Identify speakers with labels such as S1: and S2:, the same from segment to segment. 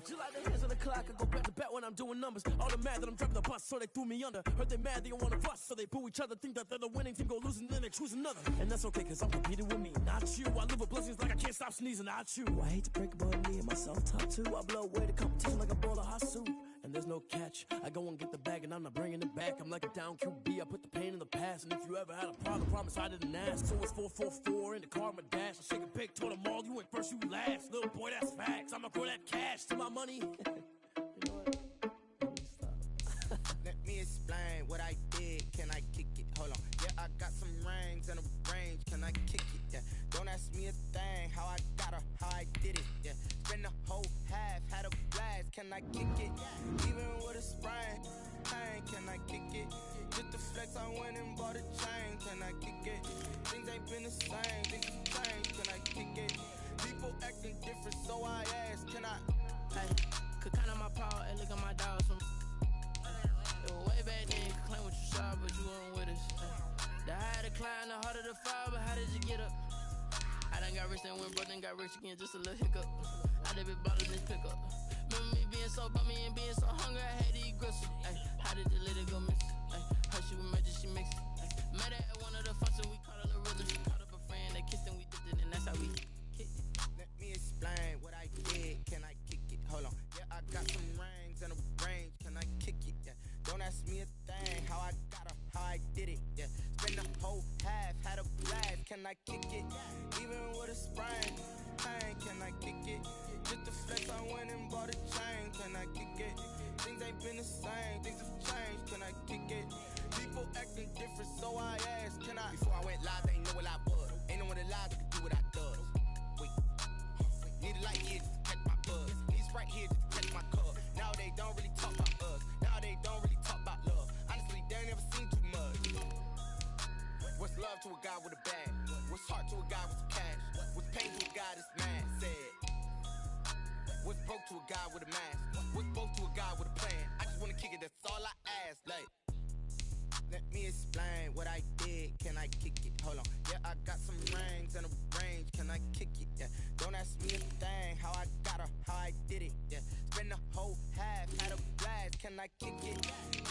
S1: Just like the hands on the clock, I go back to back when I'm doing numbers. All the mad that I'm driving the bus, so they threw me under. Heard they mad, they don't wanna fuss, so they boo each other. Think that they're the winning team, go losing, then they choose another. And that's okay, cause I'm competing with me, not you. I live with blessings like I can't stop sneezing, not you. I hate to break it, but me and myself top two. I blow away the competition like a bowl of hot soup. And there's no catch, I go and get the bag and I'm not bringing it back. I'm like a down QB, I put the pain in the past. And if you ever had a problem, promise I didn't ask. So it's 444 in the car, my dash. I shake a pick, told them all, you went first, you last. Little boy, that's facts, I'ma throw that cash to my money. You know what?
S2: Let me explain what I did. Can I kick it? Hold on. Yeah, I got some rings and a range. Can I kick it? Yeah. Don't ask me a thing. How I got her, how I did it. Yeah. Spend the whole half, had a blast. Can I kick it? Even with a sprain. Pain, can I kick it? Just the flex, I went and bought a chain. Can I kick it? Things ain't been the same. Things have changed. Can I kick it? People acting different, so I ask. Can I?
S3: Hey, could count on my power and look at my dogs from. It was way back then, you could claim what you saw, but you weren't with us. The higher the climb, the harder the fall, but how did you get up? I done got rich and went broke, then got rich again, just a little hiccup. I done been bought in this pickup. Remember me being so bummy and being so hungry, I had to eat gristle. Ay, how did you let it go miss? Ay, her she was magic, she mixed it. Met her at one of the functions, we caught a little rhythm. She caught up a friend, they kissed and we dipped it, and that's how we kicked it.
S2: Let me explain what I did. Can I kick it? Hold on. Yeah, I got some rings and a range. Can I kick it? Yeah. Don't ask me a thing. How I got her, how I did it. Yeah. Spend the whole half, had a blast. Can I kick it? Even with a sprain. Pain, can I kick it? Just the flex, I went and bought a chain. Can I kick it? Things ain't been the same. Things have changed. Can I kick it? People acting different, so I asked. Can I? Before I went live, they ain't know what I was. Ain't no one alive that could do what I does. Wait. Need a light here just to catch my buzz. Need Sprite here just to catch my cup. Now they don't really talk about us. Now they don't really talk about love. Honestly, they ain't never seen too much. What's love to a guy with a bag? What's heart to a guy with some cash? What's pain to a guy that's mad? Said. What's broke to a guy with a mask? What's broke to a guy with a plan? I just wanna kick it, that's all I ask. Like, let me explain what I did. Can I kick it? Hold on. Yeah, I got some rings and a range. Can I kick it? Yeah. Don't ask me a thing. How I got her, how I did it. Yeah. Spend the whole half, had a blast. Can I kick it?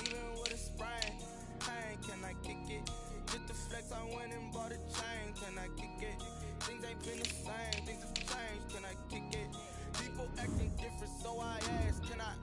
S2: Even with a sprain. Pain, can I kick it? Just the flex, I went and bought a chain. Can I kick it? Things ain't been the same. Things have changed. Can I kick it? People acting different, so I ask. Can I?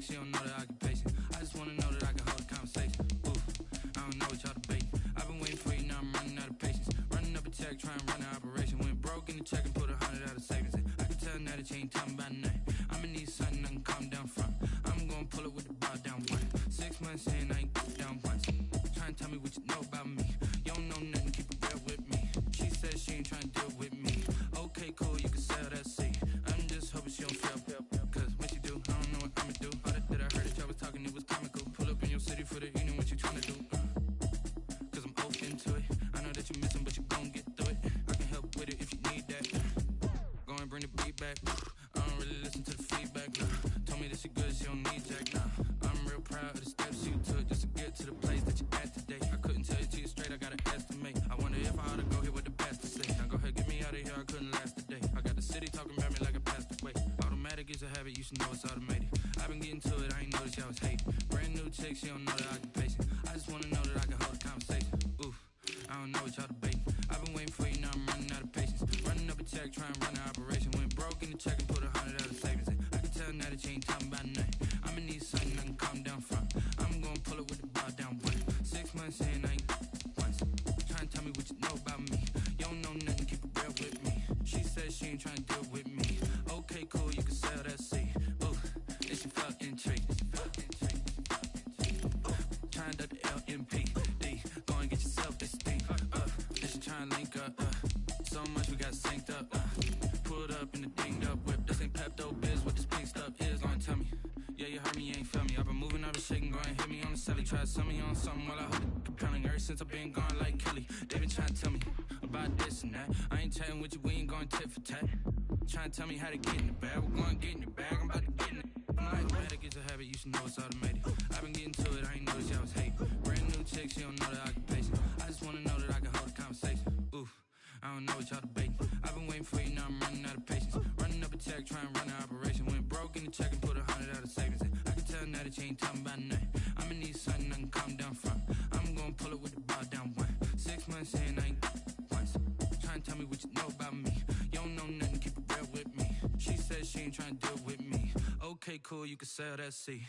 S4: She don't know the occupation. I just wanna know that I can hold a conversation. Oof, I don't know what y'all debating. I've been waiting for you, now I'm running out of patience. Running up a check, trying to run an operation. Went broke in the check and put 100 out of savings in. I can tell now that you ain't talking about nothing. I'ma need something I can calm down from. I'm gonna pull it with the bar down one. 6 months in, I ain't down once. Trying to tell me what you know about me. You don't know nothing, keep it real with me. She said she ain't trying to deal with me. Okay, cool, you can sell that seat. I'm just hoping she don't feel. Cause when she do, I don't know what I'ma do. All that I heard that y'all was talking, it was comical. Pull up in your city for the evening, what you tryna do? Cause I'm open to it. I know that you missing, but you gon' get through it. I can help with it if you need that. Go and bring the beat back. I don't really listen to the feedback, nah. Told me that she good, she don't need jack, nah. I'm real proud of the steps you took just to get to the place that you at today. I couldn't tell you to you straight, I gotta estimate. I wonder if I ought to go here with the best to say. Now go ahead, get me out of here, I couldn't last a day. I got the city talking about me like I passed away. Automatic is a habit, you should know it's automated. I've been getting to it, I ain't noticed y'all was hating. Brand new chick, she don't know the occupation. I just wanna know that I can hold a conversation. Oof, I don't know what y'all debating. I've been waiting for you, now I'm running out of patience. Running up a check, trying to run an operation. Went broke in the check and put 100 out of savings in. I can tell now that you ain't talking about nothing. I'ma need something I can calm down from. I'm gonna pull it with the bar down one. 6 months in, I ain't once. Trying to tell me what you know about me. You don't know nothing, keep it real with me. She said she ain't trying to deal with me. Okay, cool, you can sell that seat. Ooh, link up. So much we got synced up. Pulled up in the dinged up whip. This ain't Pepto Biz. What this pink stuff is, gonna tell me. Yeah, you heard me, you ain't feel me. I've been moving out of shaking, go and hit me on the celly. Try to sell me on something while I hold it compelling. Ever since I've been gone like Kelly, they been trying to tell me about this and that. I ain't chatting with you, we ain't going tit for tat. Trying to tell me how to get in the bag. We're going to get in the bag, I'm about to get in it. I'm like, automatic is a habit, you should know it's automated. I've been getting to it, I ain't noticed y'all was hating. Brand new chick, she don't know the occupation. I just wanna know that I can hold a conversation. Oof, I don't know what y'all debating. I've been waiting for you, now I'm running out of patience. Running up a check, trying to run an operation. Went broke in the check and put 100 out of savings. I can tell now that you ain't talking about nothing. I'ma need something I can calm down from. I'm gonna pull it with the bar down one. 6 months in, I ain't once. Trying to tell me what you know about me. You don't know nothing, keep it real with me. She said she ain't trying to deal with me. Okay, cool, you can sell that seat.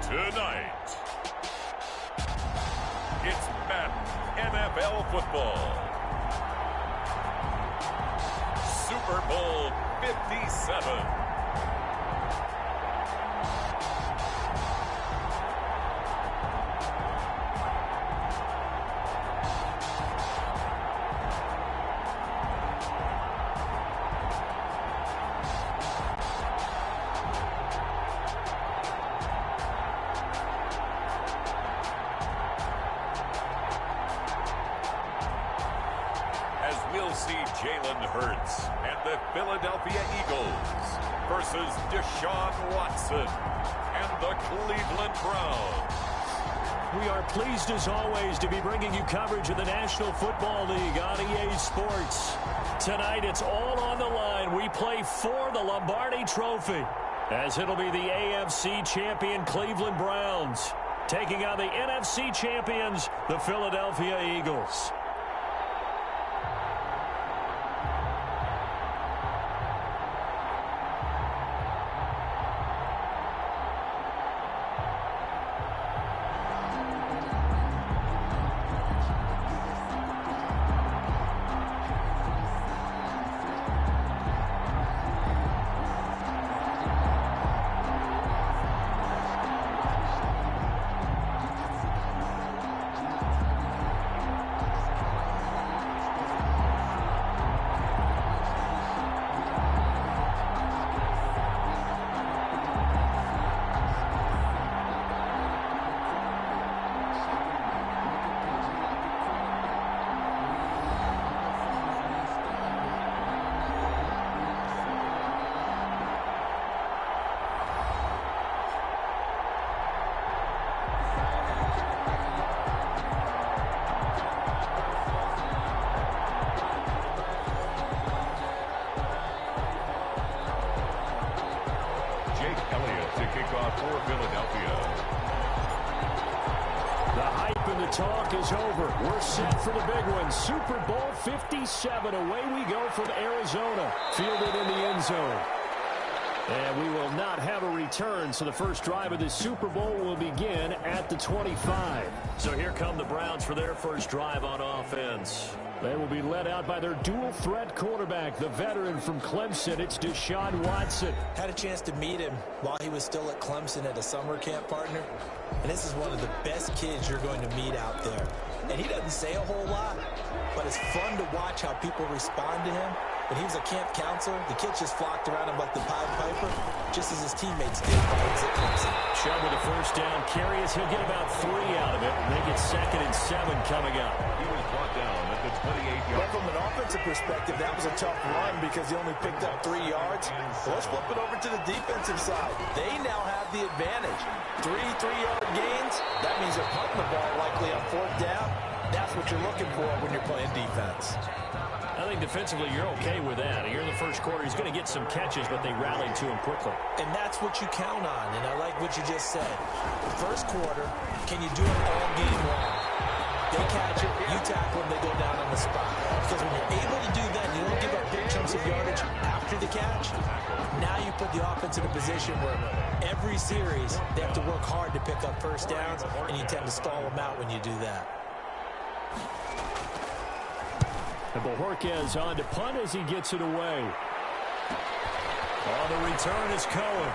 S5: Tonight, it's Madden NFL football. Super Bowl 57. We'll see Jalen Hurts and the Philadelphia Eagles versus Deshaun Watson and the Cleveland Browns.
S6: We are pleased as always to be bringing you coverage of the National Football League on EA Sports. Tonight it's all on the line. We play for the Lombardi Trophy, as it'll be the AFC champion Cleveland Browns taking on the NFC champions, the Philadelphia Eagles.
S5: For Philadelphia.
S6: The hype and the talk is over. We're set for the big one. Super Bowl 57. Away we go from Arizona. Fielded in the end zone. And we will not have a return, so the first drive of this Super Bowl will begin at the 25. So here come the Browns for their first drive on offense. They will be led out by their dual-threat quarterback, the veteran from Clemson. It's Deshaun Watson.
S7: Had a chance to meet him while he was still at Clemson at a summer camp partner. And this is one of the best kids you're going to meet out there. And he doesn't say a whole lot, but it's fun to watch how people respond to him. When he was a camp counselor, the kids just flocked around him like the Pied Piper, just as his teammates did while he was at Clemson.
S6: Chubb with a first down carry as he'll get about 3 out of it. And they get 2nd and 7 coming up.
S5: He was brought down at the 28-yard.
S7: But from an offensive perspective, that was a tough run because he only picked up 3 yards. Well, let's flip it over to the defensive side. They now have the advantage. 3 3-yard gains. That means they're punting the ball likely on 4th down. That's what you're looking for when you're playing defense.
S6: I think defensively you're okay with that. Here in the first quarter, he's going to get some catches, but they rallied to him quickly.
S7: And that's what you count on, and I like what you just said. First quarter, can you do it all game long? They catch it, you tackle them, they go down on the spot. Because when you're able to do that, you don't give up big chunks offensive yardage after the catch. Now you put the offense in a position where every series they have to work hard to pick up first downs, and you tend to stall them out when you do that.
S6: And Bojorquez on to punt as he gets it away. On the return is Cohen.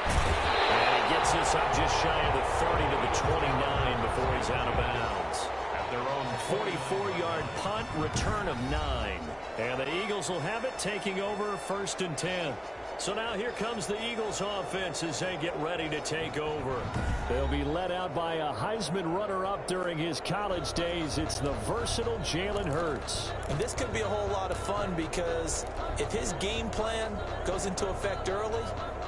S6: And he gets this up just shy of the 30 to the 29 before he's out of bounds. At their own 44-yard punt, return of 9. And the Eagles will have it, taking over 1st and 10. So now here comes the Eagles offense as they get ready to take over. They'll be led out by a Heisman runner-up during his college days. It's the versatile Jalen Hurts.
S7: And this could be a whole lot of fun because if his game plan goes into effect early,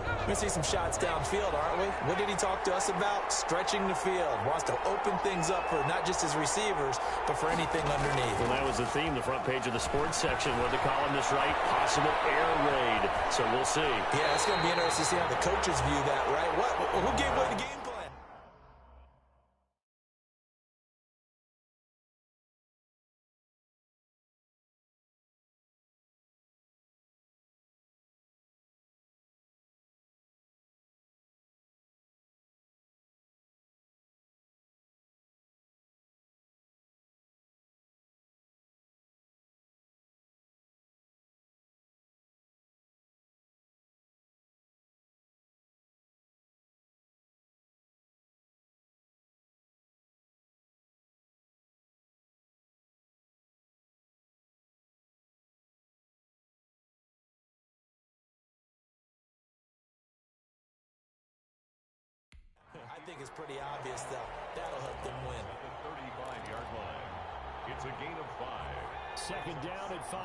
S7: we're going to see some shots downfield, aren't we? What did he talk to us about? Stretching the field. Wants to open things up for not just his receivers, but for anything underneath.
S6: Well, that was the theme, the front page of the sports section. What the columnists write, possible air raid. So we'll see.
S7: Yeah, it's going to be interesting to see how the coaches view that, right? Who gave away the game plan? I think it's pretty obvious that'll help them win.
S5: At the 35-yard line, it's a gain of 5.
S6: Second down at 5.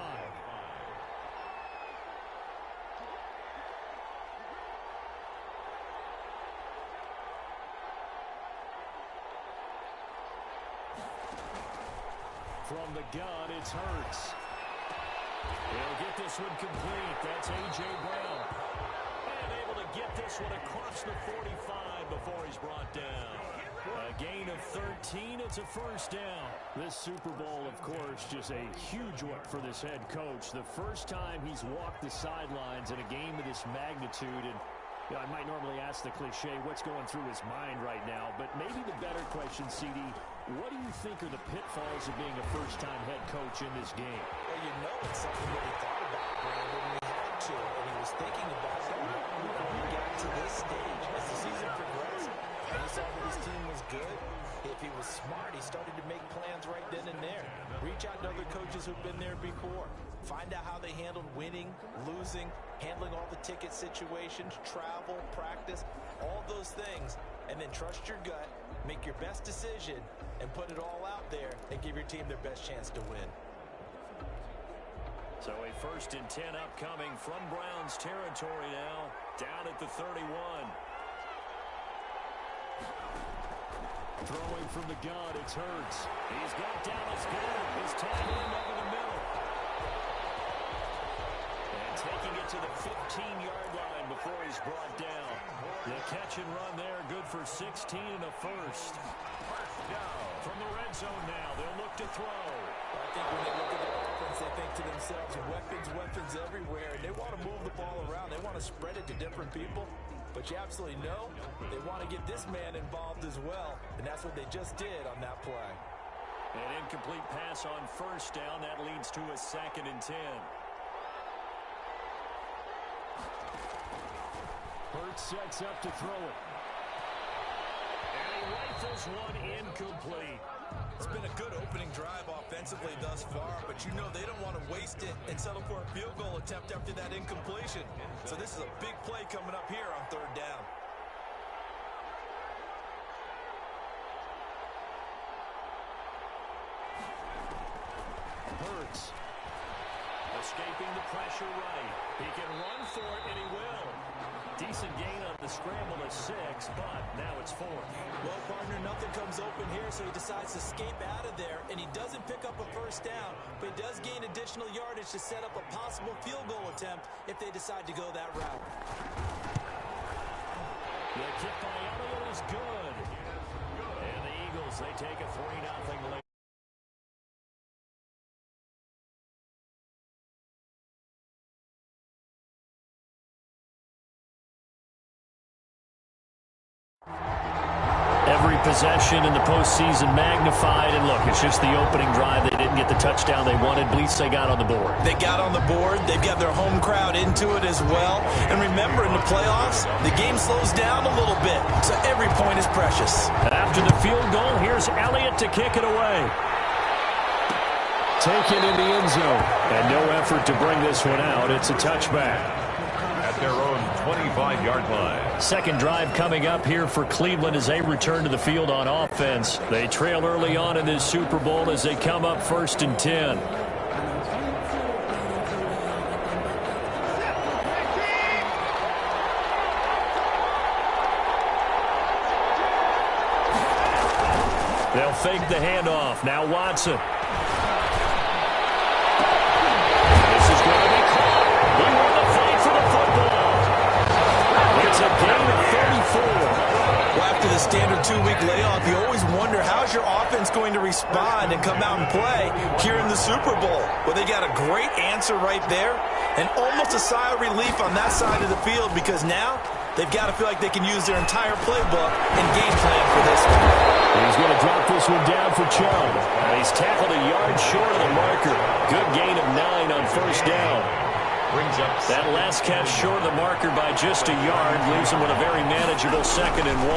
S6: From the gun, it's Hurts. He'll get this one complete. That's A.J. Brown. And able to get this one across the 45 before he's brought down. A gain of 13. It's a first down. This Super Bowl, of course, just a huge one for this head coach. The first time he's walked the sidelines in a game of this magnitude. And you know, I might normally ask the cliche, what's going through his mind right now? But maybe the better question, CD, what do you think are the pitfalls of being a first-time head coach in this game?
S7: Well, you know it's something that he thought about, Brandon, when he had to, and he was thinking about it when he got to this stage. As the season progressed, and he saw that his team was good, if he was smart, he started to make plans right then and there. Reach out to other coaches who've been there before. Find out how they handled winning, losing, handling all the ticket situations, travel, practice, all those things, and then trust your gut, make your best decision, and put it all out there and give your team their best chance to win.
S6: So a 1st and 10 upcoming from Browns territory now, down at the 31. Throwing from the gun, it's Hurts. He's got Dallas good. His tight end over the middle. And taking it to the 15-yard line before he's brought down. The catch and run there, good for 16 and a first. From the red zone now, they'll look to throw.
S7: I think when they look at their offense, they think to themselves, weapons everywhere. And they want to move the ball around. They want to spread it to different people. But you absolutely know they want to get this man involved as well. And that's what they just did on that play.
S6: An incomplete pass on first down. That leads to a 2nd and 10. Hurts sets up to throw it. And he rifles one incomplete.
S8: It's been a good opening drive offensively thus far, but you know they don't want to waste it and settle for a field goal attempt after that incompletion. So this is a big play coming up here on 3rd down.
S6: Hurts escaping the pressure right. He can run for it, and he will. Decent gain on the scramble of 6, but now it's 4.
S7: Well, partner, nothing comes open here, so he decides to escape out of there, and he doesn't pick up a first down, but he does gain additional yardage to set up a possible field goal attempt if they decide to go that route.
S6: The kick by Elliott is good. And the Eagles, they take a 3-0 lead. possession in the postseason magnified. And look, it's just the opening drive. They didn't get the touchdown they wanted. At least they got on the board.
S7: They got on the board. They've got their home crowd into it as well. And remember, in the playoffs, the game slows down a little bit. So every point is precious.
S6: After the field goal, here's Elliott to kick it away. Taken in the end zone. And no effort to bring this one out. It's a touchback.
S5: At their own 25-yard line.
S6: Second drive coming up here for Cleveland as they return to the field on offense. They trail early on in this Super Bowl as they come up 1st and 10. They'll fake the handoff. Now Watson. This is going to be caught. He won the fight for the football. It's a gain of 34.
S7: Well, after the standard 2-week layoff, you always wonder how's your offense going to respond and come out and play here in the Super Bowl. Well, they got a great answer right there and almost a sigh of relief on that side of the field because now they've got to feel like they can use their entire playbook and game plan for this one.
S6: He's going to drop this one down for Chubb. And he's tackled a yard short of the marker. Good gain of 9 on 1st down.
S5: Brings up
S6: that last catch short of the marker by just a yard leaves him with a very manageable 2nd and 1.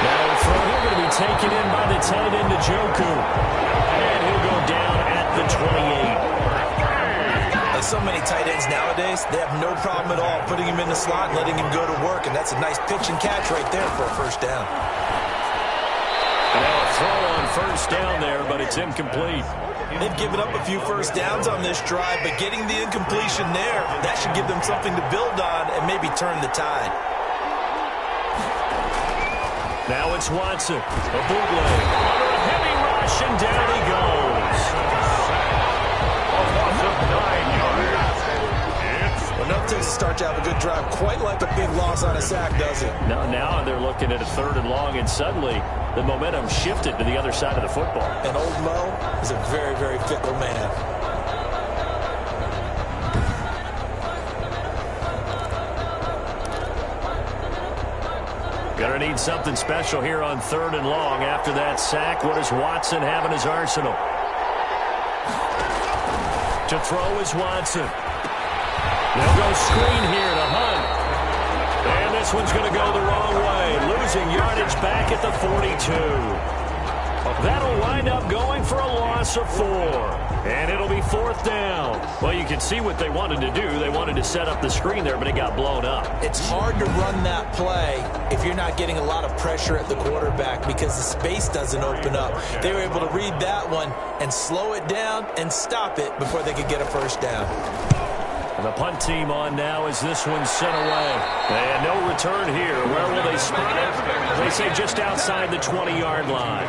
S6: Now the throw here going to be taken in by the tight end Njoku. And he'll go down at the 28.
S7: Like so many tight ends nowadays, they have no problem at all putting him in the slot and letting him go to work, and that's a nice pitch and catch right there for a 1st down.
S6: Now a throw on 1st down there, but it's incomplete.
S7: They've given up a few 1st downs on this drive, but getting the incompletion there, that should give them something to build on and maybe turn the tide.
S6: Now it's Watson. A bootleg. Under a heavy rush, and down he goes.
S5: a loss of 9 yards.
S7: Well, nothing takes a start to have a good drive quite like a big loss on a sack, does it?
S6: Now they're looking at a 3rd and long, and suddenly the momentum shifted to the other side of the football.
S7: And old Mo is a very, very fickle man.
S6: Gonna need something special here on 3rd and long. After that sack, what does Watson have in his arsenal? To throw is Watson. They'll go screen here to Hunt. And this one's going to go the wrong way. Losing yardage back at the 42. That'll wind up going for a loss of 4. And it'll be 4th down. Well, you can see what they wanted to do. They wanted to set up the screen there, but it got blown up.
S7: It's hard to run that play if you're not getting a lot of pressure at the quarterback because the space doesn't open up. They were able to read that one and slow it down and stop it before they could get a 1st down.
S6: And the punt team on now as this one's sent away. And no return here. Where will they spot it? They say just outside the 20-yard line.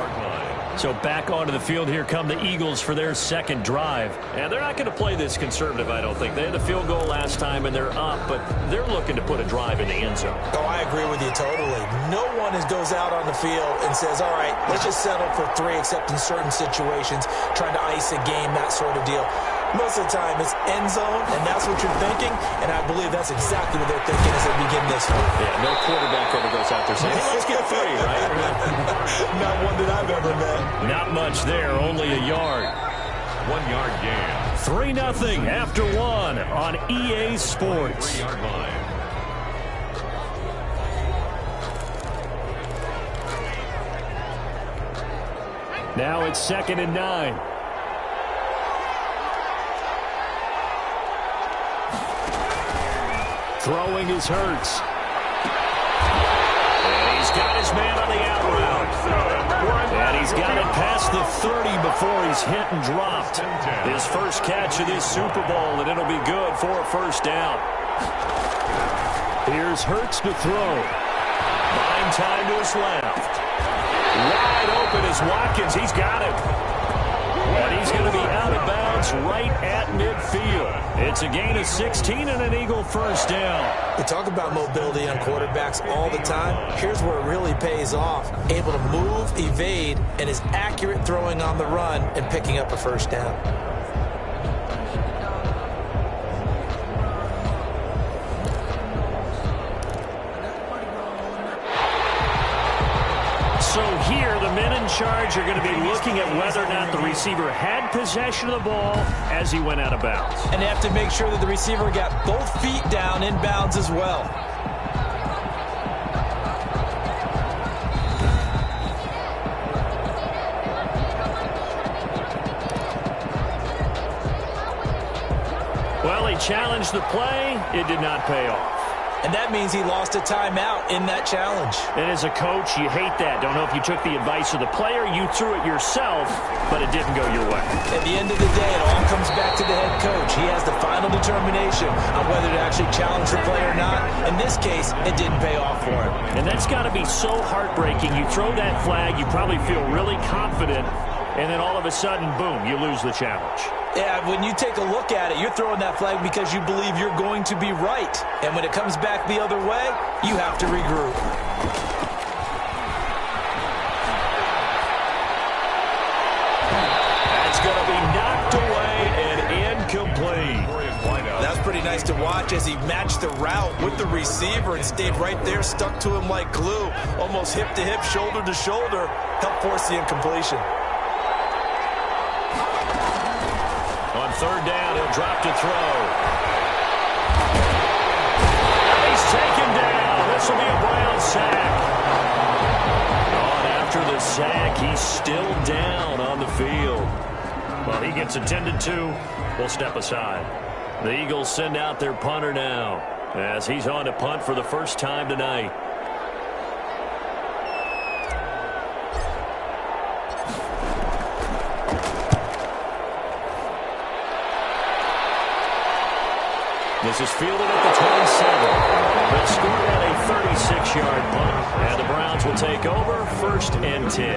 S6: So back onto the field here come the Eagles for their 2nd drive. And they're not going to play this conservative, I don't think. They had the field goal last time, and they're up, but they're looking to put a drive in the end zone.
S7: Oh, I agree with you totally. No one goes out on the field and says, all right, let's just settle for 3, except in certain situations, trying to ice a game, that sort of deal. Most of the time, it's end zone, and that's what you're thinking, and I believe that's exactly what they're thinking as they begin this one.
S6: Yeah, no quarterback ever goes out there saying, hey, let's get 3, right?
S7: Not one that I've ever met.
S6: Not much there, only a yard.
S5: 1 yard gain.
S6: 3-0 after 1 on EA Sports.
S5: 3-yard line.
S6: Now it's 2nd and 9. Throwing is Hurts. And he's got his man on the out route. And he's got it past the 30 before he's hit and dropped. His first catch of this Super Bowl, and it'll be good for a 1st down. Here's Hurts to throw. Buying time to his left. Wide open is Watkins. He's got it. And he's going to be out of bounds right at midfield. It's a gain of 16 and an Eagle 1st down.
S7: We talk about mobility on quarterbacks all the time. Here's where it really pays off. Able to move, evade, and is accurate throwing on the run and picking up a 1st down.
S6: here, the men in charge are going to be looking at whether or not the receiver had possession of the ball as he went out of bounds.
S7: And they have to make sure that the receiver got both feet down in bounds as well.
S6: Well, he challenged the play. It did not pay off.
S7: And that means he lost a timeout in that challenge.
S6: And as a coach, you hate that. Don't know if you took the advice of the player, you threw it yourself, but it didn't go your way.
S7: At the end of the day, it all comes back to the head coach. He has the final determination on whether to actually challenge the play or not. In this case, it didn't pay off for him.
S6: And that's got to be so heartbreaking. You throw that flag, you probably feel really confident, and then all of a sudden, boom, you lose the challenge.
S7: Yeah, when you take a look at it, you're throwing that flag because you believe you're going to be right. And when it comes back the other way, you have to regroup.
S6: That's going to be knocked away and incomplete.
S7: That's pretty nice to watch as he matched the route with the receiver and stayed right there, stuck to him like glue, almost hip to hip, shoulder to shoulder, helped force the incompletion.
S6: On third down, he'll drop to throw. He's taken down. This will be a Brown sack. On after the sack, he's still down on the field. Well, he gets attended to. We'll step aside. The Eagles send out their punter now as he's on to punt for the first time tonight. This is fielded at the 27. They'll score on a 36-yard punt. And the Browns will take over, 1st and 10.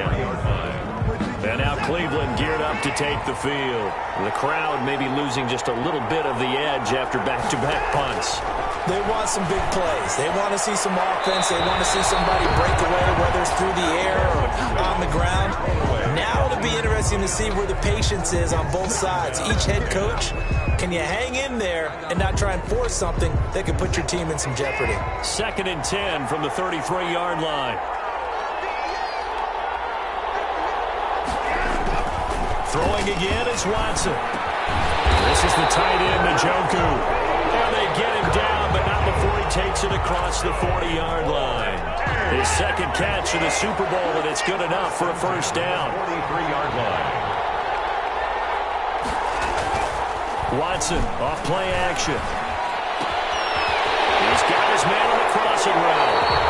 S6: And now Cleveland geared up to take the field. The crowd may be losing just a little bit of the edge after back-to-back punts.
S7: They want some big plays. They want to see some offense. They want to see somebody break away, whether it's through the air or on the ground. Now it'll be interesting to see where the patience is on both sides. Each head coach, can you hang in there and not try and force something that could put your team in some jeopardy?
S6: 2nd and 10 from the 33-yard line. Throwing again is Watson. This is the tight end, Njoku. And they get him down, but not before he takes it across the 40-yard line. His second catch in the Super Bowl, and it's good enough for a first down.
S5: 43-yard line.
S6: Watson off play action. He's got his man on the crossing route.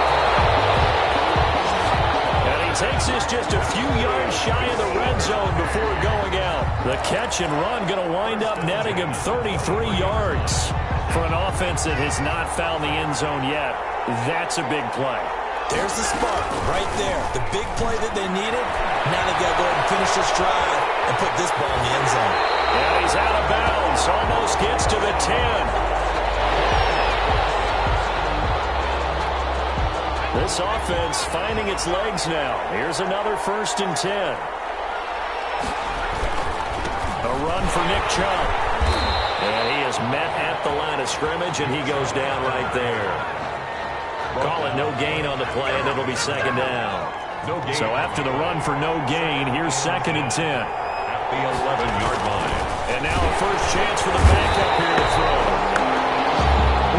S6: Takes this just a few yards shy of the red zone before going out. The catch and run going to wind up netting him 33 yards. For an offense that has not found the end zone yet, that's a big play.
S7: There's the spark right there. The big play that they needed. Now they got to go ahead and finish this drive and put this ball in the end zone.
S6: And he's out of bounds. Almost gets to the 10. This offense finding its legs now. Here's another 1st and 10. A run for Nick Chubb. And he is met at the line of scrimmage, and he goes down right there. Call it no gain on the play, and it'll be 2nd down. So after the run for no gain, here's 2nd and 10.
S5: At the 11-yard line.
S6: And now a first chance for the backup here to throw.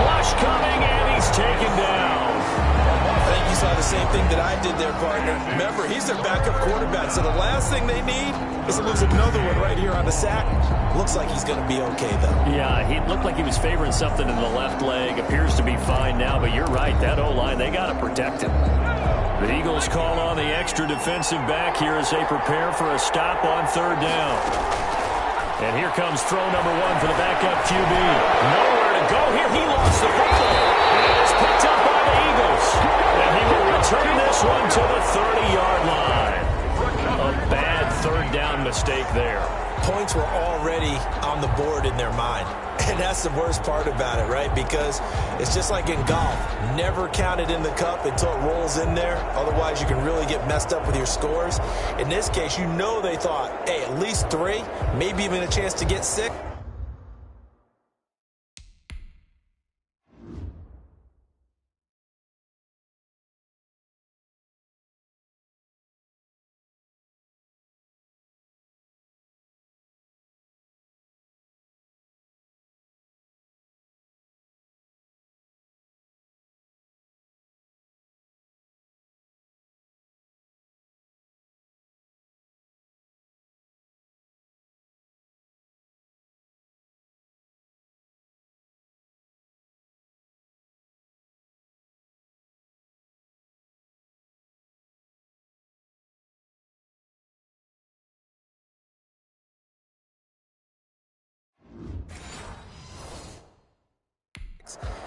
S6: Rush coming, and he's taken down.
S7: I think you saw the same thing that I did there, partner. Remember, he's their backup quarterback, so the last thing they need is to lose another one right here on the sack. Looks like he's going to be okay, though.
S6: Yeah, he looked like he was favoring something in the left leg. Appears to be fine now, but you're right. That O-line, they got to protect him. The Eagles call on the extra defensive back here as they prepare for a stop on 3rd down. And here comes throw number 1 for the backup QB. Nowhere to go here. He lost the football. It is picked up by the Eagles. And he will return this one to the 30-yard line. A bad 3rd down mistake there.
S7: Points were already on the board in their mind. And that's the worst part about it, right? Because it's just like in golf. Never count it in the cup until it rolls in there. Otherwise, you can really get messed up with your scores. In this case, you know they thought, hey, at least 3, maybe even a chance to get 6.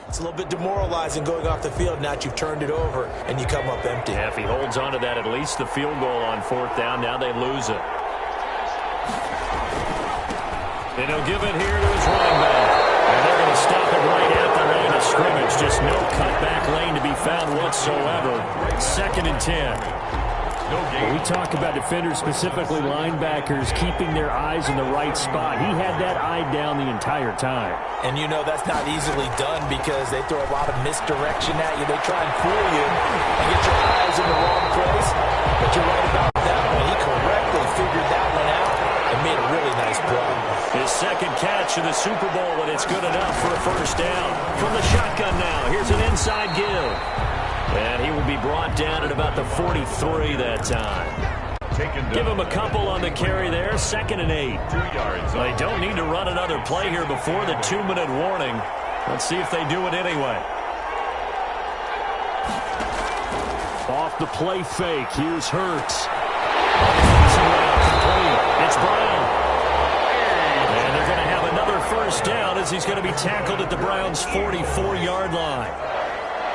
S7: It's a little bit demoralizing going off the field. Now that you've turned it over and you come up empty.
S6: Yeah, if he holds on to that, at least the field goal on 4th down. Now they lose it. And he'll give it here to his running back. And they're going to stop it right at the line of scrimmage. Just no cutback lane to be found whatsoever. 2nd and 10. When we talk about defenders, specifically linebackers, keeping their eyes in the right spot. He had that eye down the entire time.
S7: And you know that's not easily done because they throw a lot of misdirection at you. They try and fool you and get your eyes in the wrong place. But you're right about that one. He correctly figured that one out and made a really nice play.
S6: His 2nd catch in the Super Bowl, and it's good enough for a 1st down. From the shotgun now, here's an inside give. And he will be brought down at about the 43 that time. Give him a couple on the carry there. 2nd and 8.
S5: 2 yards.
S6: They don't need to run another play here before the 2-minute warning. Let's see if they do it anyway. Off the play fake. Here's Hurts. It's Brown. And they're going to have another 1st down as he's going to be tackled at the Browns' 44-yard line.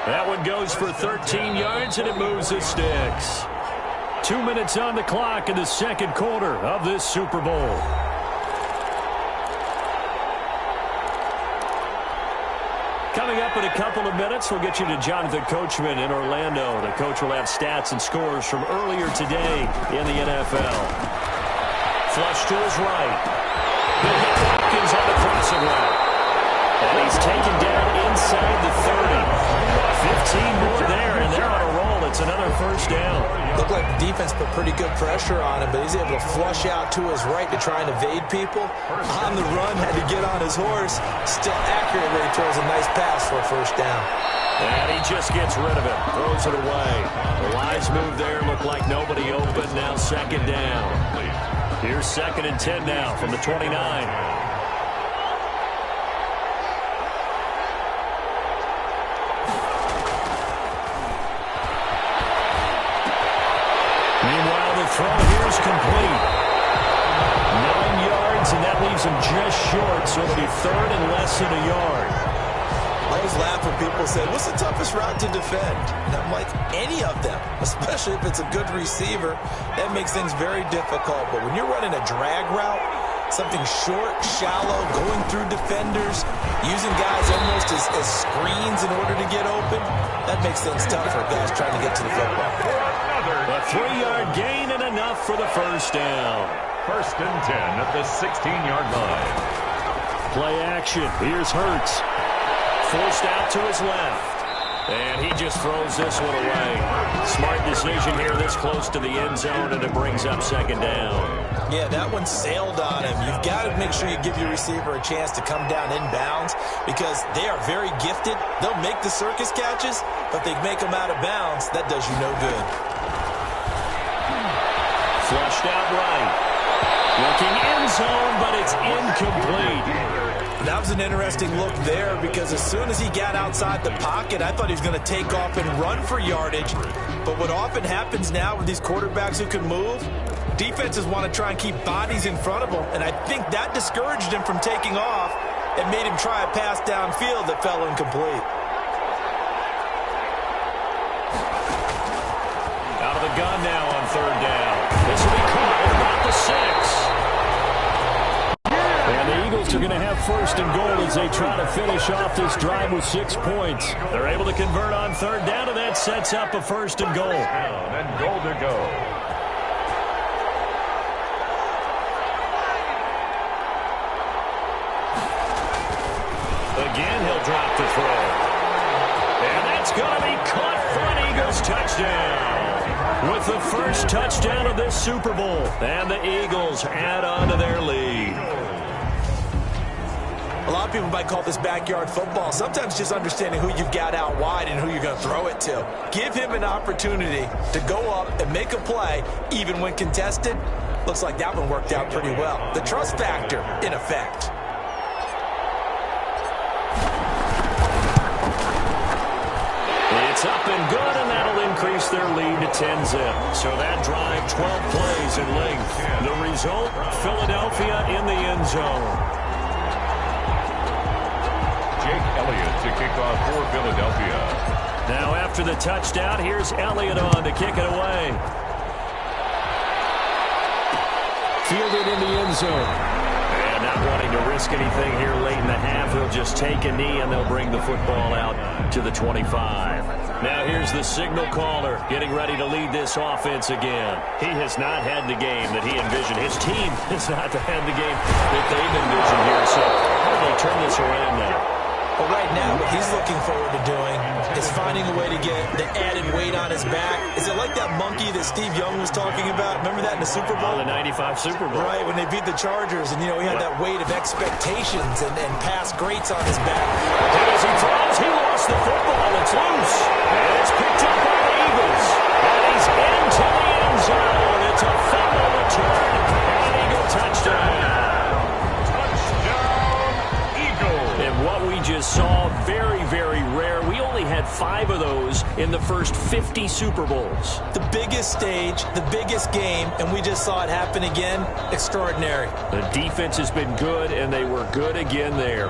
S6: That one goes for 13 yards, and it moves the sticks. 2 minutes on the clock in the 2nd quarter of this Super Bowl. Coming up in a couple of minutes, we'll get you to Jonathan Coachman in Orlando. The coach will have stats and scores from earlier today in the NFL. Flush to his right. He'll hit Hopkins on the crossing route. And he's taken down inside the 30. 15 more there, and they're on a roll. It's another 1st down.
S7: Looked like the defense put pretty good pressure on him, but he's able to flush out to his right to try and evade people. On the run, had to get on his horse. Still accurately throws a nice pass for a 1st down.
S6: And he just gets rid of it. Throws it away. The wise move there. Looked like nobody open. Now 2nd down. Here's 2nd and 10 now from the 29. Meanwhile, the throw here is complete. 9 yards, and that leaves him just short, so it'll be 3rd and less than a yard.
S7: I always laugh when people say, what's the toughest route to defend? And I'm like, any of them, especially if it's a good receiver. That makes things very difficult. But when you're running a drag route, something short, shallow, going through defenders, using guys almost as screens in order to get open, that makes things tough for guys trying to get to the football.
S6: A 3-yard gain and enough for the 1st down.
S5: 1st and 10 at the 16-yard line.
S6: Play action. Here's Hurts. Forced out to his left. And he just throws this one away. Smart decision here this close to the end zone, and it brings up 2nd down.
S7: Yeah, that one sailed on him. You've got to make sure you give your receiver a chance to come down inbounds because they are very gifted. They'll make the circus catches, but they make them out of bounds. That does you no good.
S6: Flushed out right. Looking end zone, but it's incomplete.
S7: That was an interesting look there because as soon as he got outside the pocket, I thought he was going to take off and run for yardage. But what often happens now with these quarterbacks who can move, defenses want to try and keep bodies in front of them, and I think that discouraged him from taking off and made him try a pass downfield that fell incomplete.
S6: Out of the gun now on 3rd down. This will be caught at about the 6. And the Eagles are going to have 1st and goal as they try to finish off this drive with 6 points. They're able to convert on 3rd down, and that sets up a 1st and goal.
S5: And goal to go.
S6: Again, he'll drop the throw. And that's going to be caught for an Eagles touchdown. With the 1st touchdown of this Super Bowl. And the Eagles add on to their lead.
S7: A lot of people might call this backyard football. Sometimes just understanding who you've got out wide and who you're going to throw it to. Give him an opportunity to go up and make a play, even when contested. Looks like that one worked out pretty well. The trust factor, in effect.
S6: It's up and good, and that'll increase their lead to 10-zip. So that drive, 12 plays in length. The result, Philadelphia in the end zone.
S5: Jake Elliott to kick off for Philadelphia.
S6: Now after the touchdown, here's Elliott on to kick it away. Fielded in the end zone. And not wanting to risk anything here late in the half, he'll just take a knee and they'll bring the football out to the 25. Now here's the signal caller getting ready to lead this offense again. He has not had the game that he envisioned. His team has not had the game that they've envisioned here. So how do they turn this around now?
S7: Well, right now, what he's looking forward to doing is finding a way to get the added weight on his back. Is it like that monkey that Steve Young was talking about? Remember that in the Super Bowl?
S6: Oh, the 95 Super Bowl.
S7: Right, when they beat the Chargers, and, he had that weight of expectations and past greats on his back.
S6: And as he throws, he lost the football. It's loose. And it's picked up by the Eagles. And he's into the end zone. It's a fumble return. And an Eagle touchdown. And what we just saw, very, very rare. We only had 5 of those in the first 50 Super Bowls.
S7: The biggest stage, the biggest game, and we just saw it happen again. Extraordinary.
S6: The defense has been good, and they were good again there.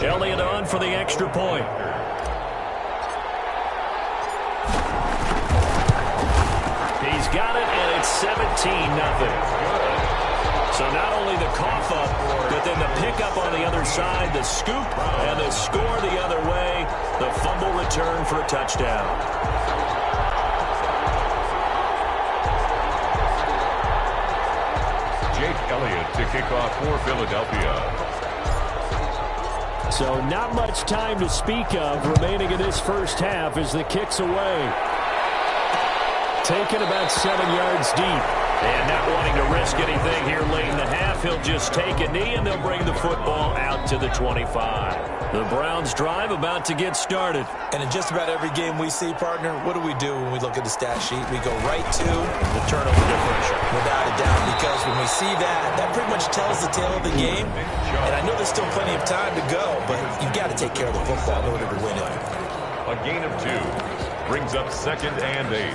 S6: Elliott on for the extra point. He's got it, and it's 17-0. So not only the cough up, but then the pickup on the other side, the scoop, and the score the other way, the fumble return for a touchdown.
S5: Jake Elliott to kick off for Philadelphia.
S6: So not much time to speak of remaining in this first half as the kick's away. Taken about 7 yards deep. And not wanting to risk anything here late in the half, he'll just take a knee and they'll bring the football out to the 25. The Browns drive about to get started.
S7: And in just about every game we see, partner, what do we do when we look at the stat sheet? We go right to
S6: the turnover differential.
S7: Without a doubt, because when we see that, that pretty much tells the tale of the game. And I know there's still plenty of time to go, but you've got to take care of the football in order to win it.
S5: A gain of 2 brings up 2nd and 8.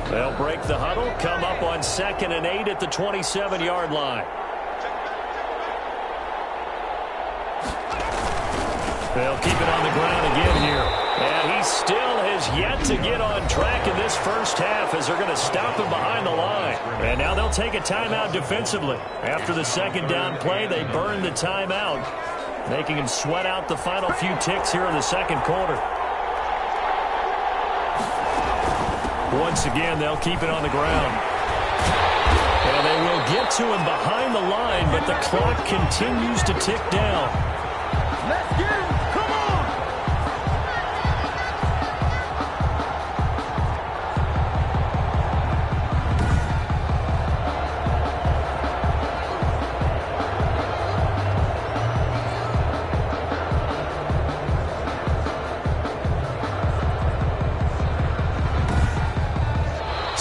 S6: They'll break the huddle, come up on 2nd and 8 at the 27-yard line. They'll keep it on the ground again here. And he still has yet to get on track in this first half as they're going to stop him behind the line. And now they'll take a timeout defensively. After the second down play, they burn the timeout, making him sweat out the final few ticks here in the second quarter. Once again, they'll keep it on the ground. And they will get to him behind the line, but the clock continues to tick down.
S1: Let's get him. Come on.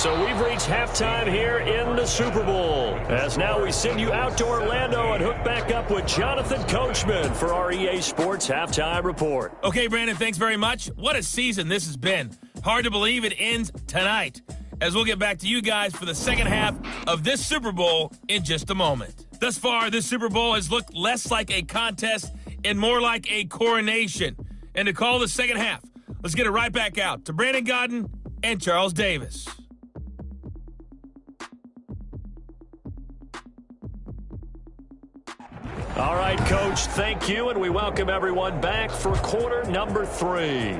S6: So we've reached halftime here in the Super Bowl. As now we send you out to Orlando and hook back up with Jonathan Coachman for our EA Sports Halftime Report.
S9: Okay, Brandon, thanks very much. What a season this has been. Hard to believe it ends tonight, as we'll get back to you guys for the second half of this Super Bowl in just a moment. Thus far, this Super Bowl has looked less like a contest and more like a coronation. And to call the second half, let's get it right back out to Brandon Godden and Charles Davis.
S6: All right, Coach, thank you, and we welcome everyone back for quarter number 3.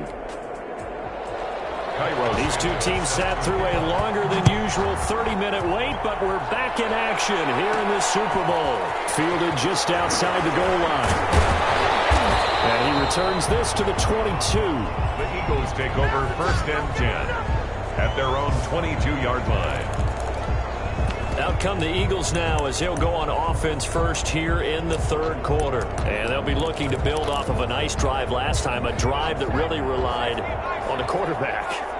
S6: These two teams sat through a longer than usual 30-minute wait, but we're back in action here in the Super Bowl. Fielded just outside the goal line. And he returns this to the 22.
S5: The Eagles take over 1st and 10 at their own 22-yard line.
S6: Out come the Eagles now as they'll go on offense first here in the third quarter. And they'll be looking to build off of a nice drive last time, a drive that really relied on the quarterback.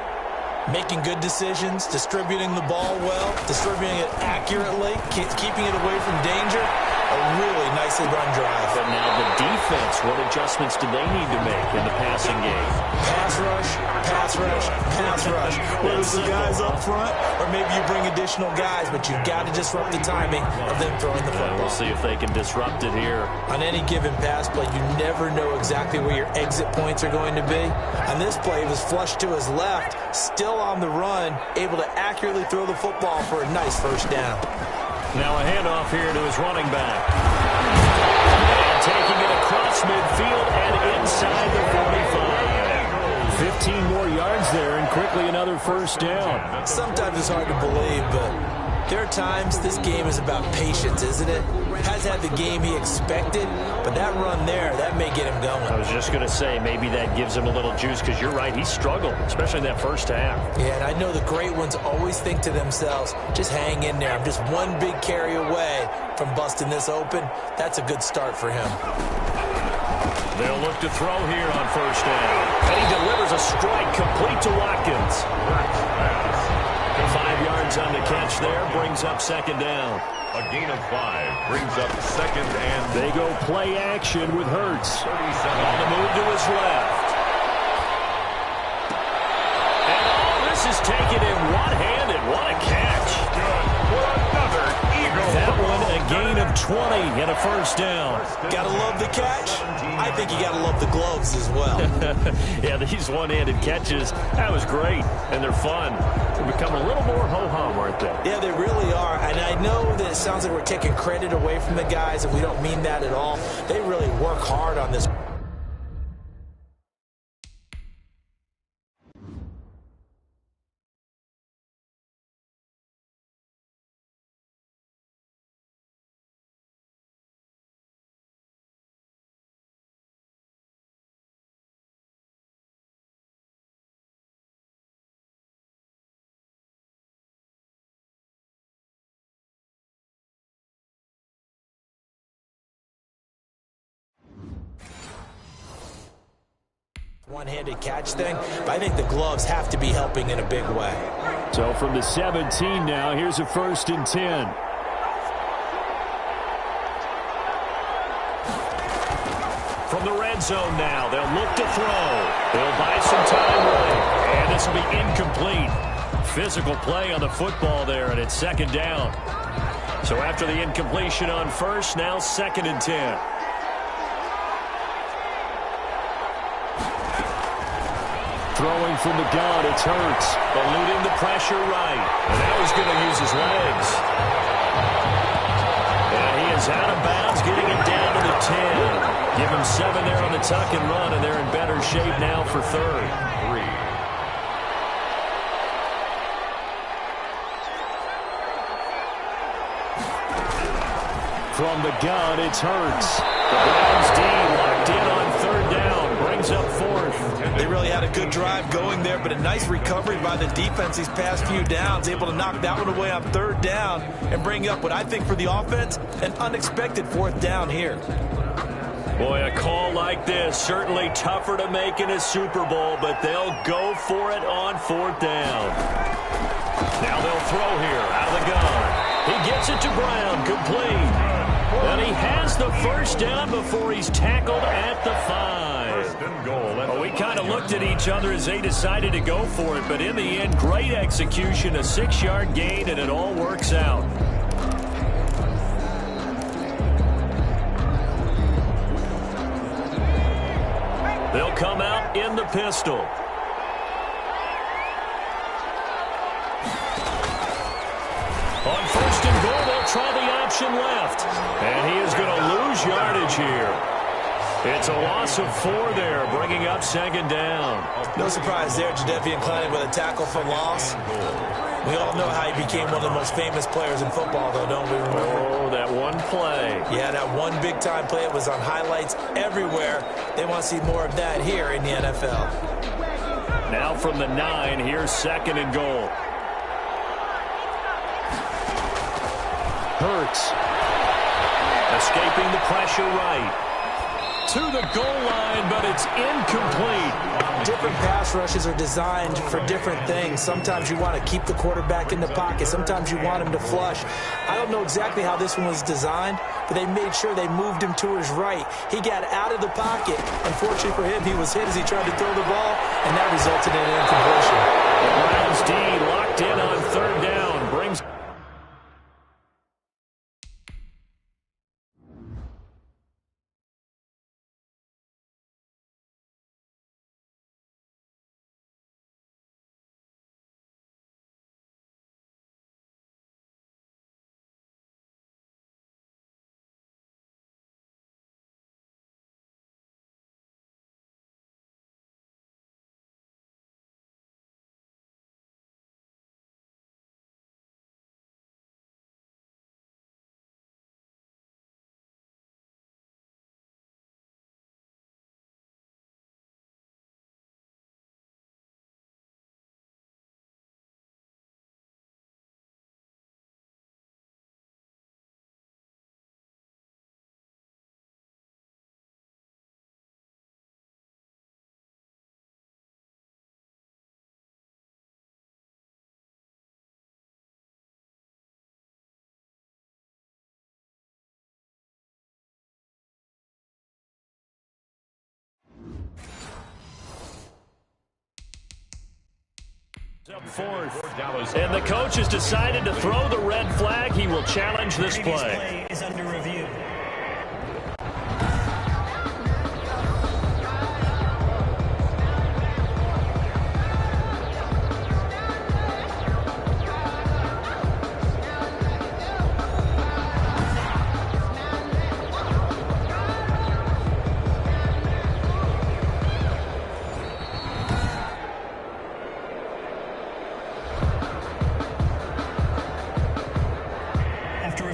S7: Making good decisions, distributing the ball well, distributing it accurately, keeping it away from danger. A really nicely run drive.
S6: But now the defense, what adjustments do they need to make in the passing game?
S7: Pass rush, pass rush, pass rush. Whether it's the guys up front or maybe you bring additional guys, but you've got to disrupt the timing of them throwing the football.
S6: We'll see if they can disrupt it here.
S7: On any given pass play, you never know exactly where your exit points are going to be. On this play, he was flushed to his left, still on the run, able to accurately throw the football for a nice first down.
S6: Now a handoff here to his running back. And taking it across midfield and inside the 45. 15 more yards there and quickly another first down.
S7: Sometimes it's hard to believe, but there are times this game is about patience, isn't it? Has had the game he expected, but that run there, that may get him going.
S6: I was just going to say, maybe that gives him a little juice, because you're right, he struggled, especially in that first half.
S7: Yeah, and I know the great ones always think to themselves, just hang in there. I'm just one big carry away from busting this open. That's a good start for him.
S6: They'll look to throw here on first down. And he delivers a strike complete to Watkins. 5 yards on the catch there, brings up second down.
S5: A gain of 5 brings up 2nd and...
S6: They go play action with Hurts. On the move to his left. And all this is taken in one-handed. What a catch.
S5: Good for another Eagle.
S6: That one a gain of 20 and a first down.
S7: Gotta love the catch. I think you gotta love the gloves as well.
S6: Yeah, these one-handed catches, that was great, and they're fun. They're becoming a little more ho-hum, aren't they?
S7: Yeah, they really are, and I know that it sounds like we're taking credit away from the guys, and we don't mean that at all. They really work hard on this. One-handed catch thing, but I think the gloves have to be helping in a big way.
S6: So from the 17 now, here's a 1st and 10. From the red zone now, they'll look to throw. They'll buy some time running, and this will be incomplete. Physical play on the football there, and it's 2nd down. So after the incompletion on first, now 2nd and 10. Throwing from the gun, it's Hurts. Eluding the pressure right. And now he's going to use his legs. And he is out of bounds, getting it down to the 10. Give him 7 there on the tuck and run, and they're in better shape now for 3rd. From the gun, it's Hurts. The Browns D locked in on 3rd down. Brings up 4th.
S7: They really had a good drive going there, but a nice recovery by the defense these past few downs. Able to knock that one away on 3rd down and bring up what I think for the offense, an unexpected 4th down here.
S6: Boy, a call like this, certainly tougher to make in a Super Bowl, but they'll go for it on 4th down. Now they'll throw here out of the gun. He gets it to Brown, complete. And he has the first down before he's tackled at the 5.
S5: First and goal.
S6: Well, we kind of looked at each other as they decided to go for it, but in the end, great execution, a 6-yard gain, and it all works out. They'll come out in the pistol. On first and goal, they'll try the option left. And he is going to lose yardage here. It's a loss of 4 there, bringing up second down.
S7: No surprise there, Jadeveon Clowney with a tackle for loss. We all know how he became one of the most famous players in football, though, don't we remember?
S6: Oh, that one play.
S7: Yeah, that one big-time play. It was on highlights everywhere. They want to see more of that here in the NFL.
S6: Now from the 9, here's second and goal. Hurts. Escaping the pressure right. To the goal line, but it's incomplete.
S7: Different pass rushes are designed for different things. Sometimes you want to keep the quarterback in the pocket. Sometimes you want him to flush. I don't know exactly how this one was designed, but they made sure they moved him to his right. He got out of the pocket. Unfortunately for him, he was hit as he tried to throw the ball, and that resulted in an incompletion.
S6: The Browns D locked in on third down. Brings... Up fourth. And the coach has decided to throw the red flag. He will challenge this play.
S10: Is under review.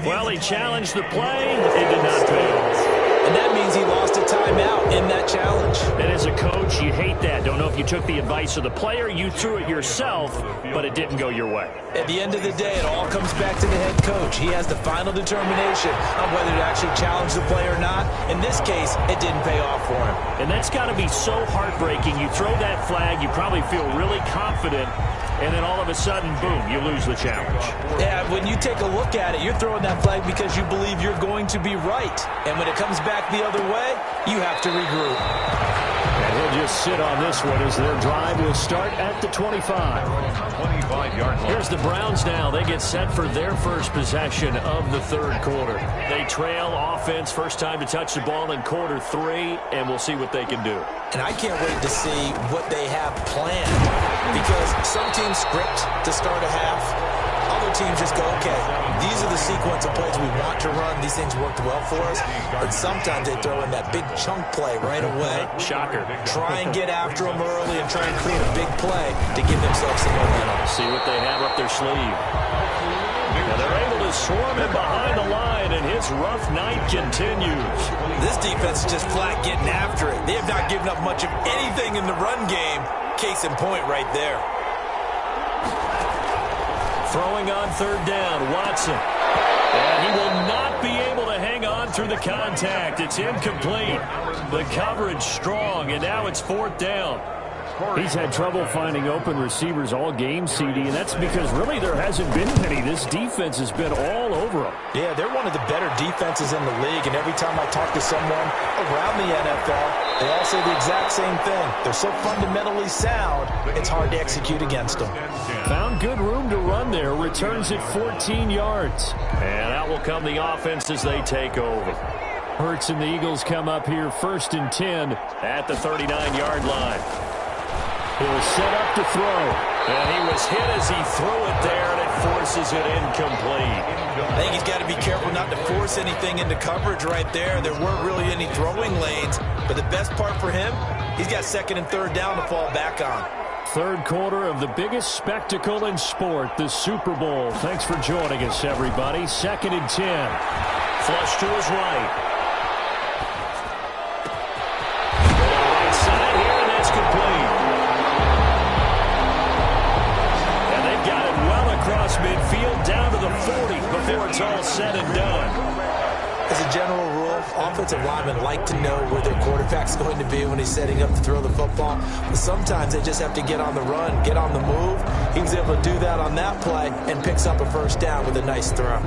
S6: Well, he challenged the play. It did not pay off.
S7: And that means he lost a timeout in that challenge.
S6: And as a coach, you hate that. Don't know if you took the advice of the player, you threw it yourself, but it didn't go your way.
S7: At the end of the day, it all comes back to the head coach. He has the final determination on whether to actually challenge the play or not. In this case, it didn't pay off for him.
S6: And that's got to be so heartbreaking. You throw that flag, you probably feel really confident, and then all of a sudden, boom, you lose the challenge.
S7: Yeah, when you take a look at it, you're throwing that flag because you believe you're going to be right. And when it comes back the other way, you have to regroup.
S6: And he'll just sit on this one as their drive will start at the 25.
S5: 25-yard line.
S6: Here's the Browns now. They get set for their first possession of the third quarter. They trail offense, first time to touch the ball in quarter 3, and we'll see what they can do.
S7: And I can't wait to see what they have planned, because some teams script to start a half. Other teams just go, okay, these are the sequence of plays we want to run. These things worked well for us. But sometimes they throw in that big chunk play right away.
S6: Shocker.
S7: Try and get after them early and try and create a big play to give themselves some momentum.
S6: See what they have up their sleeve. Now they're able to swarm him behind the line, and his rough night continues.
S7: This defense is just flat getting after it. They have not given up much of anything in the run game. Case in point right there.
S6: Throwing on third down, Watson. And he will not be able to hang on through the contact. It's incomplete. The coverage strong, and now it's fourth down. He's had trouble finding open receivers all game, CD, and that's because really there hasn't been many. This defense has been all over him.
S7: Yeah, they're one of the better defenses in the league, and every time I talk to someone around the NFL, they all say the exact same thing. They're so fundamentally sound, it's hard to execute against them.
S6: Found good room to run there, returns it 14 yards. And out will come the offense as they take over. Hurts and the Eagles come up here 1st and 10 at the 39-yard line. He'll set up to throw. And he was hit as he threw it there, and it forces it incomplete.
S7: I think he's got to be careful not to force anything into coverage right there. There weren't really any throwing lanes, but the best part for him, he's got 2nd and 3rd down to fall back on.
S6: Third quarter of the biggest spectacle in sport, the Super Bowl. Thanks for joining us, everybody. 2nd and 10. Flush to his right. Right side here, and that's complete. And they've got it well across midfield, down to the 40 before it's all said and done.
S7: As a general rule, offensive linemen like to know where their quarterback's going to be when he's setting up to throw the football. But sometimes they just have to get on the run, get on the move. He was able to do that on that play and picks up a 1st down with a nice throw.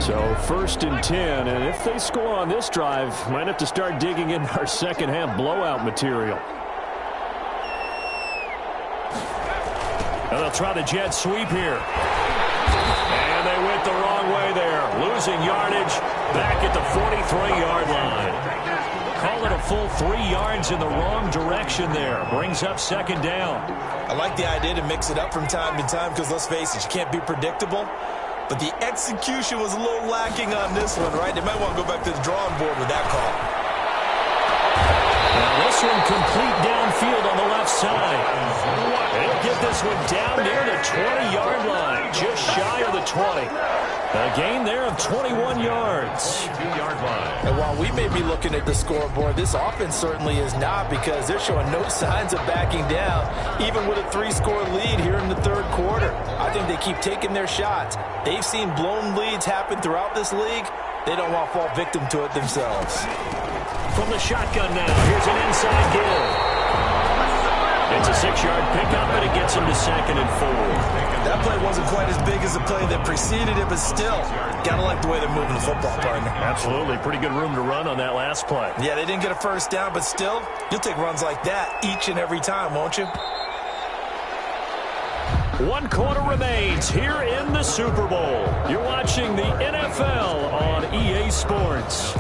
S6: So 1st and 10, and if they score on this drive, might have to start digging in our second half blowout material. And they'll try the jet sweep here. And they went the wrong way there. Losing yardage back at the 43-yard line. Call it a full 3 yards in the wrong direction there. Brings up 2nd down.
S7: I like the idea to mix it up from time to time because, let's face it, you can't be predictable. But the execution was a little lacking on this one, right? They might want to go back to the drawing board with that call.
S6: Now this one complete downfield on the left side. They'll get this one down near the 20-yard line, just shy of the 20. A gain there of 21 yards.
S5: 2-yard line.
S7: And while we may be looking at the scoreboard, this offense certainly is not, because they're showing no signs of backing down, even with a 3-score lead here in the 3rd quarter. I think they keep taking their shots. They've seen blown leads happen throughout this league. They don't want to fall victim to it themselves.
S6: From the shotgun now, here's an inside give. It's a 6-yard pickup, and it gets him to 2nd and 4.
S7: That play wasn't quite as big as the play that preceded it, but still, gotta like the way they're moving the football, partner.
S6: Absolutely. Pretty good room to run on that last play.
S7: Yeah, they didn't get a 1st down, but still, you'll take runs like that each and every time, won't you?
S6: 1 quarter remains here in the Super Bowl. You're watching the NFL on EA Sports.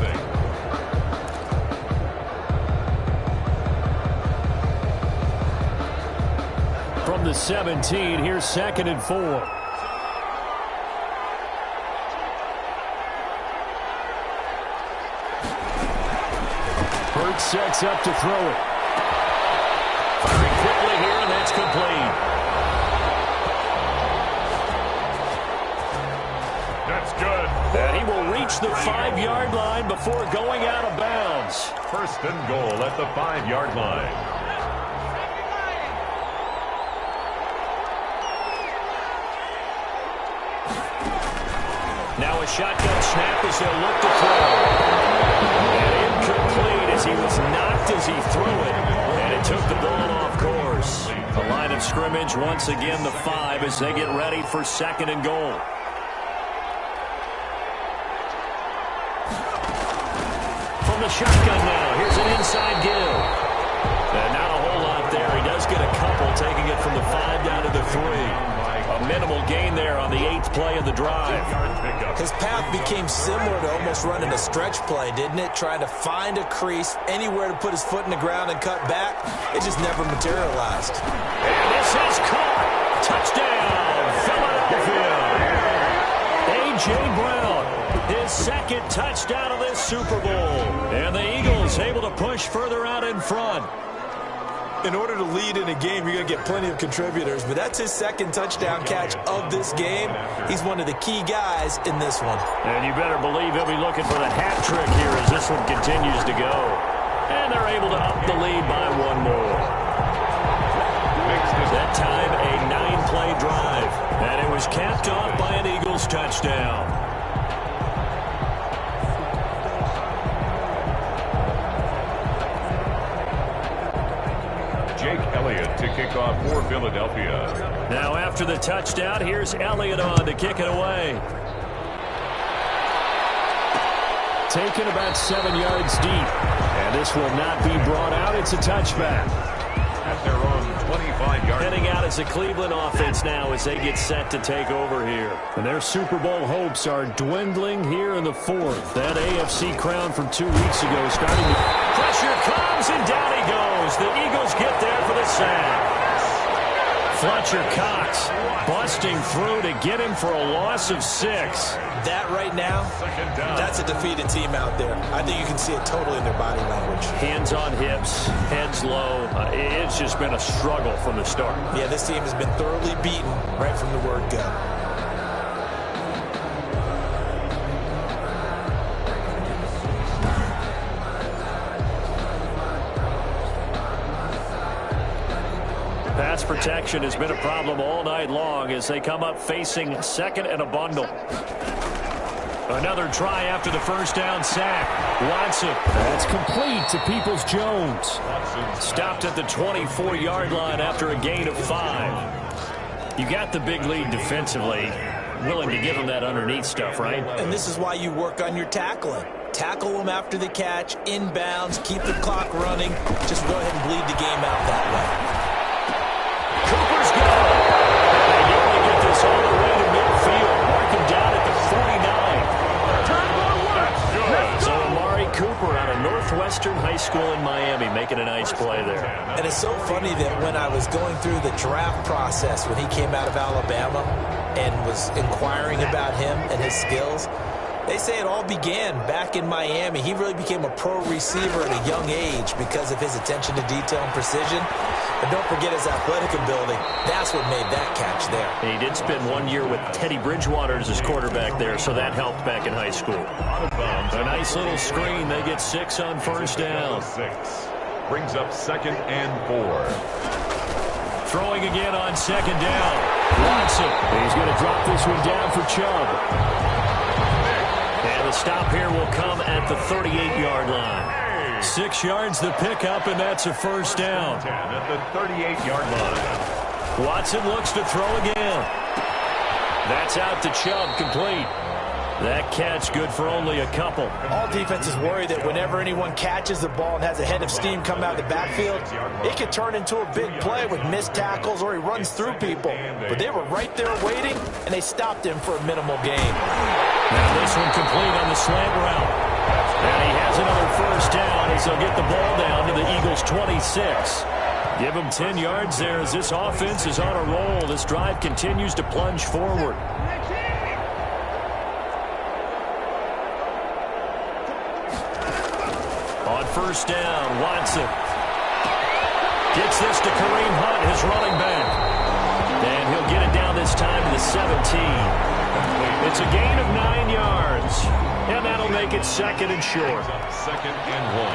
S6: From the 17, here's 2nd and 4. Hurts sets up to throw it. Firing quickly here, and that's complete.
S5: That's good.
S6: And he will reach the 5-yard line before going out of bounds.
S5: 1st and goal at the 5-yard line.
S6: Now a shotgun snap as they'll look to throw. And incomplete as he was knocked as he threw it. And it took the ball off course. The line of scrimmage once again the 5 as they get ready for 2nd and goal. From the shotgun now, here's an inside give. And not a whole lot there. He does get a couple, taking it from the 5 down to the 3. A minimal gain there on the 8th play of the drive.
S7: His path became similar to almost running a stretch play, didn't it? Trying to find a crease, anywhere to put his foot in the ground and cut back. It just never materialized.
S6: And this is caught. Touchdown, Philadelphia. A.J. Brown, his 2nd touchdown of this Super Bowl. And the Eagles able to push further out in front.
S7: In order to lead in a game, you're going to get plenty of contributors, but that's his 2nd touchdown catch of this game. He's one of the key guys in this one.
S6: And you better believe he'll be looking for the hat trick here as this one continues to go. And they're able to up the lead by 1 more. That time, a 9-play drive. And it was capped off by an Eagles touchdown.
S5: Elliott to kick off for Philadelphia.
S6: Now after the touchdown, here's Elliott on to kick it away. Taken about 7 yards deep. And this will not be brought out. It's a touchback.
S5: At their own 25-yard.
S6: Heading out as a Cleveland offense now as they get set to take over here. And their Super Bowl hopes are dwindling here in the fourth. That AFC crown from 2 weeks ago starting to... Pressure comes and down he goes. The Eagles get there for the sack. Fletcher Cox busting through to get him for a loss of 6.
S7: That right now, that's a defeated team out there. I think you can see it totally in their body language.
S6: Hands on hips, heads low. It's just been a struggle from the start.
S7: Yeah, this team has been thoroughly beaten right from the word go.
S6: Pass protection has been a problem all night long as they come up facing second and a bundle. Another try after the first down sack. Watson. That's complete to Peoples-Jones. Stopped at the 24-yard line after a gain of 5. You got the big lead defensively. Willing to give them that underneath stuff, right?
S7: And this is why you work on your tackling. Tackle them after the catch, inbounds, keep the clock running. Just go ahead and bleed the game out that way.
S6: Cooper's gone. They nearly get this all the way to midfield. Mark him down at the 49. So Amari Cooper out of Northwestern High School in Miami making a nice play there.
S7: And it's so funny that when I was going through the draft process when he came out of Alabama and was inquiring about him and his skills, they say it all began back in Miami. He really became a pro receiver at a young age because of his attention to detail and precision. And don't forget his athletic ability. That's what made that catch there.
S6: He did spend 1 year with Teddy Bridgewater as his quarterback there, so that helped back in high school. A nice little screen. They get 6 on first down.
S5: 6. Brings up 2nd and 4.
S6: Throwing again on 2nd down. Watson. He's going to drop this one down for Chubb. And the stop here will come at the 38-yard line. 6 yards the pickup, and that's a first down.
S5: At the 38-yard line.
S6: Watson looks to throw again. That's out to Chubb, complete. That catch good for only a couple.
S7: All defenses worry that whenever anyone catches the ball and has a head of steam come out of the backfield, it could turn into a big play with missed tackles or he runs through people. But they were right there waiting, and they stopped him for a minimal gain.
S6: Now this one complete on the slant route. And he has another first down as they'll get the ball down to the Eagles' 26. Give them 10 yards there as this offense is on a roll. This drive continues to plunge forward. On first down, Watson gets this to Kareem Hunt, his running back. And he'll get it down this time to the 17. It's a gain of 9 yards. And that'll make it 2nd and short.
S5: 2nd and 1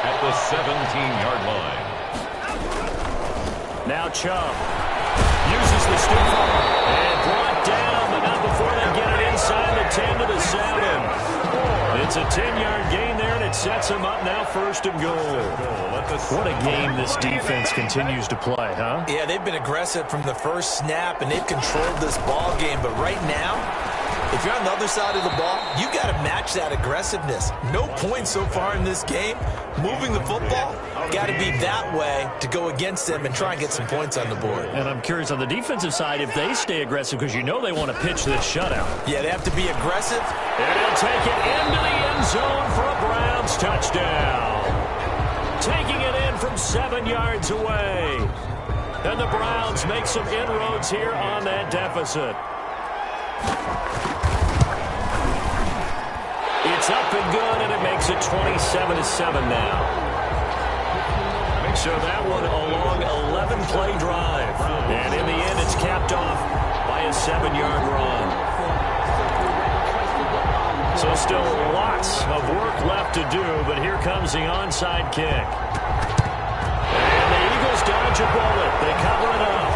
S5: at the 17-yard line.
S6: Now Chubb uses the stiff arm and brought down, but not before they get it inside the 10 to the 7. It's a 10-yard gain there, and it sets him up now 1st and goal. What a game this defense continues to play, huh?
S7: Yeah, they've been aggressive from the first snap, and they've controlled this ball game. But right now, if you're on the other side of the ball, you got to match that aggressiveness. No points so far in this game. Moving the football, got to be that way to go against them and try and get some points on the board.
S6: And I'm curious on the defensive side if they stay aggressive because you know they want to pitch this shutout.
S7: Yeah, they have to be aggressive.
S6: And he'll take it into the end zone for a Browns touchdown. Taking it in from 7 yards away. And the Browns make some inroads here on that deficit. It's up and good, and it makes it 27-7 now. So that one a long 11-play drive. And in the end, it's capped off by a 7-yard run. So still lots of work left to do, but here comes the onside kick. And the Eagles dodge a bullet. They cover it up.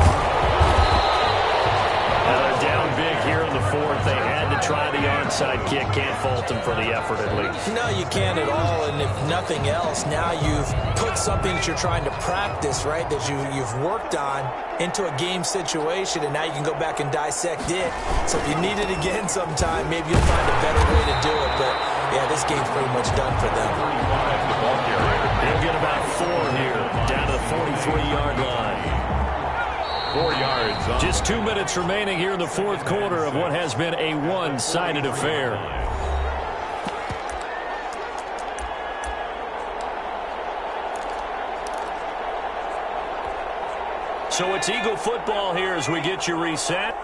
S6: Now they're down big here in the fourth. They had to try the onside onside kick. Can't fault him for the effort, at least.
S7: No, you can't at all. And if nothing else, now you've put something that you're trying to practice, right, that you've worked on into a game situation, and now you can go back and dissect it. So if you need it again sometime, maybe you'll find a better way to do it. But, yeah, this game's pretty much done for them.
S6: They'll get about 4 here, down to the 43-yard line.
S5: 4 yards.
S6: Just 2 minutes remaining here in the fourth quarter of what has been a one-sided affair. So it's Eagle football here as we get you reset.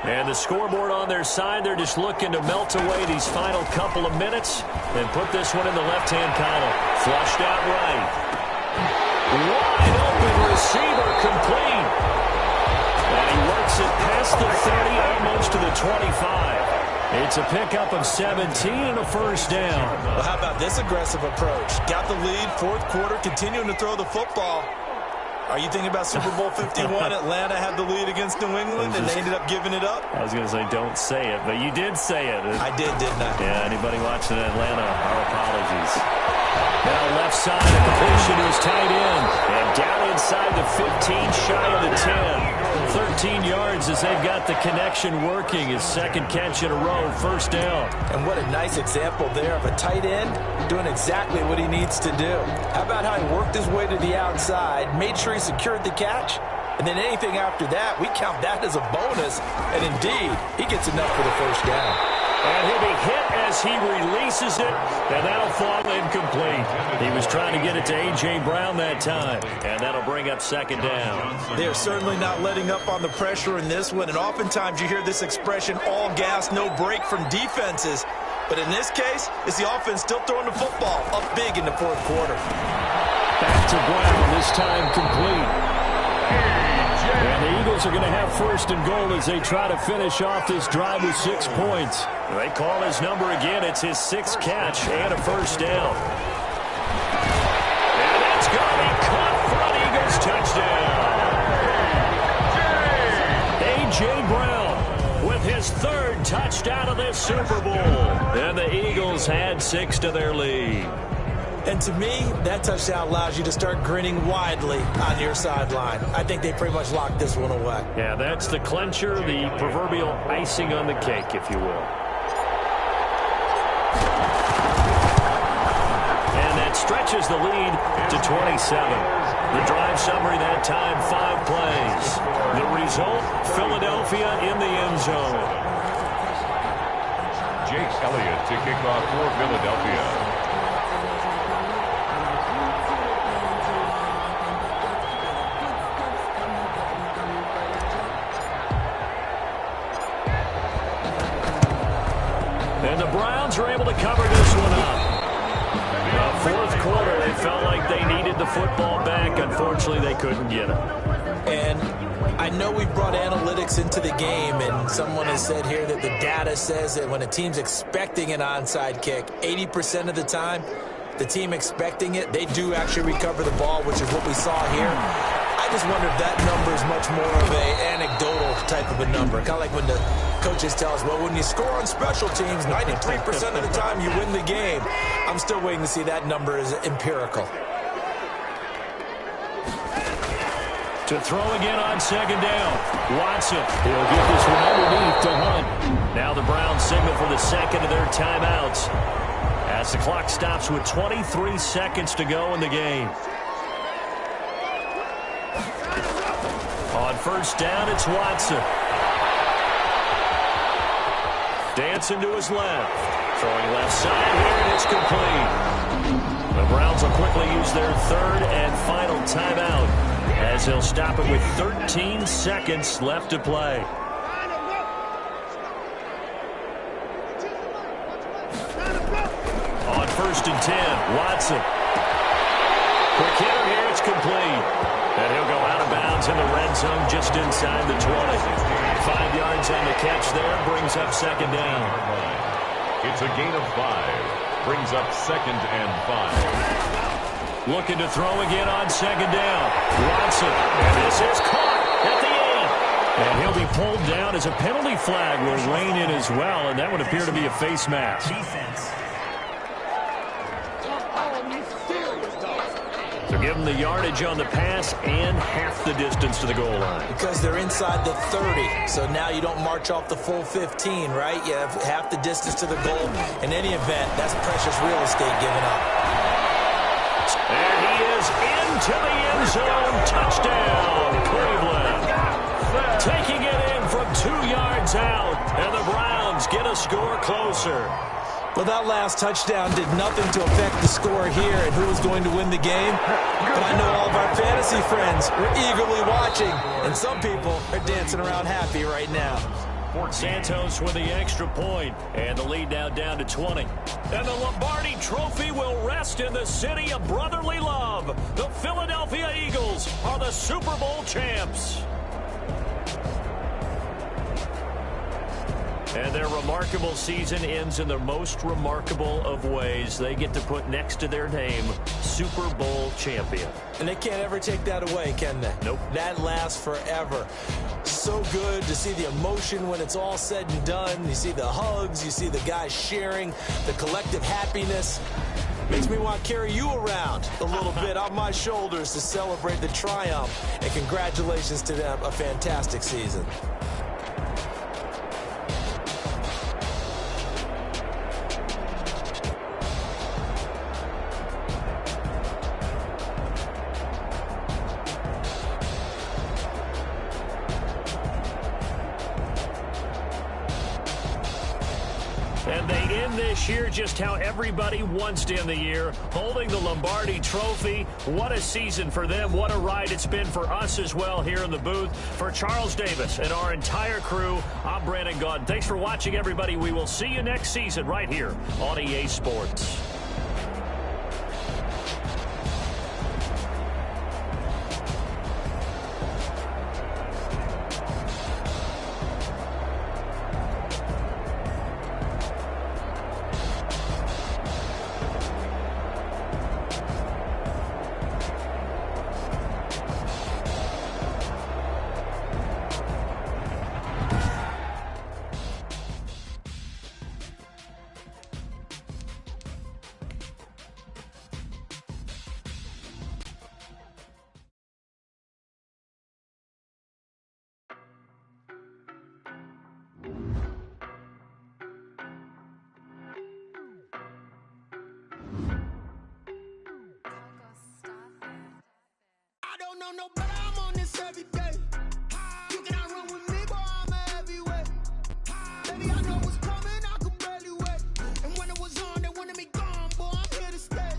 S6: And the scoreboard on their side, they're just looking to melt away these final couple of minutes and put this one in the left-hand column. Flushed out right. Wide open receiver complete. And he works it past the 30, almost to the 25. It's a pickup of 17 and a first down.
S7: Well, how about this aggressive approach? Got the lead, fourth quarter, continuing to throw the football. Are you thinking about Super Bowl 51? Atlanta had the lead against New England, and they ended up giving it up?
S6: I was going to say, don't say it, but you did say it.
S7: I did, didn't I?
S6: Yeah, anybody watching Atlanta, our apologies. Now left side, a completion to his tight end. And down inside the 15, shy of the 10. 13 yards as they've got the connection working. His second catch in a row, first down.
S7: And what a nice example there of a tight end doing exactly what he needs to do. How about how he worked his way to the outside, made sure he secured the catch, and then anything after that, we count that as a bonus. And indeed, he gets enough for the first down.
S6: And he'll be hit as he releases it, and that'll fall incomplete. He was trying to get it to A.J. Brown that time, and that'll bring up second down.
S7: They're certainly not letting up on the pressure in this one, and oftentimes you hear this expression, all gas, no break from defenses. But in this case, it's the offense still throwing the football up big in the fourth quarter.
S6: Back to Brown, this time complete. And the Eagles are going to have first and goal as they try to finish off this drive with 6 points. They call his number again. It's his 6th catch and a first down. And that's going to be caught for an Eagles touchdown. A.J. Brown with his 3rd touchdown of this Super Bowl. And the Eagles had 6 to their lead.
S7: And to me, that touchdown allows you to start grinning widely on your sideline. I think they pretty much locked this one away.
S6: Yeah, that's the clincher, the proverbial icing on the cake, if you will. And that stretches the lead to 27. The drive summary that time, 5 plays. The result, Philadelphia in the end zone.
S5: Jake Elliott to kick off for Philadelphia.
S6: And the Browns are able to cover this one up. Fourth quarter, they felt like they needed the football back. Unfortunately, they couldn't get it.
S7: And I know we brought analytics into the game, and someone has said here that the data says that when a team's expecting an onside kick, 80% of the time, the team expecting it, they do actually recover the ball, which is what we saw here. I just wonder if that number is much more of an anecdotal type of a number. Kind of like when the coaches tell us, well, when you score on special teams, 93% of the time you win the game. I'm still waiting to see that number is empirical.
S6: To throw again on second down. Watson. He'll get this one underneath to Hunt. Now the Browns signal for the second of their timeouts as the clock stops with 23 seconds to go in the game. On first down, it's Watson. Dancing to his left. Throwing left side here, and it's complete. The Browns will quickly use their 3rd and final timeout as they'll stop it with 13 seconds left to play. On first and 10, Watson. Quick hitter here, it's complete. And he'll go out of bounds in the red zone just inside the 20. 5 yards on the catch there, brings up second down.
S5: It's a gain of 5. Brings up 2nd and 5.
S6: Looking to throw again on second down. Watson. And this is caught at the 8. And he'll be pulled down as a penalty flag will rein in as well, and that would appear to be a face mask.
S10: Defense.
S6: So give them the yardage on the pass and half the distance to the goal line.
S7: Because they're inside the 30, so now you don't march off the full 15, right? You have half the distance to the goal. In any event, that's precious real estate given up.
S6: And he is into the end zone. Touchdown, Cleveland. Taking it in from 2 yards out, and the Browns get a score closer.
S7: Well, that last touchdown did nothing to affect the score here and who was going to win the game. But I know all of our fantasy friends were eagerly watching, and some people are dancing around happy right now.
S6: Santos with the extra point, and the lead now down to 20. And the Lombardi Trophy will rest in the city of brotherly love. The Philadelphia Eagles are the Super Bowl champs. And their remarkable season ends in the most remarkable of ways. They get to put next to their name, Super Bowl champion.
S7: And they can't ever take that away, can they?
S6: Nope.
S7: That lasts forever. So good to see the emotion when it's all said and done. You see the hugs, you see the guys sharing, the collective happiness. Makes me want to carry you around a little bit on my shoulders to celebrate the triumph. And congratulations to them, a fantastic season.
S6: And they end this year just how everybody wants to end the year, holding the Lombardi Trophy. What a season for them. What a ride it's been for us as well here in the booth. For Charles Davis and our entire crew, I'm Brandon Gaudin. Thanks for watching, everybody. We will see you next season right here on EA Sports.
S2: No, but I'm on this every day. You cannot run with me, boy, I'm a heavyweight. Baby, I know what's coming, I could barely wait. And when it was on, they wanted me gone, boy, I'm here to stay.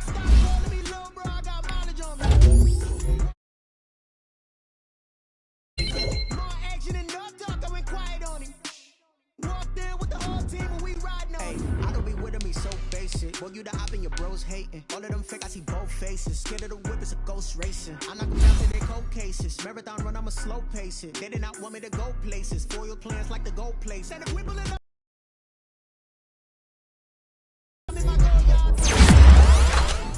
S2: Stop calling me little bro, I got mileage on me. More action and no talk, I went quiet on him. Walked in with the whole team and we riding on him.
S11: I don't be with him, he's so basic. Boy, you the op and your bros hating. All of them fake, I see both faces. Scared of the whip, it's a ghost racing. I knock them down to their cold cases. Marathon run, I'ma slow pace it. They did not want me to go places. Foil plans like the gold place. And if we pulling up, I'm in my gold yard.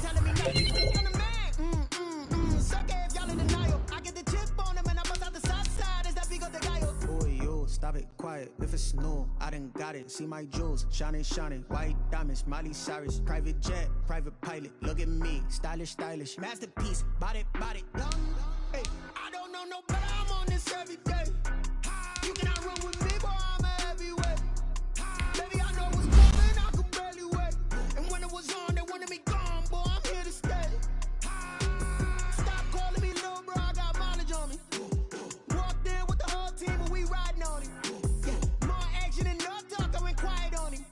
S11: Telling me nothing. I'm the man. Suck it if y'all in denial. I get the chip on him and I bust out the south side. Is that Pico de Gallo? Boy, yo, stop it, quiet. If it's new, I done got it. See my jewels, shining, shining. White diamonds, Miley Cyrus. Private jet, private pilot. Look at me, stylish, stylish. Masterpiece, body, body.
S2: Hey, I don't know no better, I'm on this every day. You cannot run with me, boy, I'm a heavyweight. Baby, I know what's coming, I could barely wait. And when it was on, they wanted me gone, boy, I'm here to stay. Stop calling me little bro, I got mileage on me. Walked in with the whole team and we riding on him. Yeah, more action and no talk, I went quiet on him.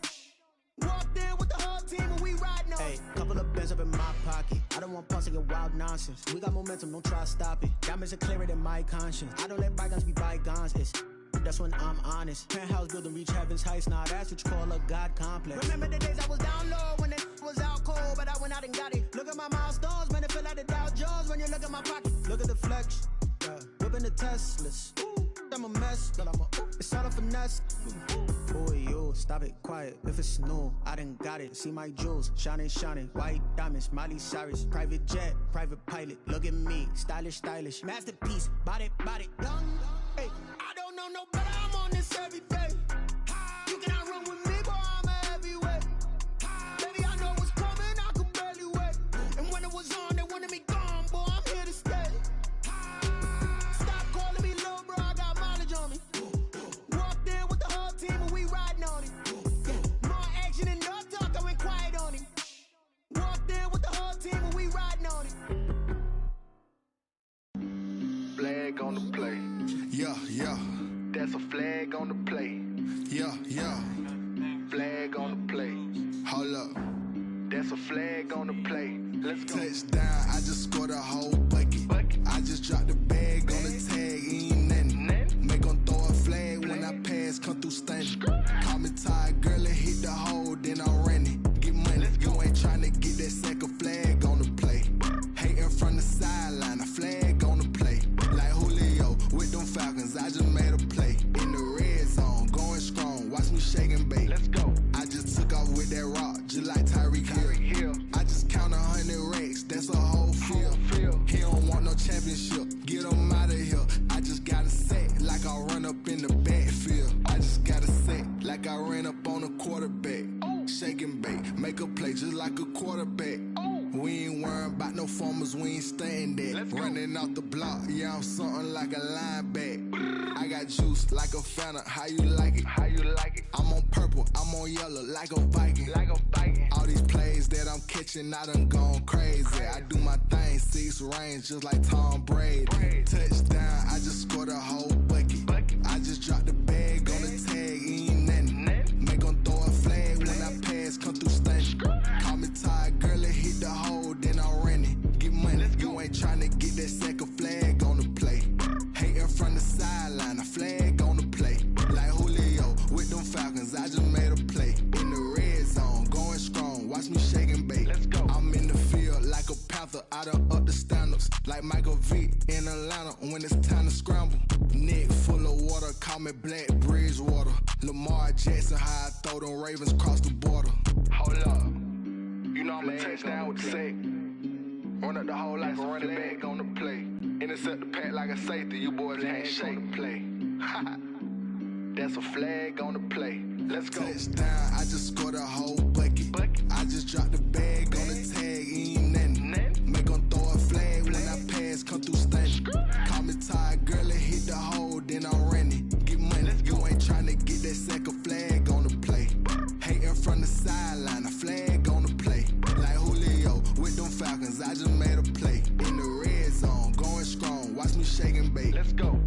S2: Walked in with the whole team and we riding on him.
S11: Hey, couple of bands up in my pocket. I don't want pulse to get wild nonsense. We got momentum, don't try to stop it. Diamonds are clearer than my conscience. I don't let bygones be bygones. It's that's when I'm honest. Penthouse building reach heaven's heights. Nah, that's what you call a God complex.
S2: Remember the days I was down low when it was out cold, but I went out and got it. Look at my milestones, man, it feel like the Dow Jones when you look at my pocket.
S11: Look at the flex. Whipping the Teslas. I'm a mess, but it's all a finesse. Boy, you stop it quiet. If it's new, I done got it. See my jewels, shining, white diamonds, Miley Cyrus, private jet, private pilot. Look at me, stylish, masterpiece, body, young. Hey, I don't know no better. I'm on this every day. You cannot run with me, boy. I'm a heavyweight. Baby, I know what's coming. I could barely wait. And when it was on, they wanted me gone, boy. I'm here to stay. Stop calling me little bro. I got mileage on me. Walked in with the whole team and we riding on it. More action and no talk. I went quiet on him. Walked in with the whole team and we riding on it.
S10: Flag on the play. Yeah. That's a flag on the play. Yeah. Flag on the play. Hold up. That's a flag on the play. Let's go. Touchdown, I just scored a whole bucket. I just dropped the bag on the tag, ain't nothing. Make them throw a flag when I pass, come through stunning. Call me tired, girl, and hit the hole, then I'm running. Get money, you ain't trying to get that second flag on the play. Hating from the sideline, a flag on the play. Like Julio with them Falcons, I just made a play. In the red zone, going strong, watch me shake and bake. Let's go. I just took off with that rock, just like Tyreek Hill. I just count 100 racks, that's a whole field. He don't want no championship, get him out of here. I just got a set, like I run up in the backfield. I just got a set, like I ran up on a quarterback. Shake and bake, make a play just like a quarterback. We ain't worrying about no formers, we ain't staying there. Running off the block, yeah, I'm something like a linebacker. I got juice like a Fanta, how you like it? I'm on purple, I'm on yellow, like a Viking. All these plays that I'm catching, I done gone crazy. I do my thing, 6 range, just like Tom Brady. Touchdown, I just scored a whole bucket. I just dropped the bag on the tag, ain't nothing. Make them throw a flag when I pass, come through stunning. Call me tired, girl, and hit the hole, then I'm running. Get money, you ain't trying to get that second flag on the play. Hating from the sideline, a flag on the play. Like Julio with them Falcons, I just made a play. In the red zone, going strong, watch me shake and bake. Let's go. I'm in the field like a panther, I done up the standards. Like Michael Vick in Atlanta when it's time to scramble. Neck full of water, call me Black Bridgewater. Lamar Jackson, how I throw them Ravens cross the border. Hold up. You know I'm a touchdown with the sack. Run up the whole like a running back on the play. Intercept the pack like a safety, you boys can't shake play. That's a flag on the play. Let's go. Touchdown, I just scored a whole bucket. I just dropped the bag on the tag, ain't nothing. Make them throw a flag when I pass, come through stunning. Call me tired, girl, and hit the hole, then I'm running. Get money, you ain't trying to get that second flag on the play. Hating from the sideline, a flag on the play. Like Julio with them Falcons, I just made a play. In the red zone, going strong, watch me shake and bake. Let's go.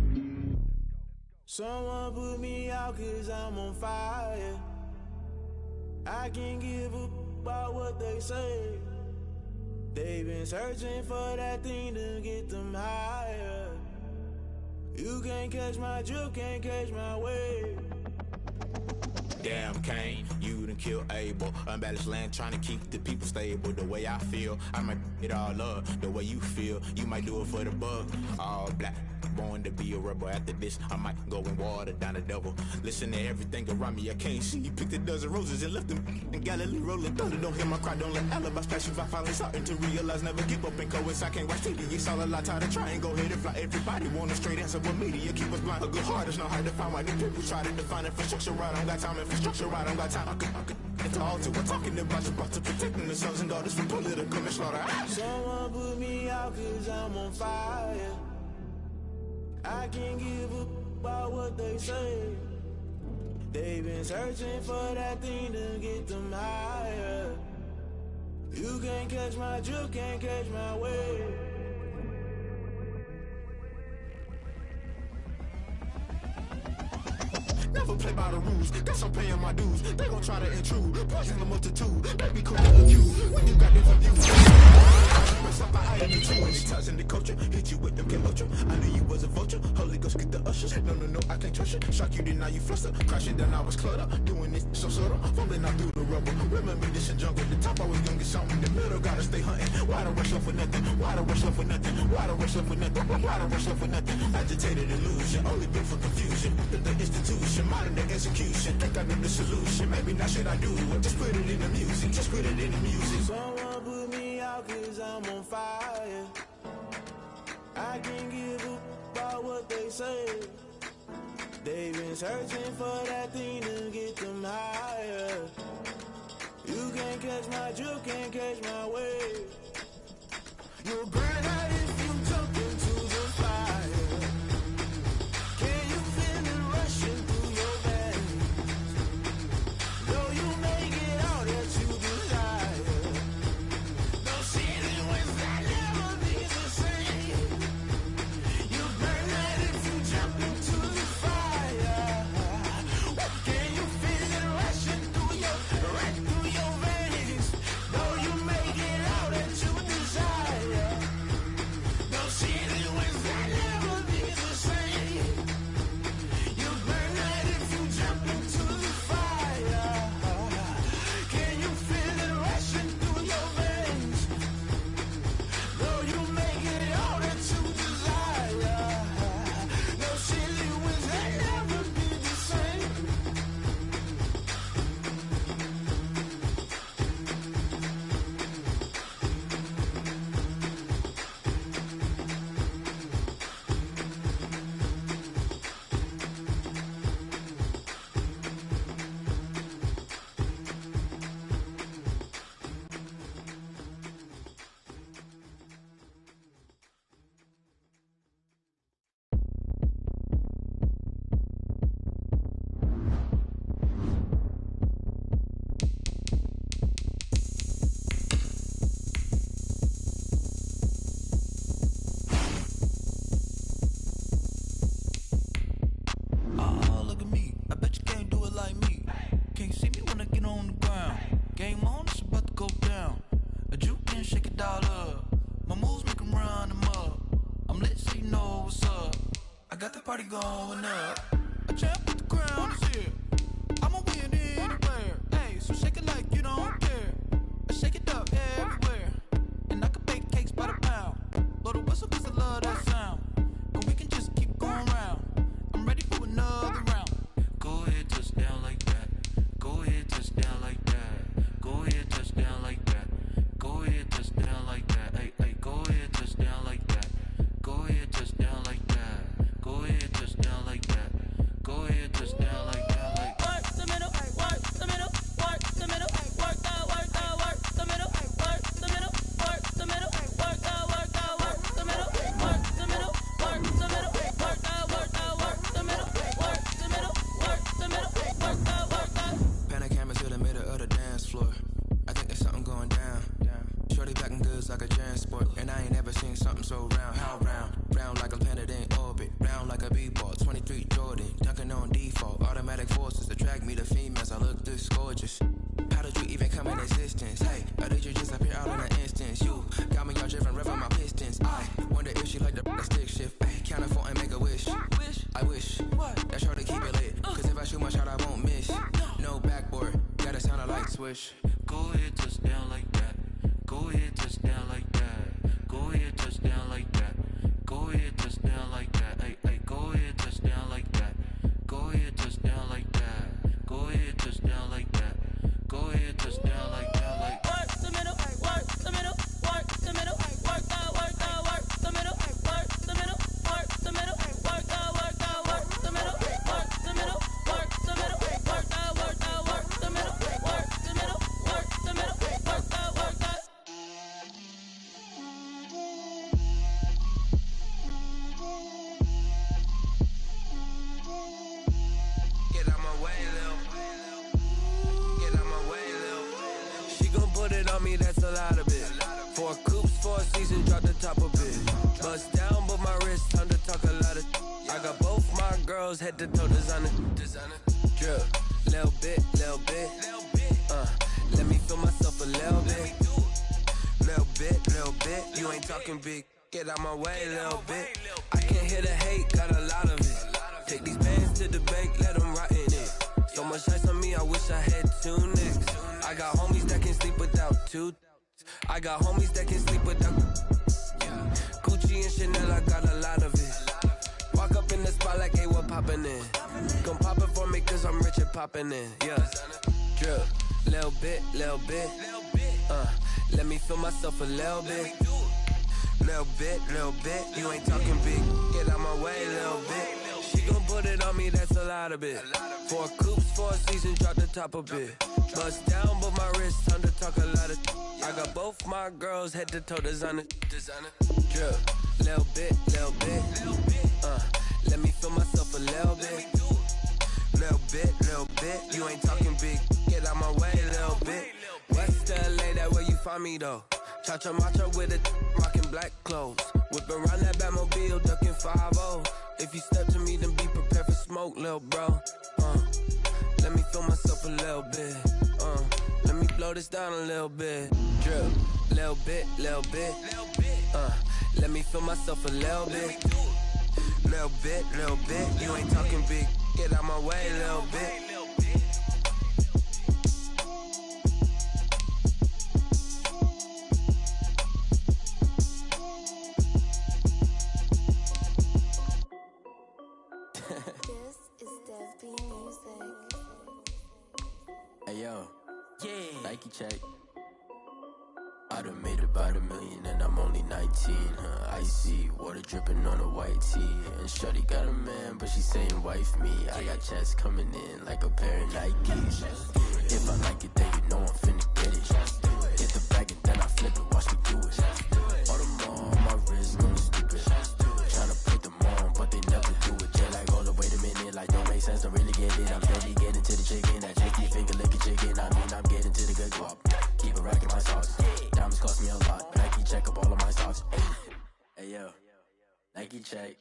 S11: Someone put me out cause I'm on fire. I can't give a about what they say. They've been searching for that thing to get them higher. You can't catch my drift, can't catch my wave.
S12: Damn Kane, you done killed Abel. Unbalanced land trying to keep the people stable. The way I feel, I might it all up. The way you feel, you might do it for the bug. All black, born to be a rebel. After this, I might go and water down the devil. Listen to everything around me, I can't see. Picked a dozen roses and left them in Galilee rolling thunder. Don't hear my cry, don't let alibis pass you. I finally starting to realize, never give up and coincide. I can't watch TV, it's all a lot. Tired of trying, go ahead and fly. Everybody want a straight answer, but media keep us blind. A good heart is not hard to find. Why the people try to define infrastructure right? I don't got time, infrastructure right, I don't got time. I could it's all to we're talking about protecting the sons and daughters from political manslaughter.
S11: Someone put me out cause I'm on fire. I can't give a about what they say. They've been searching for that thing to get them higher. You can't catch my drift, can't catch my wave.
S12: Never play by the rules, guess I'm paying my dues. They gon' try to intrude, poison the multitude. They be cool with you when you got different views. Touching the culture, hit you with them culture. I knew you was a vulture, Holy Ghost get the ushers. No, I can't trust you. Shock you, then now you fluster. Crashing, then I was cluttered. Doing this so subtle, fumbling out through the rubble. Remember this in jungle, the top I was youngest, something in the middle. gotta stay hunting. Why the rush up for nothing? Why the rush up for nothing? Why the rush up for nothing? Why the rush up for nothing? Agitated illusion, only built for confusion. The institution, modern day execution. Think I know the solution. Maybe not should I do it? Just put it in the music. Just put it in the music.
S13: Someone put me out 'cause I'm on fire. I can't give up about what they say. They've been searching for that thing to get them higher. You can't catch my drift, can't catch my wave. You'll burn out if you jump into the fire. Can you feel it rushing through your veins? Though you make it all that you desire. No ceiling when that never be the same. You burn out if you jump into the fire. Can you feel it rushing through your veins? Though you make it all that you desire. No ceiling when that never be the same. You burn out if you jump into the fire. Can you feel it rushing through your veins? Though you make it all that you desire. No ceiling when that never be the same.
S14: Oh, look at me. I bet you can't do it like me. Can't see me when I get on the ground. Game on, it's about to go down. A juke can shake it all up. My moves make 'em run them up. I'm lit so you know what's up. I got the party going up. A champ with the crown is here. I'ma win anywhere. Hey, so shake it like you don't care. I shake it up everywhere. And I can bake cakes by the pound. Blow the whistle 'cause I love that sound. And we can just keep going round. I'm ready for another round.
S4: Go ahead, touch down like that. Go ahead, touch down like that. Go ahead, touch down like that. Go ahead, touch down like that. Hey, hey, go ahead, touch down like that. Go ahead, touch down like that. Go ahead, touch down like that. Go ahead, touch down like that. Like
S3: Work the middle, work the middle, work the middle, work the middle, work the middle, work the middle, work the middle, work the middle, work the middle, work the middle, work the middle, work the middle, work the.
S14: Panic camera to the middle of the dance floor. I think there's something going down. Shorty backing goods like a transport. And I ain't never seen something so round. How round? Round like a planet in orbit. Round like a b-ball. 23 Jordan. Dunking on default. Automatic forces attract me to females. I look this gorgeous. How did you even come in existence? Hey, or did you just appear out in an instance? You got me all driven, revving my pistons. I wonder if she like the stick shift. Ay, count it for and make a wish. I wish that shorty keep it lit. 'Cause if I shoot my shot, I won't miss. No backboard. Gotta sound a like swish.
S4: go ahead, touch down like that. Go ahead, touch down like that. Go ahead, touch down like that. Go ahead, touch down like that. Hey, hey, go ahead, touch down like that. Go ahead, touch down like that. Go ahead, touch down like that. Go ahead, touch down like that. Like
S3: work the middle, work the middle, work the middle, work the middle, work the middle, work the middle, work the middle, work the middle, work the middle, work the middle, work the middle, work the middle, work the middle, work the.
S14: Get out my way, Lil. Get out my way, Lil. She gon' put it on me, that's a lot of it. 4 coops, 4 seasons, drop the top a bit. Bust down, but my wrist, time to talk a lot of. I got both my girls head to toe designer. Drip, little bit, little bit. Let me feel myself a little bit. Little bit. You ain't talking big. Get out my way, little bit. I can't hear the hate, got a lot of it. Take these bands to the bank, let them rot in it. So much ice on me, I wish I had 2 nicks. I got homies that can sleep without 2. I got homies that can sleep without. Yeah. Gucci and Chanel, I got a lot of it. Walk up in the spot like, hey, what poppin' in? Gon' pop it for me cause I'm rich and poppin' in. Yeah. Drip, little bit. Let me feel myself a little bit. Little bit. You ain't talking big. Get out my way, little bit. She gon' put it on me, that's a lot of it. 4 coops, 4 seasons, drop the top a bit. Bust down, but my wrist, time to talk a lot of. I got both my girls head to toe designer. Drip, little bit. Let me feel myself a little bit. Little bit. You ain't talking big. Get out my way, little bit. West LA, that where you find me though. Cha-cha matcha with a rockin' black clothes. Whip around that Batmobile, ducking 5-0. If you step to me, then be prepared for smoke, lil' bro. Let me feel myself a little bit. Let me blow this down a little bit. Drip, little bit. Let me feel myself a little bit. Little bit. You ain't talking big. Get out my way, little bit.
S15: Hey yo, Nike check. I done made about $1 million and I'm only 19. Icy water dripping on a white tee. And shorty got a man, but she saying wife me. I got checks coming in like a pair of Nikes. If I like it, then you know I'm finna get it. Hit the bag and then I flip it, watch me do it. All them on my wrist, going stupid. Tryna put them on, but they never do it. Just like, hold up, wait a minute, like don't make sense, don't really get it. I'm steady getting to the chicken, that chicky finger licking chicken. I mean, I'm getting to the good guap. Keep it racking my socks. Diamonds cost me a lot. Nike check up all of my socks. Hey yo, Nike check.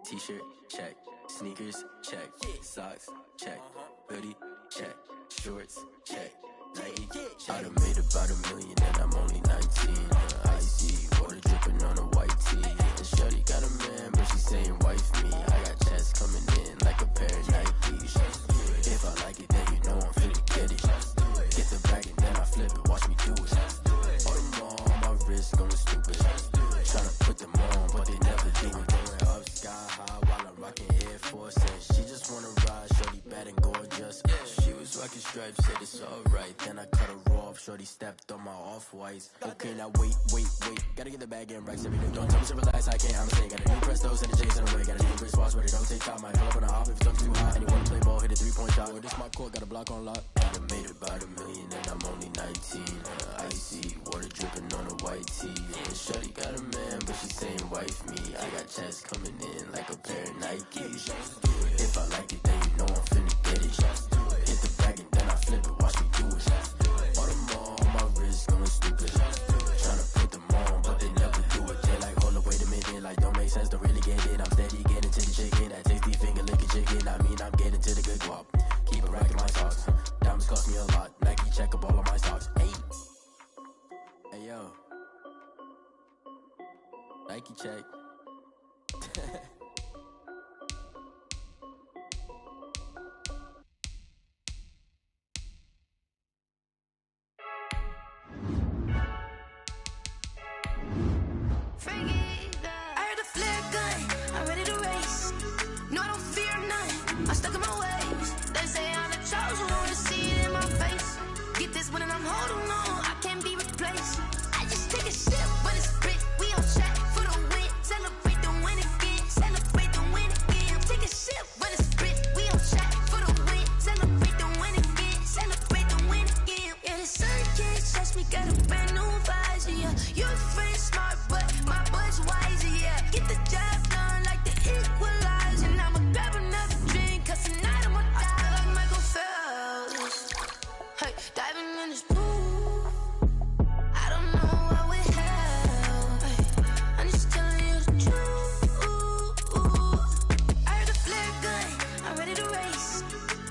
S15: T-shirt check. Sneakers check. Socks check. Hoodie check. Shorts check. Nike. I done made about $1 million and I'm only 19. Icy water dripping on a white tee. And shorty got a man, but she saying wife me. I got checks coming in like a pair of Nikes. If I like it, then you know I'm finna get it. Get the bag and then I flip it, watch me do it. All them on my wrist going stupid. Tryna put them on, but they never do it. Going up sky high while I'm rocking Air Force. And she just wanna ride, shorty bad and gorgeous. She was rocking stripes, said it's alright. Then I cut her off, shorty stepped on my off-whites. Okay, now wait. Gotta get the bag and racks every day. Don't tell me to relax, I can't, I'm saying. Got a new Presto, send the J's in the way. Got a new Chris Foss, but it don't take time. I pull up on a hop if it's too hot. And you wanna play ball, hit a 3-point shot. Well, this my court, got a block on lock. I done made about $1 million and I'm only 19. Icy water dripping on a white tee. And shorty got a man, but she saying wife me. I got checks coming in like a pair of Nikes. If I like it, then you know I'm finna get it. Hit the bag and then I flip it, watch me do it. All them on my wrist going stupid. Tryna put them on, but they never do it. They like, hold up, wait a minute, like don't make sense, don't really get it. I'm steady getting to the chicken, that tasty finger licking chicken. I mean, I'm getting to the good guap. Keep it racking my socks. Diamonds cost me a lot. Nike check up all of my socks. Hey yo, Nike check.
S16: Holding on, I can't be replaced. I just take a sip, but it's split. We on track for the win. Celebrate the win again. Celebrate the win again. Take a sip, but it's split. We on track for the win. Celebrate the win again. Celebrate the win again. Yeah, the sun can't touch me. Got a brand new visor. Yeah, you're friend smart, but my boy's wiser. Yeah, get the job done like the equalizer. And I'ma grab another drink, 'cause tonight I'ma die like Michael Phelps. Hey, diving in this pool. I don't know what would help. Hey, I'm just telling you the truth. I heard the flare gun, I'm ready to race.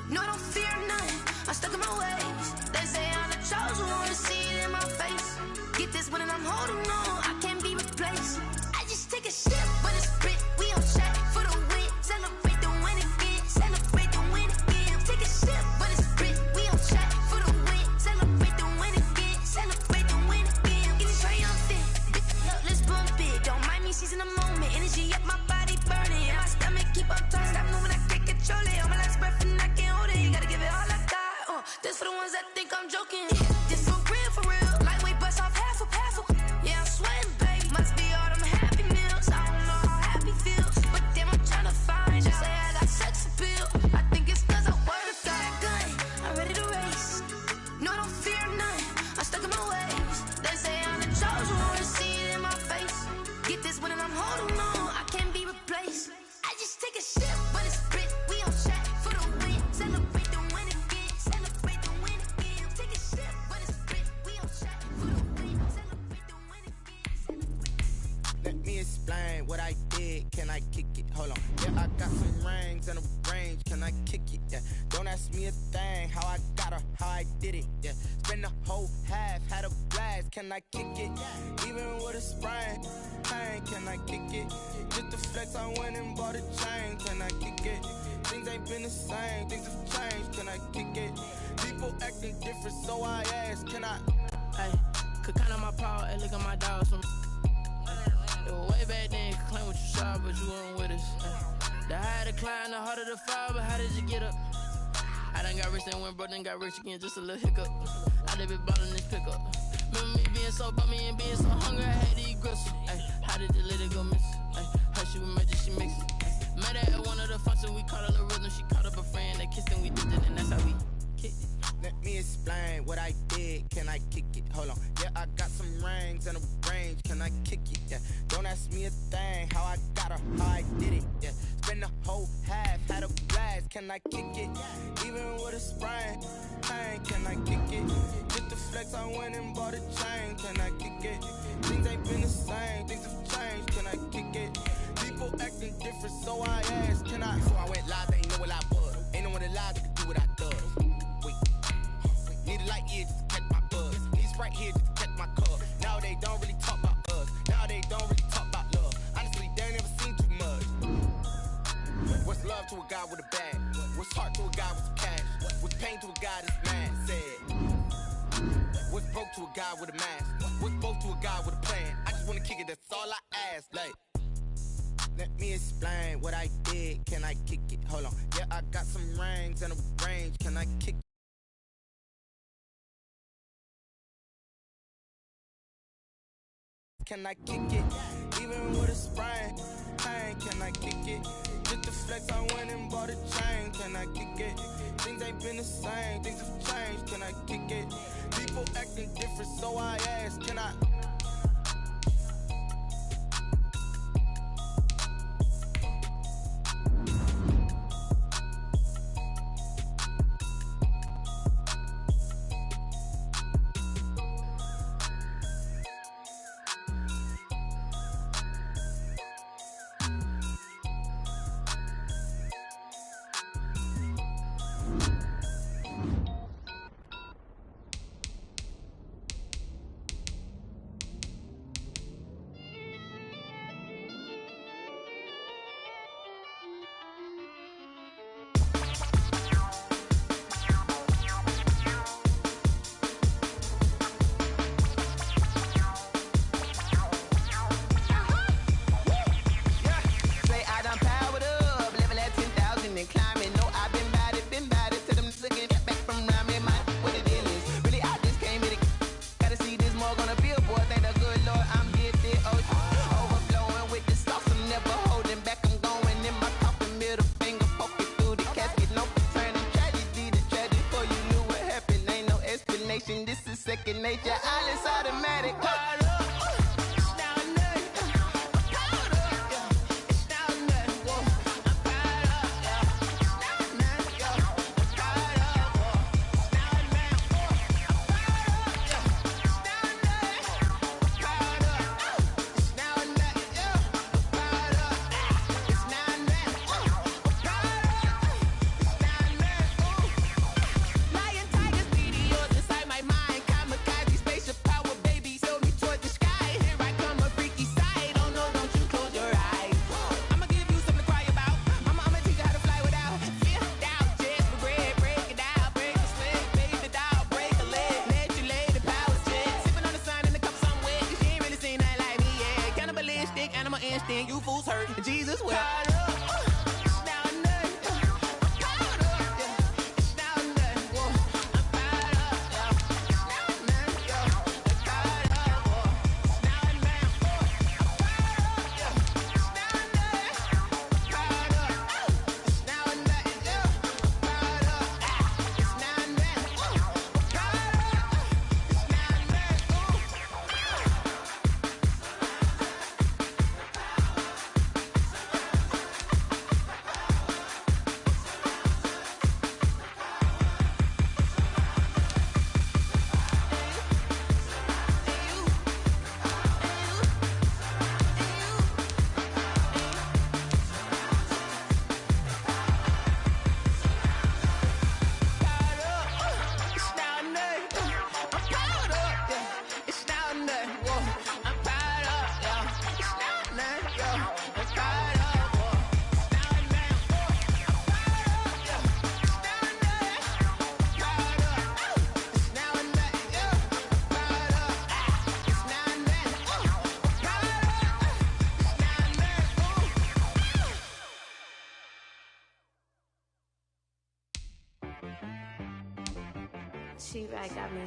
S16: No, I don't fear none, I'm stuck in my ways. They say I'm the chosen one, to see it in my face. Get this one and I'm holding on, I can't be replaced. I just take a sip, but it's split. We on track for the win. Celebrate the win again. Celebrate the win again. Take a sip, but it's split. We on track for the win. Celebrate the win again. Celebrate the win again.
S2: explain what I did. Can I kick it? Hold on. Yeah, I got some rings and a range. Can I kick it? Yeah. Don't ask me a thing. How I got her, how I did it. Yeah. Spend the whole half, had a blast. Can I kick it? Even with a sprain, pain. Can I kick it? Just the flex, I went and bought a chain. Can I kick it? Things ain't been the same. Things have changed. Can I kick it? People acting different, so I ask. Can I?
S3: Hey, could count on my power and look at my dogs from. It was way back then, you could claim what you saw, but you weren't with us. The higher the climb, the harder the fall, but how did you get up? I done got rich, then went broke, then got rich again, just a little hiccup. I done been ballin' this pickup. Remember me being so bummy and being so hungry, I had to eat gristle. Ay, how did the little go miss? Ay, her she was magic, she mixed it. Met her at one of the functions, we caught a little rhythm, she caught up a friend, they kissed and we did it, and that's how we kicked it.
S2: Let me explain what I did. Can I kick it? Hold on. Yeah, I got some rings and a range. Can I kick it? Yeah. Don't ask me a thing. How I got her, how I did it. Yeah. Spend the whole half, had a blast. Can I kick it? Even with a sprain, pain. Can I kick it? Just the flex, I went and bought a chain. Can I kick it? Things ain't been the same. Things have changed. Can I kick it? People acting different, so I asked. Can I? Before I went live, they ain't know what I was. Ain't no one alive that could do what I does. Need a light here just to catch my buzz. Need Sprite here just to catch my cup. Now they don't really talk about us. Now they don't really talk about love. Honestly, they ain't never seen too much. What's love to a guy with a bag? What's heart to a guy with some cash? What's pain to a guy that's mad? Said. What's broke to a guy with a mask? What's both to a guy with a plan? I just wanna kick it, that's all I ask. Like, let me explain what I did. Can I kick it? Hold on. Yeah, I got some rings and a range. Can I kick it? Can I kick it? Even with a sprain, pain. Can I kick it? Just the flex, I went and bought a chain. Can I kick it? Things ain't been the same. Things have changed. Can I kick it? People acting different, so I ask. Can I?
S16: T-Rack got me.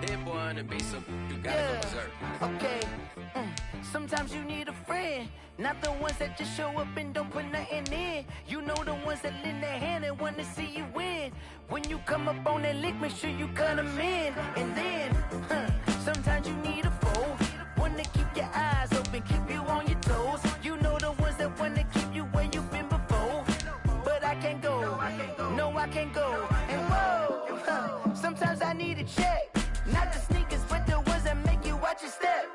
S14: Hit boy and be some you gotta go berserk.
S17: Okay. Sometimes you need a friend, not the ones that just show up and don't put nothing in. You know the ones that lend their hand and want to see you win. When you come up on that lick, make sure you cut them in. And then, sometimes you need a foe, one to keep your eyes open, keep you on your toes. You know the ones that want to keep you where you've been before. But I can't go, no I can't go. And whoa, sometimes I need a check, not the sneakers, but the ones that make you watch your step.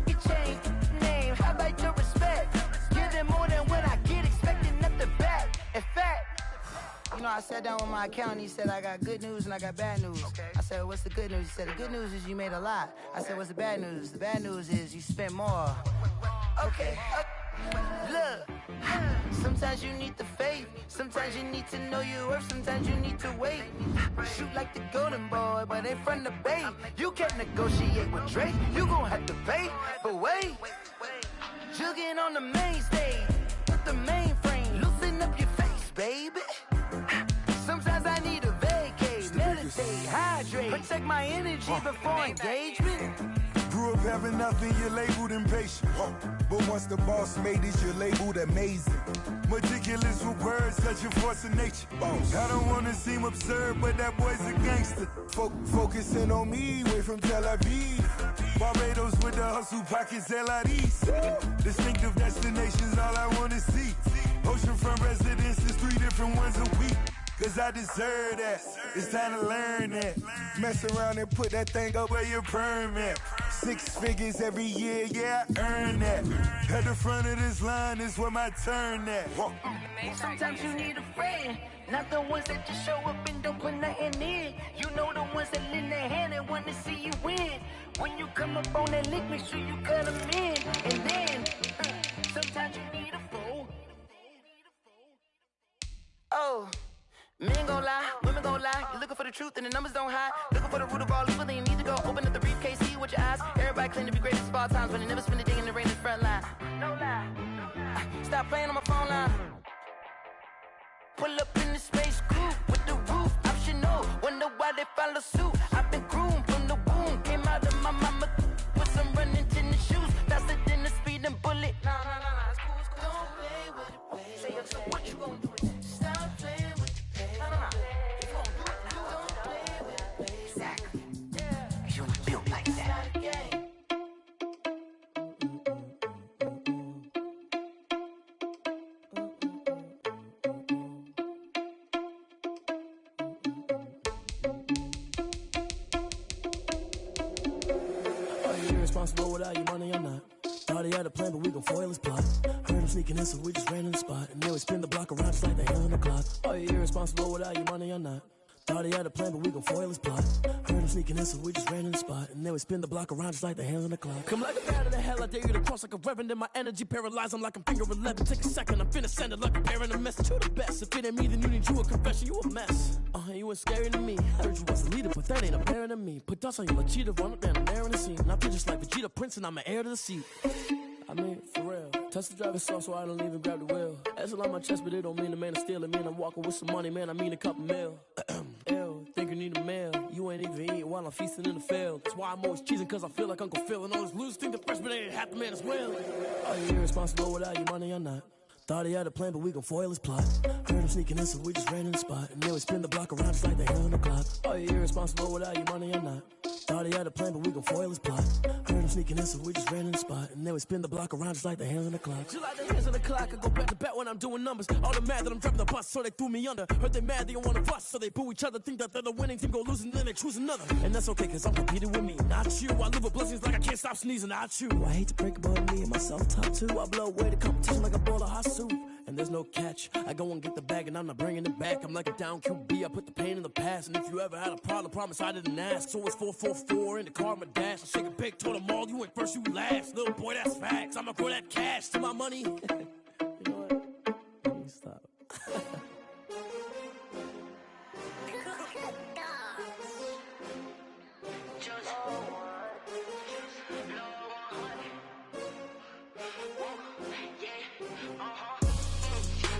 S17: You change name, how about your respect? Give them more than what I get, expecting nothing back. In fact, you know, I sat down with my accountant, he said I got good news and I got bad news. I said, what's the good news? He said, the good news is you made a lot. I said, what's the bad news? The bad news is you spent more. Okay. Look, sometimes you need the faith, sometimes you need to know your worth, sometimes you need to wait. Shoot like the golden boy, but ain't from the bay. You can't negotiate with Drake, you gon' have to pay. But wait, jugging on the main stage, with the mainframe, loosen up your face, baby. Sometimes I need a vacate, meditate, hydrate, protect my energy before engagement.
S18: Grew up having nothing, you're labeled impatient. But once the boss made it, you're labeled amazing. Meticulous with words, such a force of nature. I don't wanna seem absurd, but that boy's a gangster. Focusing on me, way from Tel Aviv. Barbados with the hustle pockets, LIDs. Distinctive destinations, all I wanna see. Oceanfront residences, 3 different ones a week. Cause I deserve that, it's time to learn that. Mess around and put that thing up where your perm at. 6 figures every year, yeah, I earn that. At the front of this line is where my turn at.
S17: Sometimes you need a friend, not the ones that just show up and don't put nothing in. You know the ones that lend their hand and want to see you win. When you come up on that lick, make sure you cut them in. And then, sometimes you need a fool. Oh. Men gon' lie, women gon' lie. You're looking for the truth and the numbers don't hide. Looking for the root of all evil, then you need to go open up the briefcase, see with your eyes. Everybody claim to be great at all times, but they never spend a day in the rain in the front line. No lie. Stop playing on my phone line. Pull up in the space coupe with the roof optional. Wonder why they follow suit. I've been groomed from the womb. Came out of my mama with some running tennis shoes. Faster than the speeding bullet. Nah, it's cool, it's cool. Don't play with it, baby. Say so what you gon' do with that? Stop playing with it. Exactly. You were built like that.
S1: Are you irresponsible without your money or not? Thought he had a plan, but we gon' foil his plot. Heard him sneaking in, so we just ran in the spot. And then we spin the block around just like the hell in the clock. Are you irresponsible without your money or not? Thought he had a plan, but we gon' foil his plot. Heard him sneaking in, so we just ran in the spot. And then we spin the block around just like the hell in the clock. Come like a bat of the hell, I dare you to cross like a reverend. In my energy paralyzed, I'm like I'm finger 11. Take a second, I'm finna send it like a parent a message to the best. If it ain't me, then you need you a confession, you a mess. You ain't scary to me. I heard you was a leader, but that ain't apparent to me. Put dust on you like cheetah, run up down there in the scene. I feel just like Vegeta Prince, and I'm an heir to the seat. I mean, for real. Touch the driver's soft so I don't even grab the wheel. That's a lot on my chest, but it don't mean the man is stealing. Man, I'm walking with some money, man, I mean a couple mil. Ew, think you need a meal. You ain't even eating while I'm feasting in the field. That's why I'm always cheesing, cause I feel like Uncle Phil. And all those losers think the freshman ain't half the man as well. Are you irresponsible without your money or not? Thought he had a plan, but we gon' foil his plot. Heard him sneaking in, so we just ran in the spot. And then we spin the block around just like the hell in the clock. Are you irresponsible without your money or not? Thought he had a plan, but we gon' foil his plot. Heard him sneaking in, so we just ran in the spot. And then we spin the block around just like the hands on the clock. Just like the hands on the clock, I go back to back when I'm doing numbers. All the mad that I'm driving the bus, so they threw me under. Heard they mad, they don't wanna bust, so they boo each other. Think that they're the winning team, go losing, then they choose another. And that's okay, cause I'm competing with me, not you. I live with blessings like I can't stop sneezing, not you. I hate to break about me and my self-talk too. I blow away the competition like a bowl of hot soup. And there's no catch. I go and get the bag and I'm not bringing it back. I'm like a down QB, I put the pain in the past. And if you ever had a problem, promise I didn't ask. So it's 444 in the car, my dash. I shake a big, told them all, you ain't first, you last. Little boy, that's facts. I'ma grow that cash to my money. You know what? Let me stop.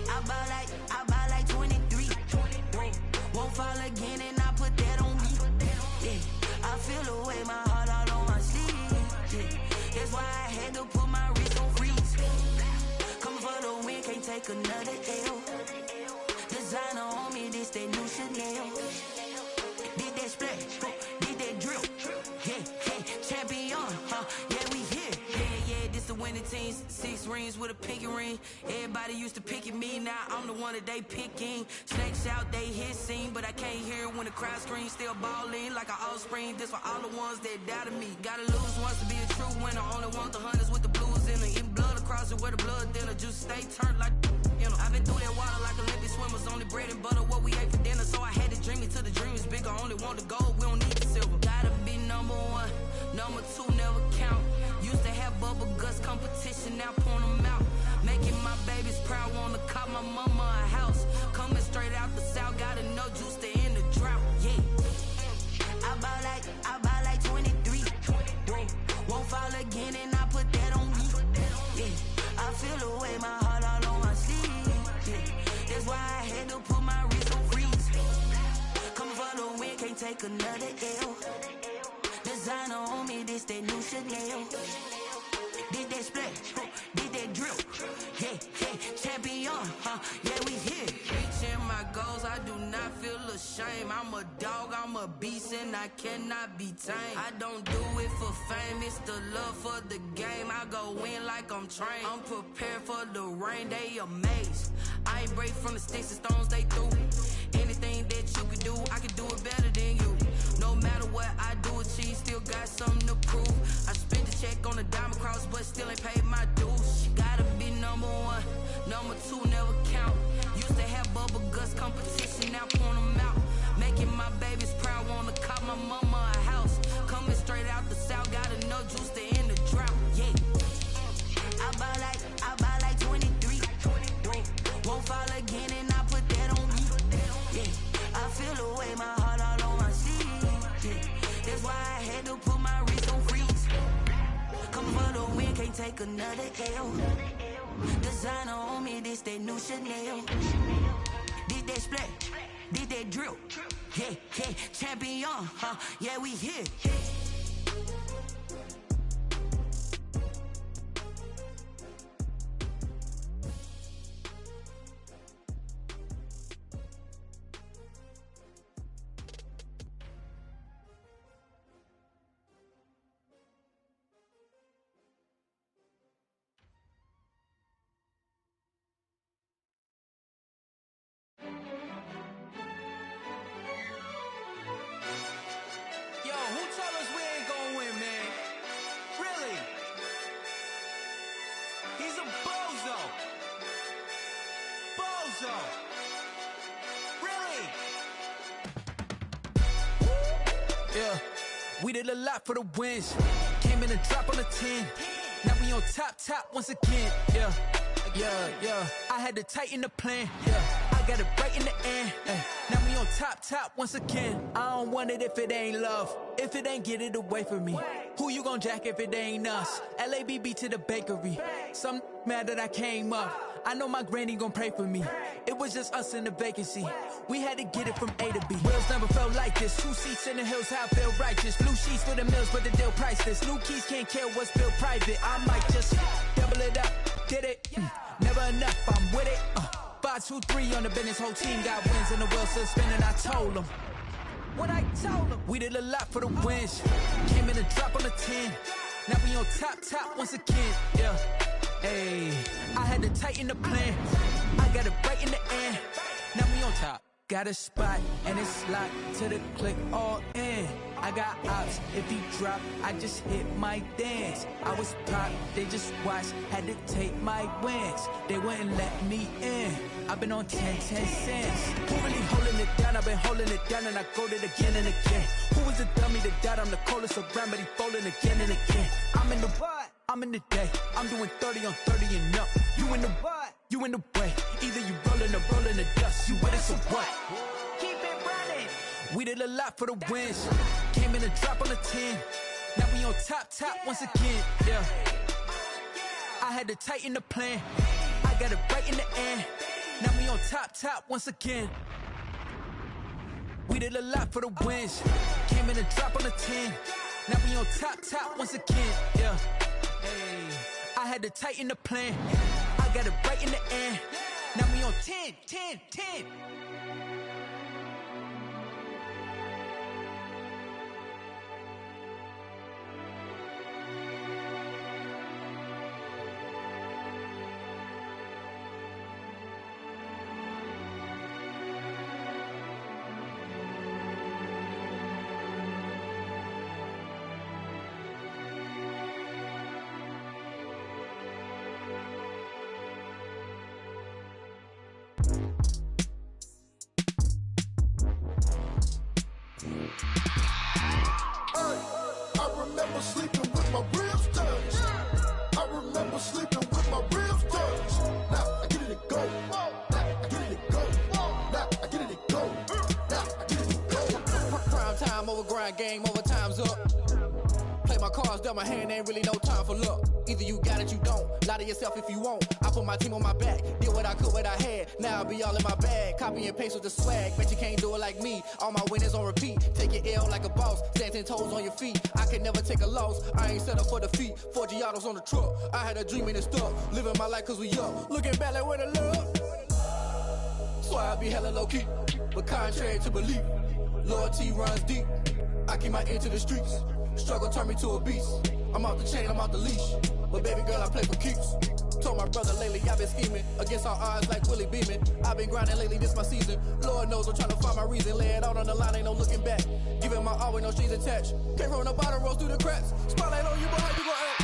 S17: I buy take another L. Designer on me, this that new Chanel. Did that splash, did that drill. Yeah, champion, yeah, we here. Yeah, this the winning teams. 6 rings with a pinky ring. Everybody used to picking me, now I'm the one that they picking. Snakes out, they hissing, but I can't hear when the crowd screams. Still balling like an offspring. This for all the ones that doubted me. Gotta lose once to be a true winner. Only want the hunters with the blues in it. In blood across it where the blood dinner. Just stay turned like you know. I've been through that water like Olympic swimmers. Only bread and butter what we ate for dinner. So I had to dream it till the dream is bigger. Only want the gold, we don't need the silver. Gotta be number 1, number 2 never count. Used to have bubble guts competition, now point them out. Making my babies proud, wanna cop my mama a house. Coming straight out the south, gotta know juice to end the drought. Yeah, I buy like 23. Whoa, won't fall again and I put that on me. Yeah, I feel the way my heart all on my sleeve. Yeah, that's why I had to put my wrist on freeze. Coming for the win, can't take another L. Designer on me, this that new Chanel. Did that splash, did that drill. Yeah, champion, yeah, we here. Reaching my goals, I do not feel ashamed. I'm a dog, I'm a beast, and I cannot be tamed. I don't do it for fame, it's the love for the game. I go in like I'm trained. I'm prepared for the rain, they amazed. I ain't break from the sticks and stones they threw. Anything that you could do, I could do it better than you. No matter what I do, achieve, still got something to prove. I spent the check on the diamond cross, but still ain't paid my dues. Gotta be number 1, number 2 never count. Used to have bubble guts competition, now point them out. Making my babies proud, wanna cop my mama a house. Coming straight out the south, gotta know juice to end the drought. Yeah, I buy like 23. Whoa, won't fall again and I put that on me. Yeah, I feel the way my heart all on my sleeve. Yeah, that's why I had to put my wrist on freeze. Come for the win, can't take another L. Designer on me, this that new Chanel. Did that splash, did that drill. Yeah, champion, yeah, we here.
S19: Yeah, we did a lot for the wins. Came in and drop on the 10. Now we on top once again. Yeah. I had to tighten the plan. Yeah, I got it right in the end. Now we on top once again. I don't want it if it ain't love. If it ain't, get it away from me. Who you gon' jack if it ain't us? LABB to the bakery. Some mad that I came up. I know my granny gon' pray for me. It was just us in the vacancy. We had to get it from A to B. Wheels never felt like this. 2 seats in the hills, how I feel righteous. Blue sheets for the mills, but the deal priceless. New keys can't care what's built private. I might just double it up. Did it? Never enough, I'm with it. 5, 2, 3 on the business. Whole team got wins and the wheels still spinning. I told them. What I told them. We did a lot for the wins. Came in and drop on the 10. Now we on top once again. Yeah. Hey, I had to tighten the plan. I got it right in the end. Now we on top. Got a spot and it's locked to the click all in. I got ops, if he drop, I just hit my dance. I was pop, they just watched, had to take my wins. They wouldn't let me in. I've been on 10 cents. Who really holding it down? I've been holding it down and I go it again and again. Who was the dummy that died? I'm the coldest around, but he folding again and again. I'm in the what? I'm in the day. I'm doing 30 on 30 and up. You in the what? You in the way. Either you rolling or rolling the dust. You with us or what? Keep it running. We did a lot for the wins. Came in and drop on the 10. Now we on top once again. Yeah. I had to tighten the plan. I got it right in the end. Now we on top once again. We did a lot for the wins. Came in and drop on the 10. Now we on top once again. Yeah. Hey, I had to tighten the plan. I got it right in the end. Now we on 10, 10, 10.
S10: I remember sleeping with my ribs touched. I remember sleeping with my ribs touched. Now I get it and go. Now I get it and go. Now I get it and go. Now I get it and go.
S20: Prime time over grind game, over time's up. Play my cards, dealt my hand, ain't really no time for luck. Either you got it, you don't. Lie to yourself if you won't. I put my team on my back, did what I could, what I had. Now I'll be all in my bag, copy and paste with the swag. Bet you can't do it like me. All my winners on repeat. Take your L like a boss, stand 10 toes on your feet. I can never take a loss. I ain't set up for defeat. 4 Giottos on the truck. I had a dream and it stuck. Living my life cause we up. Looking back like where the love. So I be hella low key, but contrary to belief, loyalty runs deep. I keep my ear to the streets. Struggle turned me to a beast. I'm out the chain, I'm out the leash. But baby girl, I play for keeps. Told my brother lately, I've been scheming against all odds like Willie Beeman. I've been grinding lately, this my season. Lord knows I'm trying to find my reason. Lay it out on the line, ain't no looking back. Giving my all with no strings attached. Came from the bottom, rose through the cracks. Spotlight on you, but how you gon' act?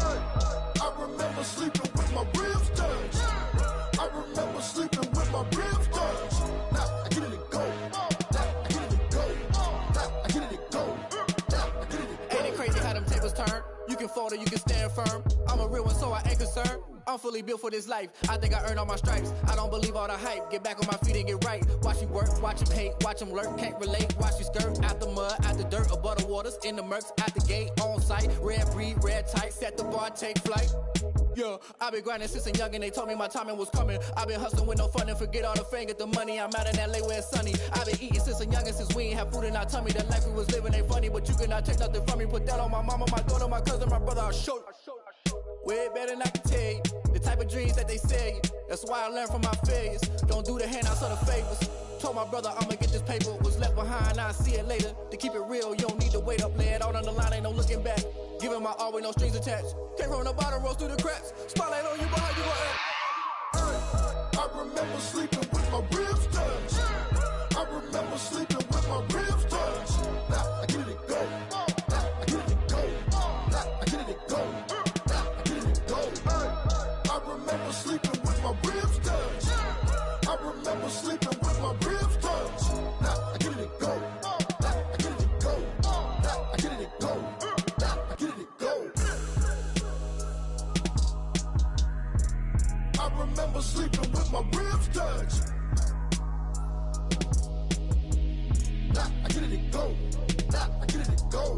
S10: Hey, I remember sleeping with my ribs touched. I remember sleeping with my ribs touched. Now I get it and go. Now I get it and go. Now I get it and go. Now I get it and go.
S20: Ain't it crazy how them tables turn? You can fold or you can stand firm. I'm a real one, so I ain't concerned. I'm fully built for this life. I think I earned all my stripes. I don't believe all the hype. Get back on my feet and get right. Watch you work, watch him hate, watch him lurk. Can't relate, watch you skirt. Out the mud, out the dirt, above the waters, in the murks, out the gate, on site. Red breed, red tight, set the bar, take flight. Yeah, I been grinding since a young and they told me my timing was coming. I been hustling with no fun and forget all the fame, get the money. I'm out in LA where it's sunny. I been eating since a young and since we ain't have food in our tummy. The life we was living ain't funny, but you cannot take nothing from me. Put that on my mama, my daughter, my cousin, my brother, I'll show you. Way better than I can tell you. The type of dreams that they sell you. That's why I learned from my failures. Don't do the handouts or the favors. Told my brother I'ma get this paper. Was left behind, I'll see it later. To keep it real, you don't need to wait up. Lay it out on the line, ain't no looking back. Giving my all with no strings attached. Came from the bottom, rose through the cracks. Spotlight on you, but how you gon' act?
S10: I remember sleeping with my ribs touched. I remember sleeping with my ribs touched. Now I get it and go. Now I get it and go. Now I get it and go. Now I get it and go. I remember sleeping with my ribs touched. I remember sleeping with my ribs touched. Now I get it and go. Now I get it and go. Now I get it and go. Now I get it and go. I remember sleeping with my ribs touched. Now I get it and go. Now I get it and go.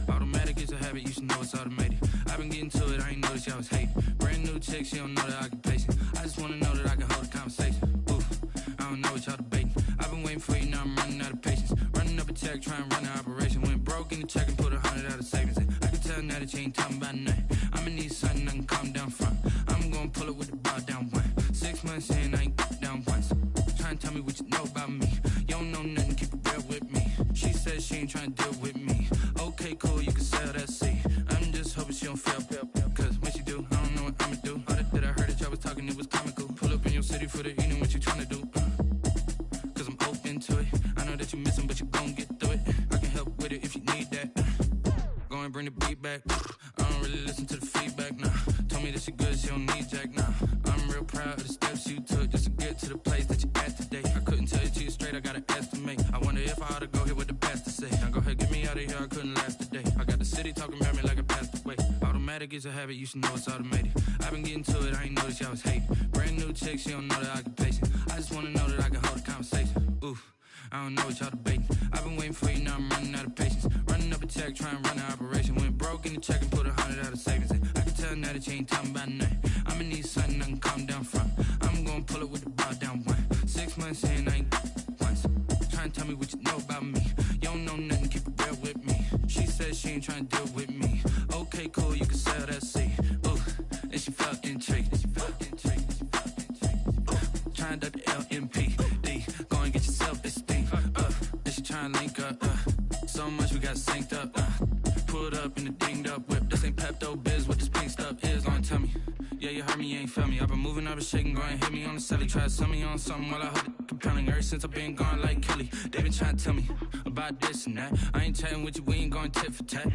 S4: Automatic is a habit, you should know it's automated. I've been getting to it, I ain't noticed y'all was hating. Brand new chick, she don't know the occupation. I just wanna know that I can hold a conversation. Oof, I don't know what y'all debating. I've been waiting for you, now I'm running out of patience. Running up a check, trying to run an operation. Went broke in the check and put 100 out of savings in. I can tell now that you ain't talking about nothing. I'ma need something I can calm down from. I'm gonna pull it with the bar down one. 6 months in, I ain't down once. Trying to tell me what you know about me. You don't know nothing, keep it real with me. She says she ain't trying to deal with me. Okay, cool, you can sell that seat. I'm just hoping she don't fail. Cause when she do, I don't know what I'ma do. All that I heard that y'all was talking, it was comical. Pull up in your city for the evening, what you trying to do? Cause I'm open to it. I know that you missing, but you gon' get through it. I can help with it if you need that. Go and bring the beat back. I don't really listen to the feedback, nah. Told me that she good, she don't need jack, nah. I'm real proud of the steps you took just to get to the place that you at today. I couldn't tell you to you straight, I gotta estimate. I wonder if I ought to go here with the best to say. Now go ahead, get me out of here, I couldn't last today. I got the city talking about me like I passed away. Automatic is a habit, you should know it's automated. I've been getting to it, I ain't noticed y'all was hating. Brand new chick, she don't know the occupation. I just wanna know that I can hold a conversation. Oof, I don't know what y'all debating. I've been waiting for you, now I'm running out of patience. Running up a check, trying to run an operation. Went broke in the check and put 100 out of savings in. talking about nothing. I'ma need something I can calm down from. I'm gonna pull it with the bow down one. 6 months in, I ain't once. Trying to tell me what you know about me. You don't know nothing, keep it real with me. She said she ain't trying to deal with me. Okay, cool, you can sell that seed. Ooh, and she felt intrigued. Trying to the LMPD. Go and get yourself esteem. And she trying to link up. So much we got synced up. Pulled up in the dinged up whip. This ain't Pepto Biz, what this pink stuff is. Long tell me. Yeah, you heard me, you ain't felt me. I've been moving, I've been shaking, go and hit me on the celly. Try to sell me on something while I hold it compelling. Ever since I've been gone like Kelly, they been trying to tell me about this and that. I ain't chatting with you, we ain't going tit for tat.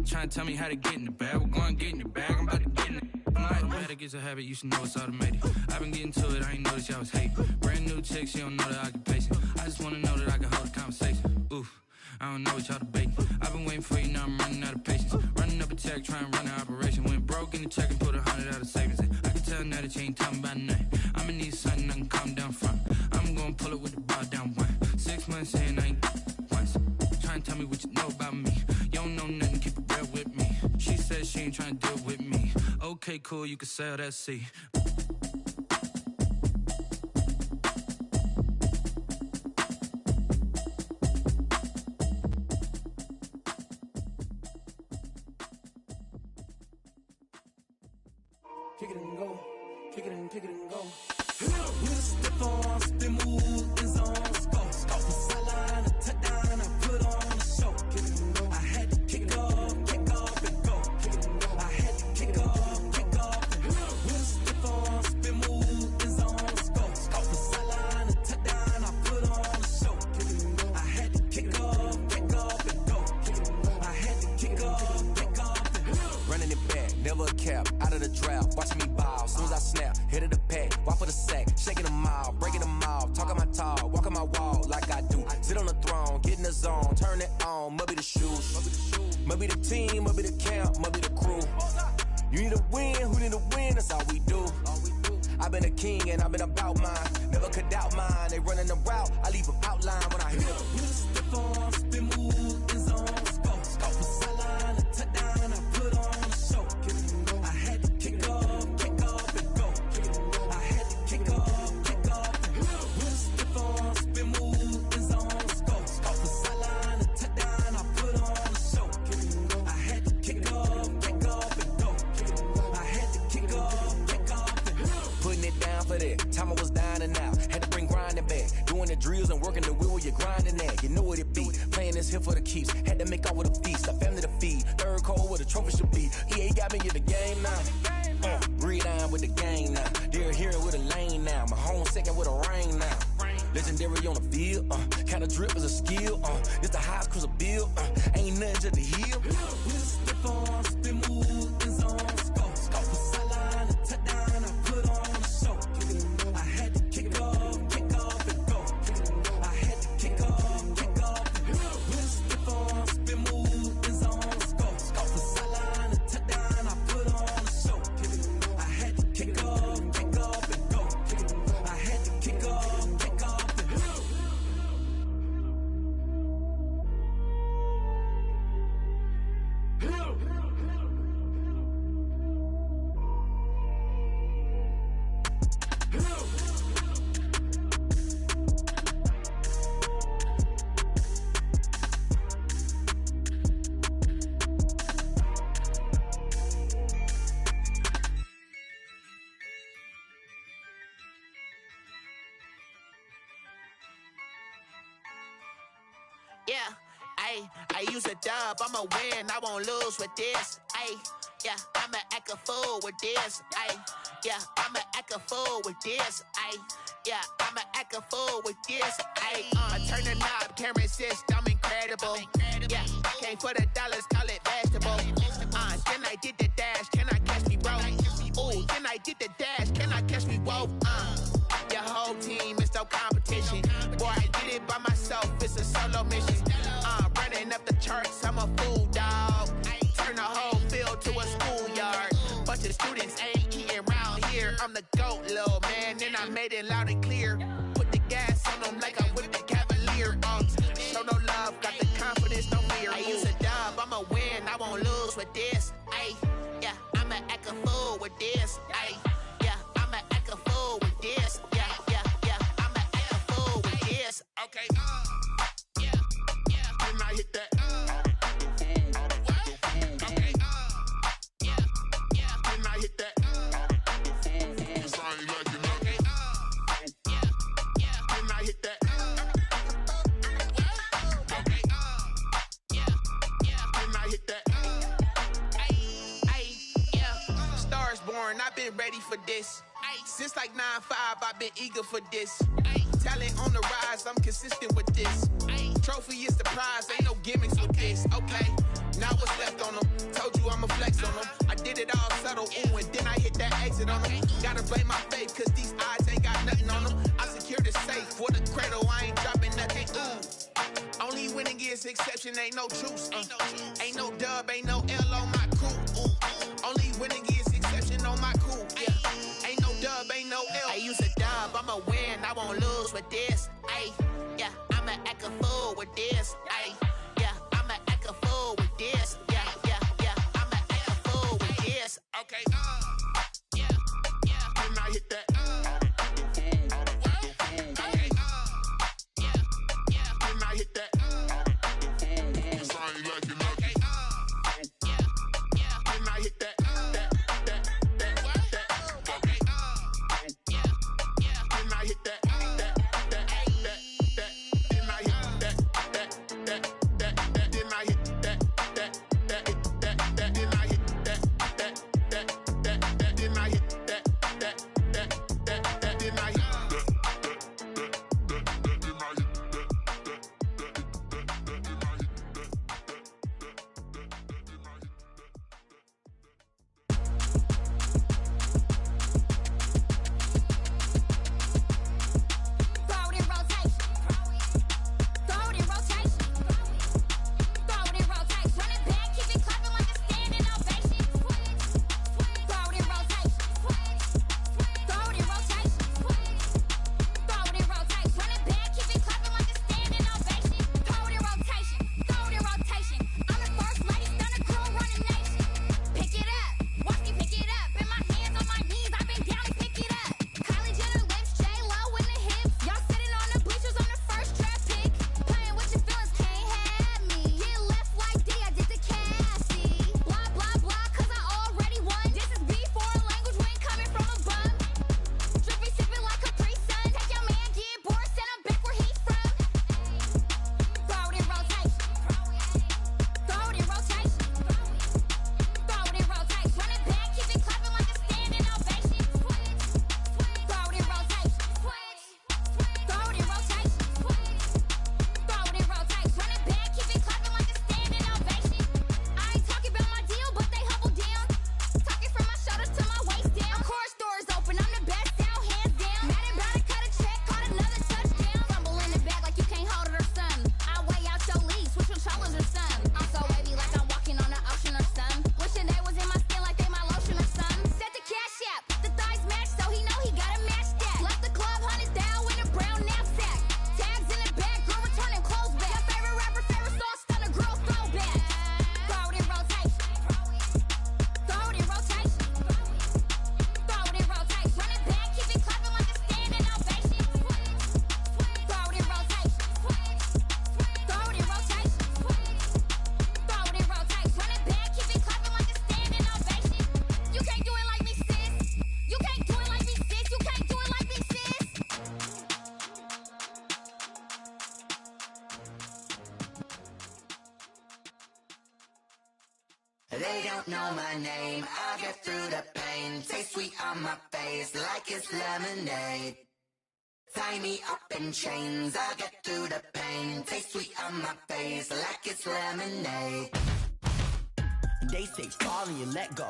S4: Trying to tell me how to get in the bag. We're going to get in the bag, I'm about to get in it. Automatic is a habit, you should know it's automated. I've been getting to it, I ain't noticed y'all was hating. Brand new chick, she don't know the occupation. I just wanna know that I can hold a conversation. Oof, I don't know what y'all debating. I've been waiting for you, now I'm running out of patience. Running up a check, trying to run an operation. Went broke in the check and put 100 out of savings in. I can tell now that you ain't talking about nothing. I'ma need something I can calm down from. I'm gonna pull it with the bow down one. 6 months in, I ain't once. Trying to tell me what you know about me. You don't know nothing, keep it real with me. She said she ain't trying to deal with me. Okay, cool, you can sell that seed.
S13: Kick it and go, kick it and go. With a stiff arm, spin move, in zone, go. From sideline to touchdown, I put on a show. Kick it and go. I had to kick off and go. Kick it and go. I had to kick off and go. With a stiff arm, spin move, in zone, go. From sideline to touchdown, I put on a show. Kick it and go. I had to kick off and go. Kick it and go. I had to kick off and go.
S21: Running it back, never a cap, out of the draft, watching me ball. Soon as I snap, hit of the pack, walk for the sack, shaking them out, breaking them off, talking my talk, walking my wall like I do. Sit on the throne, get in the zone, turn it on, must be the shoes, must be the team, must be the camp, must be the crew. You need a win, who need a win, that's all we do. I've been a king and I've been about mine, never could doubt mine. They running the route, I leave them outline when I hit them.
S13: With a stiff arm, spin move, in zone, go. From sideline to touchdown, I put on a show. I had to kick off and go. I had to kick off and go. With a stiff arm, spin move, in zone, go. From sideline to touchdown, I put on a show. I had to kick off and go. I had to kick off and go.
S21: Putting it down for that, time I was down and out. Had to bring grinding back, doing the drills and working the wheel where you're grinding at. You know what it be, playing this here for the keeps. Had to make out with a feast, a family to feed. Third cold where the trophy should be. EA got me in the game now. Breathe down with the gang now. They're here with a lane now. My home second with a rain now. Legendary on the field, kinda drip is a skill. It's the highest cruiser bill, ain't nothing to the hill.
S13: With a stiff arm, spin move, in zone, go. From sideline to touchdown, I put on a show. I had to kick off and go. I had to kick off and go. With a stiff arm, spin move, in zone, go. From sideline to touchdown, I put on a show. I had to kick off and go. I had to kick off and go.
S2: Yeah, I use a dub, I'ma win, I won't lose with this. Yeah, I'ma act a fool with this. Yeah, I'ma act a fool with this. Yeah, I'ma act a fool with this. I turn the knob, camera assist, I'm incredible. Yeah, came for the dollars, call it vegetable. Then I did the dash, can I catch me, bro? Ooh, then I did the dash, can I catch me, whoa? Your whole team is no competition. Boy, I did it by myself, it's a solo mission. Running up the charts, I'm a fool, dog. Turn the whole field to a schoolyard. Bunch of students ain't eating round here. I'm the GOAT, little man, and I made it loud and clear. Put the gas on them like I whipped the Cavalier. Show no love, got the confidence, no fear. I use a dub, I'ma win, I won't lose with this. Yeah, I'ma act a fool with Okay, yeah, yeah. Didn't I hit that? Okay, yeah, yeah. Didn't I hit that? Cause I ain't like it. Okay, yeah, yeah. Didn't I hit that? Okay, yeah, yeah. Didn't I hit that? Ay, yeah. Stars born, I've been ready for this. Since like 9-5, I've been eager for this. Talent on the rise, I'm consistent with this. Trophy is the prize, ain't no gimmicks with this. Okay, now what's left on them? Told you I'ma flex on them. I did it all subtle, ooh, and then I hit that exit on them. Gotta blame my faith, cause these odds ain't got nothing on them. I secure the safe for the cradle, I ain't dropping nothing, ooh. Only winning is exception, ain't no truce. Ain't no dub, ain't no L on my crew. Ooh. Only winning is exception on my crew. Yeah. Ain't no dub, ain't no L. I use a dub, I'ma win, I won't lose with this. Ay, yeah, I'ma act a fool with this. Ay, yeah, I'ma act a fool with this. Yeah, yeah, yeah, I'ma act a fool with this. Okay, yeah, yeah. Didn't I hit that? Okay, yeah, yeah. Didn't I hit that? Cause I ain't like it. Okay, yeah, yeah. Didn't I hit that?
S8: They don't know my name, I'll get through the pain. Taste sweet on my face like it's lemonade. Tie me up in chains, I'll get through the pain. Taste sweet on my face like it's lemonade.
S22: They say fall and you let go,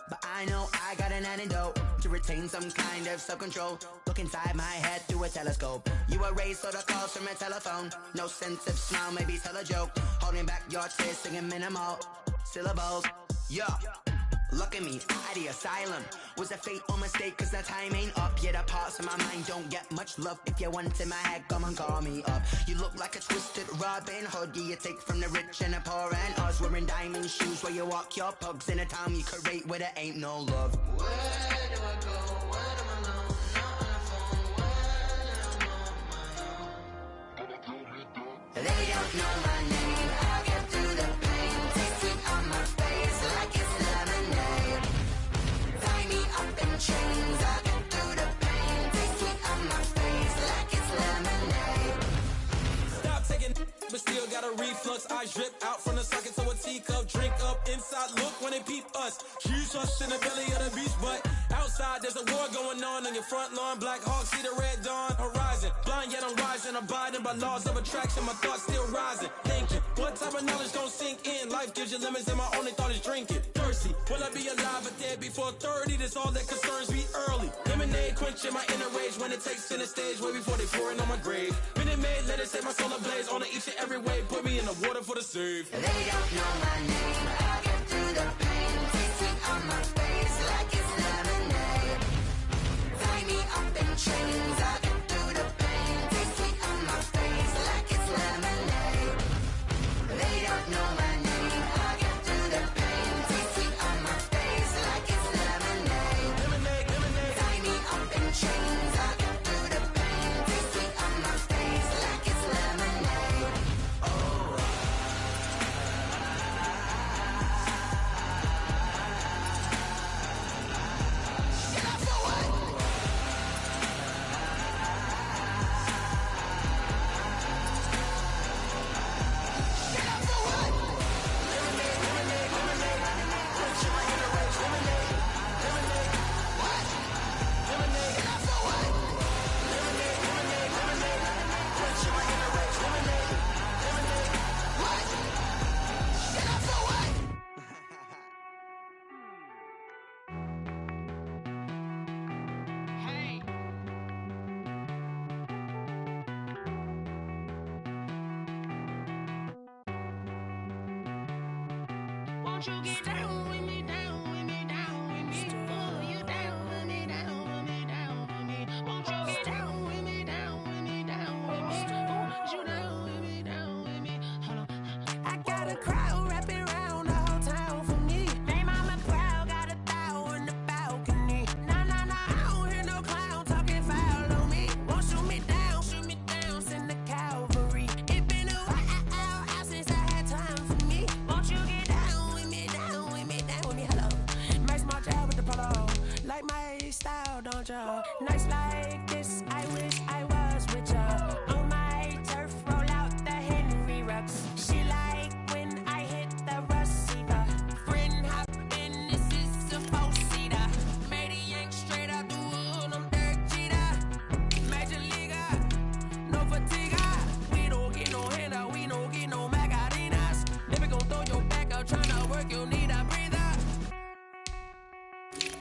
S22: but I know I got an antidote to retain some kind of self-control. Look inside my head through a telescope. You erase all the calls from a telephone. No sense of smile, maybe tell a joke. Holding back your tears, singing minimal syllables. Yeah, look at me, out the asylum. Was a fate or mistake, cause the time ain't up. Yeah, the parts of my mind don't get much love. If you want in my head, come and call me up. You look like a twisted Robin Hood. Yeah, you take from the rich and the poor and us. Wearing diamond shoes where you walk your pugs in a town you could rate where there ain't no love.
S23: Where do I go? Where am I alone? Not on the phone. Where am I on my own?
S5: reflux. Eyes drip out from the socket to a teacup. Drink up inside, look when they peep us. Jesus in the belly of the beast, but outside there's a war going on your front lawn. Black Hawk, see the red dawn horizon. Blind yet I'm rising, abiding by laws of attraction. My thoughts still rising, thinking, what type of knowledge gon' sink in? Life gives you limits and my only thought is drinking. Thirsty, will I be alive or dead before 30? That's all that concerns me early. Lemonade quenching my inner rage when it takes center stage, way before they pouring on my grave. Minute Maid, let it set my soul ablaze on each and every way. Put me in the water for the save.
S8: They don't know my name. I get through the pain. Taste sweet on my face like it's lemonade. Tie me up in chains. I get through the pain. Taste sweet on my face like it's lemonade. They don't know my name. I get through the pain. Taste sweet on my face like it's lemonade.
S5: Lemonade, lemonade.
S8: Tie me up in chains. I get through the pain. Taste sweet on my face like it's lemonade. Oh.
S3: Won't you get down with me, down with me, down with me? Oh, you down with me, down with me, down with me. Won't you get down with me, down with me, down with me? Oh, you down with me, down with me? Hold on. I got a crowd wrapping around the whole town for me. Name on my crowd, got a thou in the balcony. Nah, nah, nah, I don't hear no clown talking foul on me. Won't shoot me down, send the cavalry. It been a while since I had time for me. Won't you get down with me, down with me, down with me? Hello. Nice march out with the polo. Like my style, don't ya? Nice like this, I wish I was with ya. On my turf, roll out the Henry Rux. She like when I hit the receiver. Friend hop in, this is a four-seater. Made a yank straight out the wood, I'm Derek Jeter. Major leaguer, no fatigue. We don't get no handout, we don't get no Macarinas. Never gon' throw your back out, tryna work, you need a breather.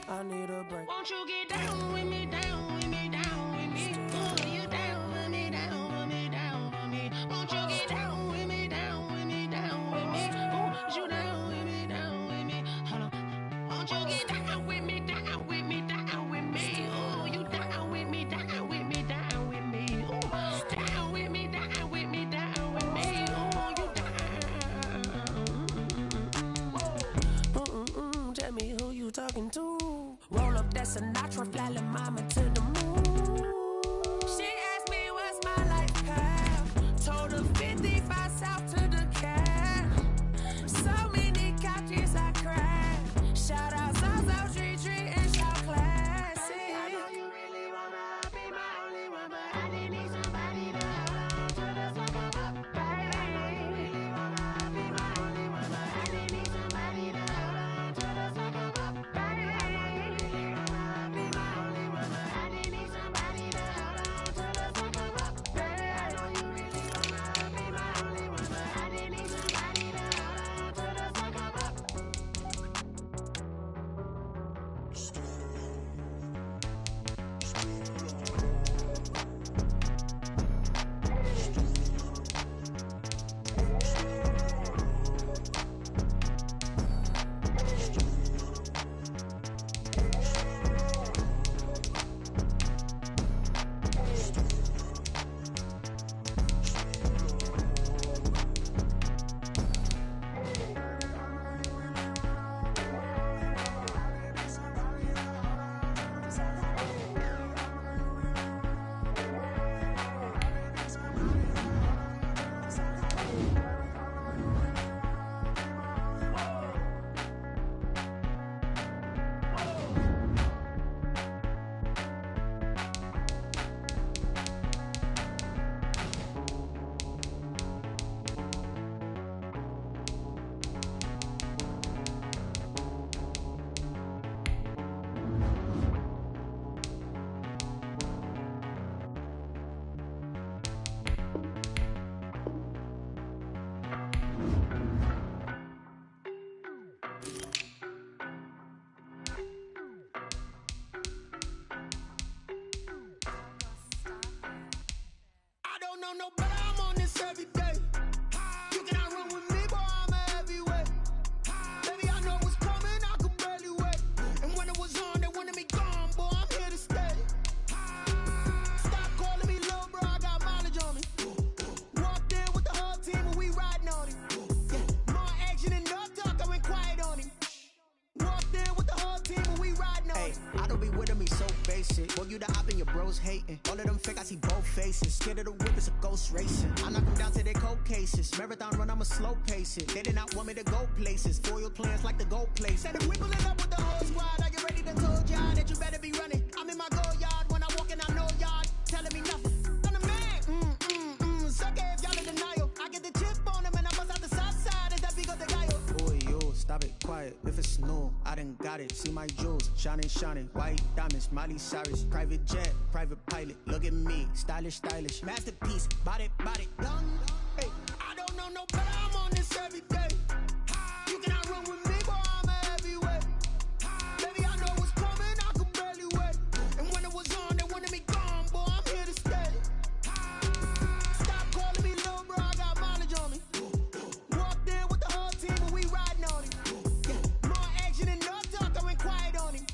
S3: I need a break. Won't you get down with me, down with me?
S11: know no better, I'm on this every day. You cannot run with me, boy, I'm a heavyweight. Baby, I know what's coming, I could barely wait. And when it was on, they wanted me gone, boy, I'm here to stay. Stop calling me little bro, I got mileage on me. Walked in with the whole team and we riding on him. Yeah, more action and no talk, I went quiet on him. Walked in with the whole team and we riding on him.
S22: I don't be with him, he's so basic. Boy, you the op and your bros hating. All of them fake, I see both faces. Scared of the whip, it's a ghost racing. I knock them down to their cold cases. Marathon run, I'ma slow pace it. They did not want me to go places. Foil plans like the gold place. Said if we pulling up with the whole squad, are you ready to told y'all that you better be running? I'm in my go yard when I walk in, I know y'all telling me nothing. I'm the man. Suck it if y'all in denial. I get the chip on him and I bust out the south side. Is that Vigo the guy? Boy, yo, stop it, quiet. If it's new, I done got it. See my jewels, shining, shining. White diamonds, Miley Cyrus. Private jet, private pilot. Look at me, stylish, stylish. Masterpiece, body, done.
S11: Hey, I don't know no better, I'm on this every day. You cannot run with me, boy, I'm a heavyweight. Baby, I know what's coming, I could barely wait. And when it was on, they wanted me gone, boy, I'm here to stay. Stop calling me little bro, I got mileage on me. Walked in with the whole team and we riding on him. Yeah, more action and no talk, I went quiet on him.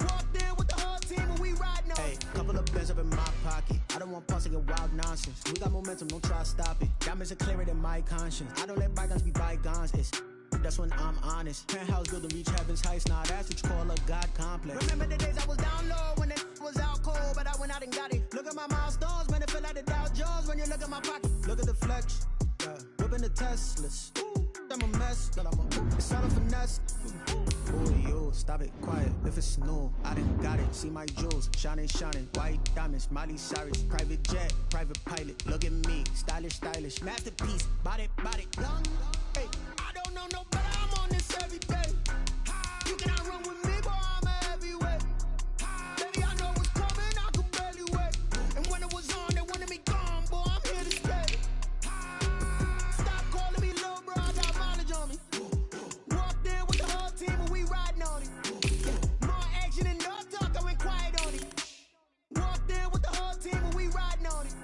S11: Walked in with the whole team and we riding on him.
S22: Hey, couple of bands up in my pocket. I don't want pause to get wild nonsense. We got momentum, don't try to stop it. Diamonds are clearer than my conscience. I don't let bygones be bygones. That's when I'm honest. Penthouse building reach heaven's heights. Nah, that's what you call a God complex.
S11: Remember the days I was down low when it was out cold, but I went out and got it. Look at my milestones, man, it feel like the Dow Jones when you look at my pocket.
S22: Look at the flex, yeah. Whipping the Teslas. I'm a mess, but it's all a finesse. Boy, yo, stop it, quiet. If it's new, I done got it. See my jewels, shining, shining. White diamonds, Miley Cyrus. Private jet, private pilot. Look at me, stylish, stylish. Masterpiece, body, done.
S11: Hey, I don't know no better, I'm on this every day. You cannot run with me, boy, I'm a heavyweight. Baby, I know what's coming, I could barely wait. And when it was on, they wanted me gone, boy, I'm here to stay. Stop calling me little bro, I got mileage on me. Walked in with the whole team and we riding on him. Yeah, more action and no talk, I went quiet on him. Walked in with the whole team and we riding on him.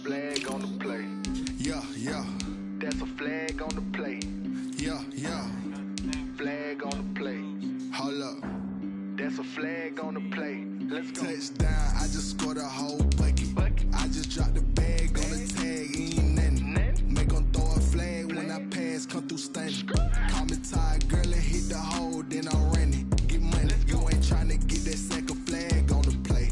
S10: Flag on the play. Yeah. That's a flag on the play. Yeah. Flag on the play. Hold up. That's a flag on the play. Let's go. Touchdown, I just scored a whole bucket. I just dropped the bag on the tag, ain't nothing. Make 'em throw a flag when I pass, come through stunning. Call me tired, girl, and hit the hole, then I'm running. Get money, you ain't tryna get that second flag on the play.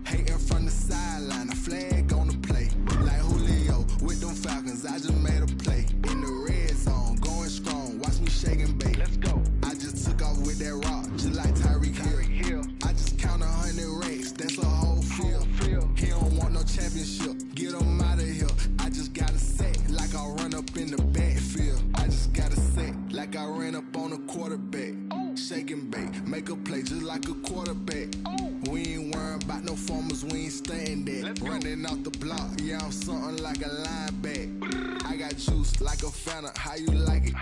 S10: Hating from the sideline, a flag on the play. Like Julio with them Falcons, I just made a play. In the red zone, going strong, watch me shake and bake. Let's go. I just took off with that rock, just like Tyreek Hill. I just count 100 racks, that's a whole field. He don't want no championship, get him out of here. I just got a set, like I run up in the backfield. I just got a set, like I ran up on a quarterback. Shake and bake, make a play just like a quarterback. We ain't worrying about no formers, we ain't staying there. Running off the block, yeah, I'm something like a linebacker. I got juice like a Fanta, how you like it?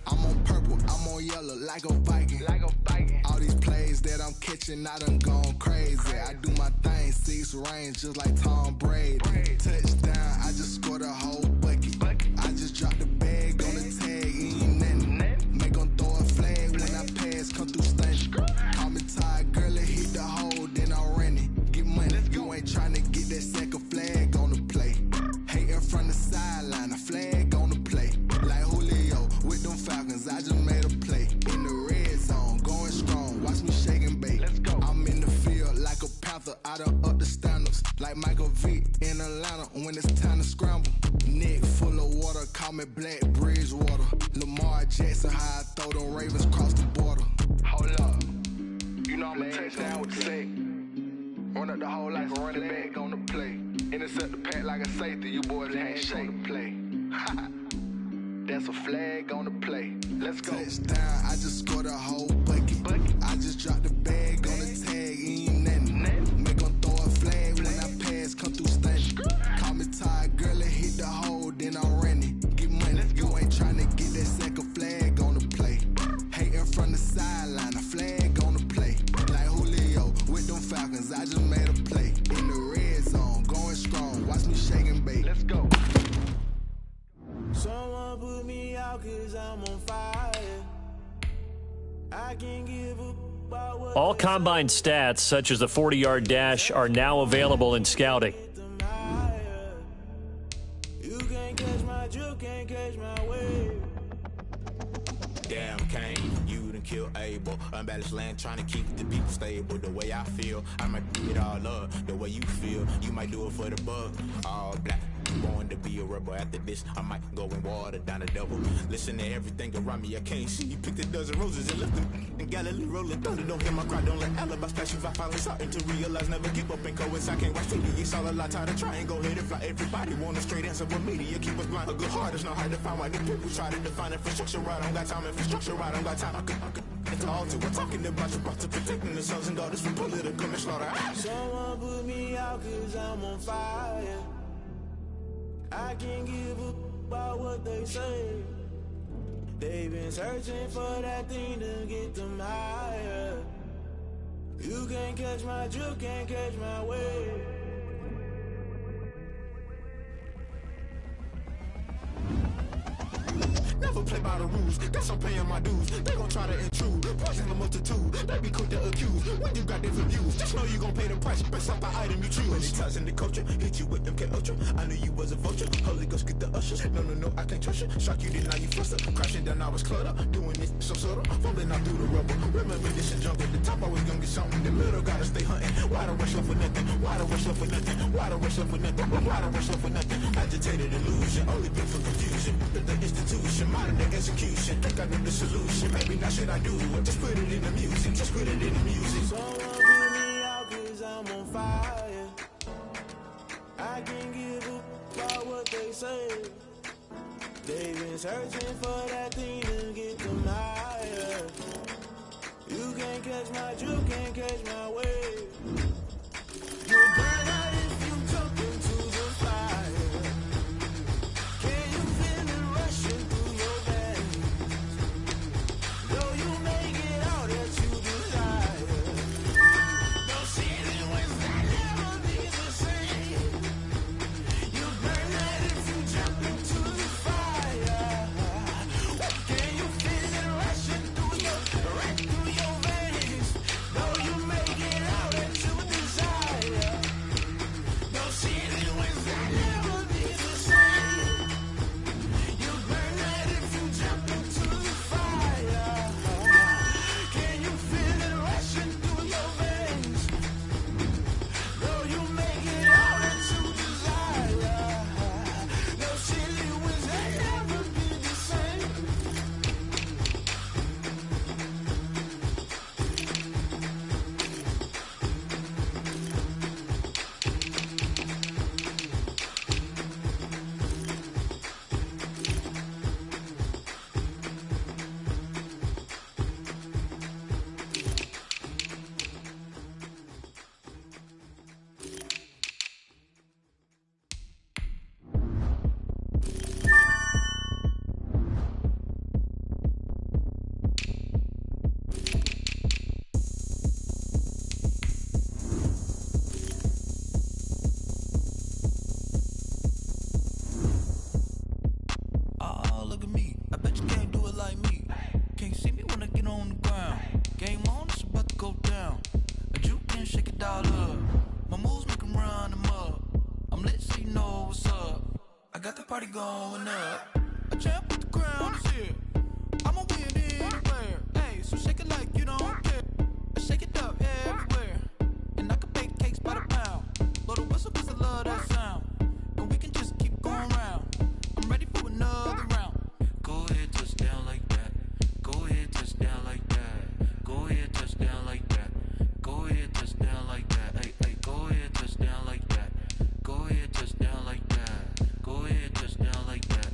S10: I'm on purple, I'm on yellow, like a Viking. All these plays that I'm catching, I done gone crazy. I do my thing, 6 range, just like Tom Brady. Touchdown, I just scored a whole bucket. I just dropped the bag on the tag, ain't nothing. Make 'em throw a flag when I pass, come through stunning. Call me tired, girl, and hit the hole, then I'm running. Get money, you ain't tryna get that second flag on the play. Hating from the sideline, a flag on the play. Like Julio with them Falcons, I just made a play. In the red zone, going strong, watch me shake and bake. I'm in the field like a Panther, I done up the standards. Like Michael Vick in Atlanta when it's time to scramble. Neck full of water, call me Black Bridgewater. Lamar Jackson, how I throw them Ravens cross the border. Hold up, you know I'm a touchdown with the sack. Run up the hole like a running back on the play. Intercept the pack like a safety, you boys ain't shake. Play. That's a flag on the play. Let's go. Touchdown, I just scored a whole bucket. I just dropped the bag on the tag, ain't nothing. Make 'em throw a flag when I pass, come through stunning. Call me tired, girl, and hit the hole, then I'm running. Get money, you ain't tryna get that second flag on the play. Hating from the sideline, a flag on the play. Like Julio with them Falcons, I just made a play. In the
S13: I'm on fire. I can give up about what
S6: All combine stats, such as the 40-yard dash, are now available in scouting.
S13: you can't catch my drift, can't catch my wave.
S12: Damn, Kane, you done killed Abel. Unbalanced land, trying to keep the people stable. The way I feel, I might it all up. The way you feel, you might do it for the buck. All black, born to be a rebel. After this, I might go and water down the double. Listen to everything around me, I can't see. Picked a dozen roses and left them in Galilee rolling thunder. Don't hear my cry, don't let alibis pass you. I finally starting to realize, never give up and coincide. I can't watch TV, it's all a lot. Tired of trying, go ahead and fly. Everybody want a straight answer, but media keep us blind. A good heart is not hard to find. Why the people try to define infrastructure right? I don't got time, infrastructure right? I don't got time. I could it's all to we're talking about you, brought to protecting the sons and daughters from political and slaughter.
S13: Someone put me out cause I'm on fire. I can't give up about what they say. They've been searching for that thing to get them higher. You can't catch my drift, can't catch my wave.
S12: Never play by the rules, guess I'm paying my dues. They gon' try to intrude, poison the multitude. They be quick to accuse, when you got different views. Just know you gon' pay the price, best up the item you choose. Many ties in the culture, hit you with them K-Ultra. I knew you was a vulture, Holy Ghost get the ushers. No, I can't trust you. Shock you, then now you fluster. Crashing down, I was cluttered, doing this so subtle. Falling out through the rubble. Remember this is jungle, the top always gonna get something. The middle gotta stay hunting. Why the rush left for nothing? Why the rush left for nothing? Why the rush left for nothing? Why the rush left for nothing? Agitated illusion, only been for confusion. The institution, modern day execution. Think I know the solution. Maybe not should I do it? Just put it in the music. Just put it in the music.
S13: Someone put me out cause I'm on fire. I can't give up about what they say. They've been searching for that thing to get them higher. You can't catch my drift, can't catch my wave. You'll burn out if you jump into the fire. Can you feel it rushing through your veins? Though you make it all that you desire. No city was that never be the same. You burn out if you jump into the fire. Can you feel it rushing through your veins? Though you make it all that you desire. No city was that never be the same. You burn out if you jump into the fire. Can you feel it rushing through your veins? Though you make it all that you desire. No city was that never be the same.
S7: Oh, look at me. I bet you can't do it like me. Can't see me when I get on the ground. Game on, it's about to go down. A juke and shake it all up. My moves make 'em run them up. I'm lit so you know what's up. I got the party going up. A champ with the crown is here. I'ma win anywhere. Hey, so shake it like you don't care. I shake it up everywhere. And I can bake cakes by the pound. Blow the whistle 'cause I love that sound. And we can just keep going round. I'm ready for another round. Go ahead, touch down like that. Go ahead, touch down like that. Go ahead, touch down like that. Go ahead, touch down like that. Hey, hey, go ahead, touch down like that. Go ahead, touch down like that. Go ahead, touch down like that.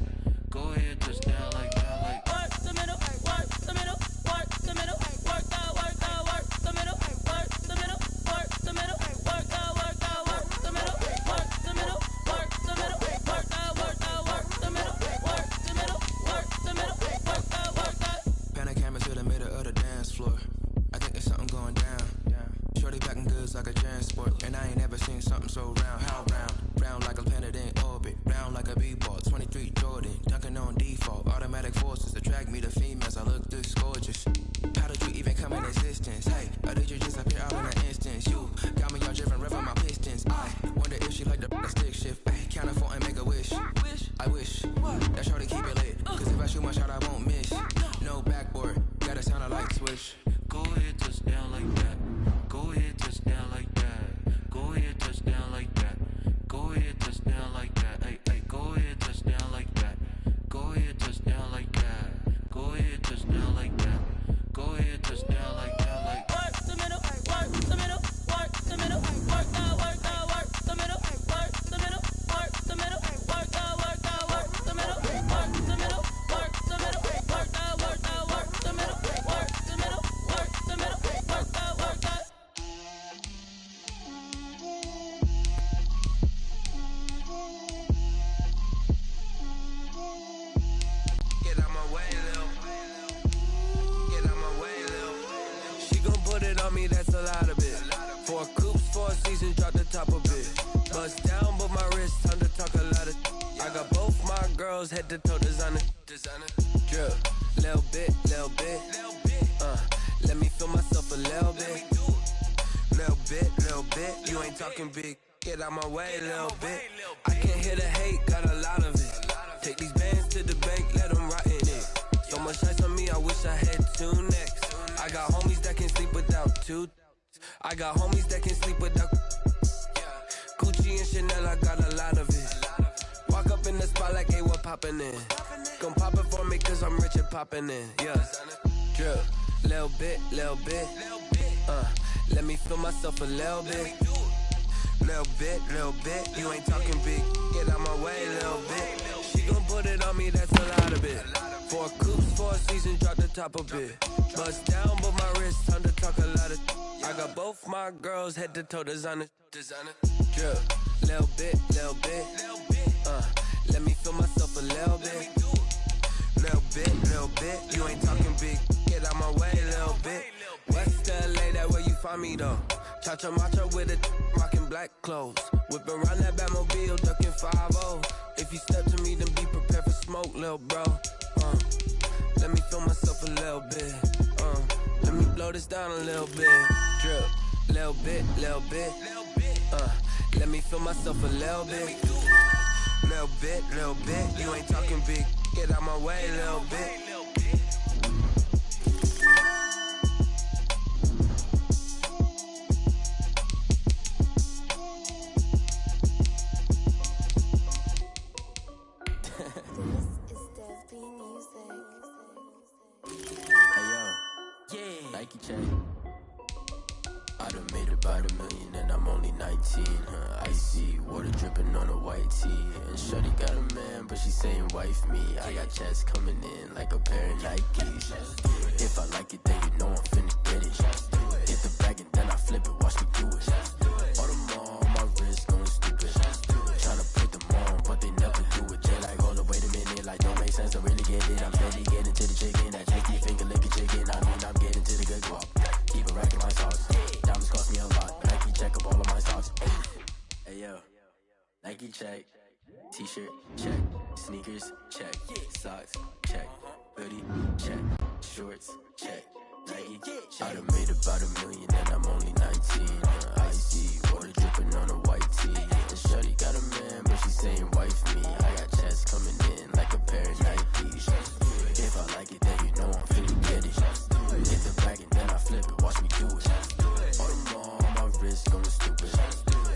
S14: seasons, drop the top a bit. Bust down, but my wrist, time to talk a lot of. I got both my girls head to toe designer. Drip, little bit. Let me feel myself a little bit. Little bit. You ain't talking big. Get out my way, little bit. I can't hear the hate, got a lot of it. Take these bands to the bank, let them rot in it. So much ice on me, I wish I had 2 necks. I got homies that can sleep without 2. I got homies that can sleep without. Gucci and Chanel, I got a lot of it. Walk up in the spot like, hey, what poppin' in? Gon' pop it for me, cause I'm rich and poppin' in. Yeah, drip, little bit. Let me feel myself a little bit. Little bit. You ain't talking big. Get out my way, little bit. She gon' put it on me, that's a lot of it. 4 coops, 4 seasons, drop the top a bit. Bust down, but my wrist, time to talk a lot of. I got both my girls head to toe designer. Drip, little bit. Let me feel myself a little bit. Little bit. You ain't talking big. Get out my way, little bit. West LA, that where you find me though. Cha-cha matcha with a rockin' black clothes. Whip around that Batmobile, ducking 5-0. If you step to me, then be prepared for smoke, lil' bro. Let me feel myself a little bit. Let me blow this down a little bit. Drip, little bit. Let me feel myself a little bit. Little bit. You ain't talking big. Get out my way, little bit.
S9: Nike check. I done made about $1 million and I'm only 19. Icy water dripping on a white tee. And shorty got a man, but she saying wife me. I got checks coming in like a pair of Nikes. If I like it, then you know I'm finna get it. Hit the bag and then I flip it, watch me do it. All them on my wrist going stupid. Tryna put them on, but they never do it. They like, hold up, wait a minute, like don't make sense, don't really get it. I'm steady getting to the chicken, that chicky finger licking chicken. I mean, I'm getting to the good guap. Keep a rack in my socks. Diamonds cost me a lot. Nike check up all of my socks. Hey yo, Nike check. T-shirt check. Sneakers check. Socks check. Hoodie check. Shorts check. Nike check. I done made about $1 million and I'm only 19. Icy water dripping on a white tee. And shorty got a man, but she saying wife me. I got checks coming in like a pair of Nikes. If I like it, then you know I'm finna get it. Hit the bag and then I flip it, watch me do it. All them on my wrist going stupid.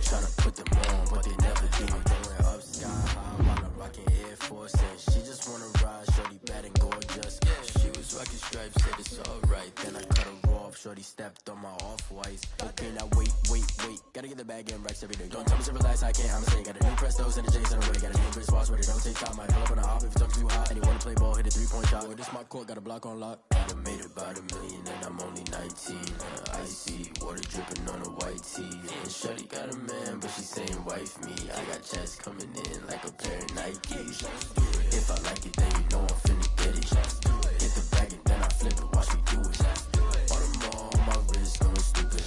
S9: Tryna put them on, but they never do it. Going up sky high while I'm rocking Air Force. And she just wanna ride, shorty bad and gorgeous. She was rocking stripes, said it's alright. Then I cut her off, shorty stepped on my off-whites. Okay, now wait. Gotta get the bag and racks every day. Don't tell me to relax, I can't, I'ma say. Got a new Prestos and a J's on the way. Got a new Chris Foss, but it don't take time. Might pull up on a hop if it talks too hot. And you wanna play ball, hit a 3-point shot. Or this my court, got a block on lock. I done made about $1 million and I'm only 19. Icy water dripping on a white tee. And shorty got a man, but she saying wife me. I got checks coming in like a pair of Nikes. If I like it, then you know I'm finna get it. Hit the bag and then I flip it, watch me do it. All them on my wrist going stupid.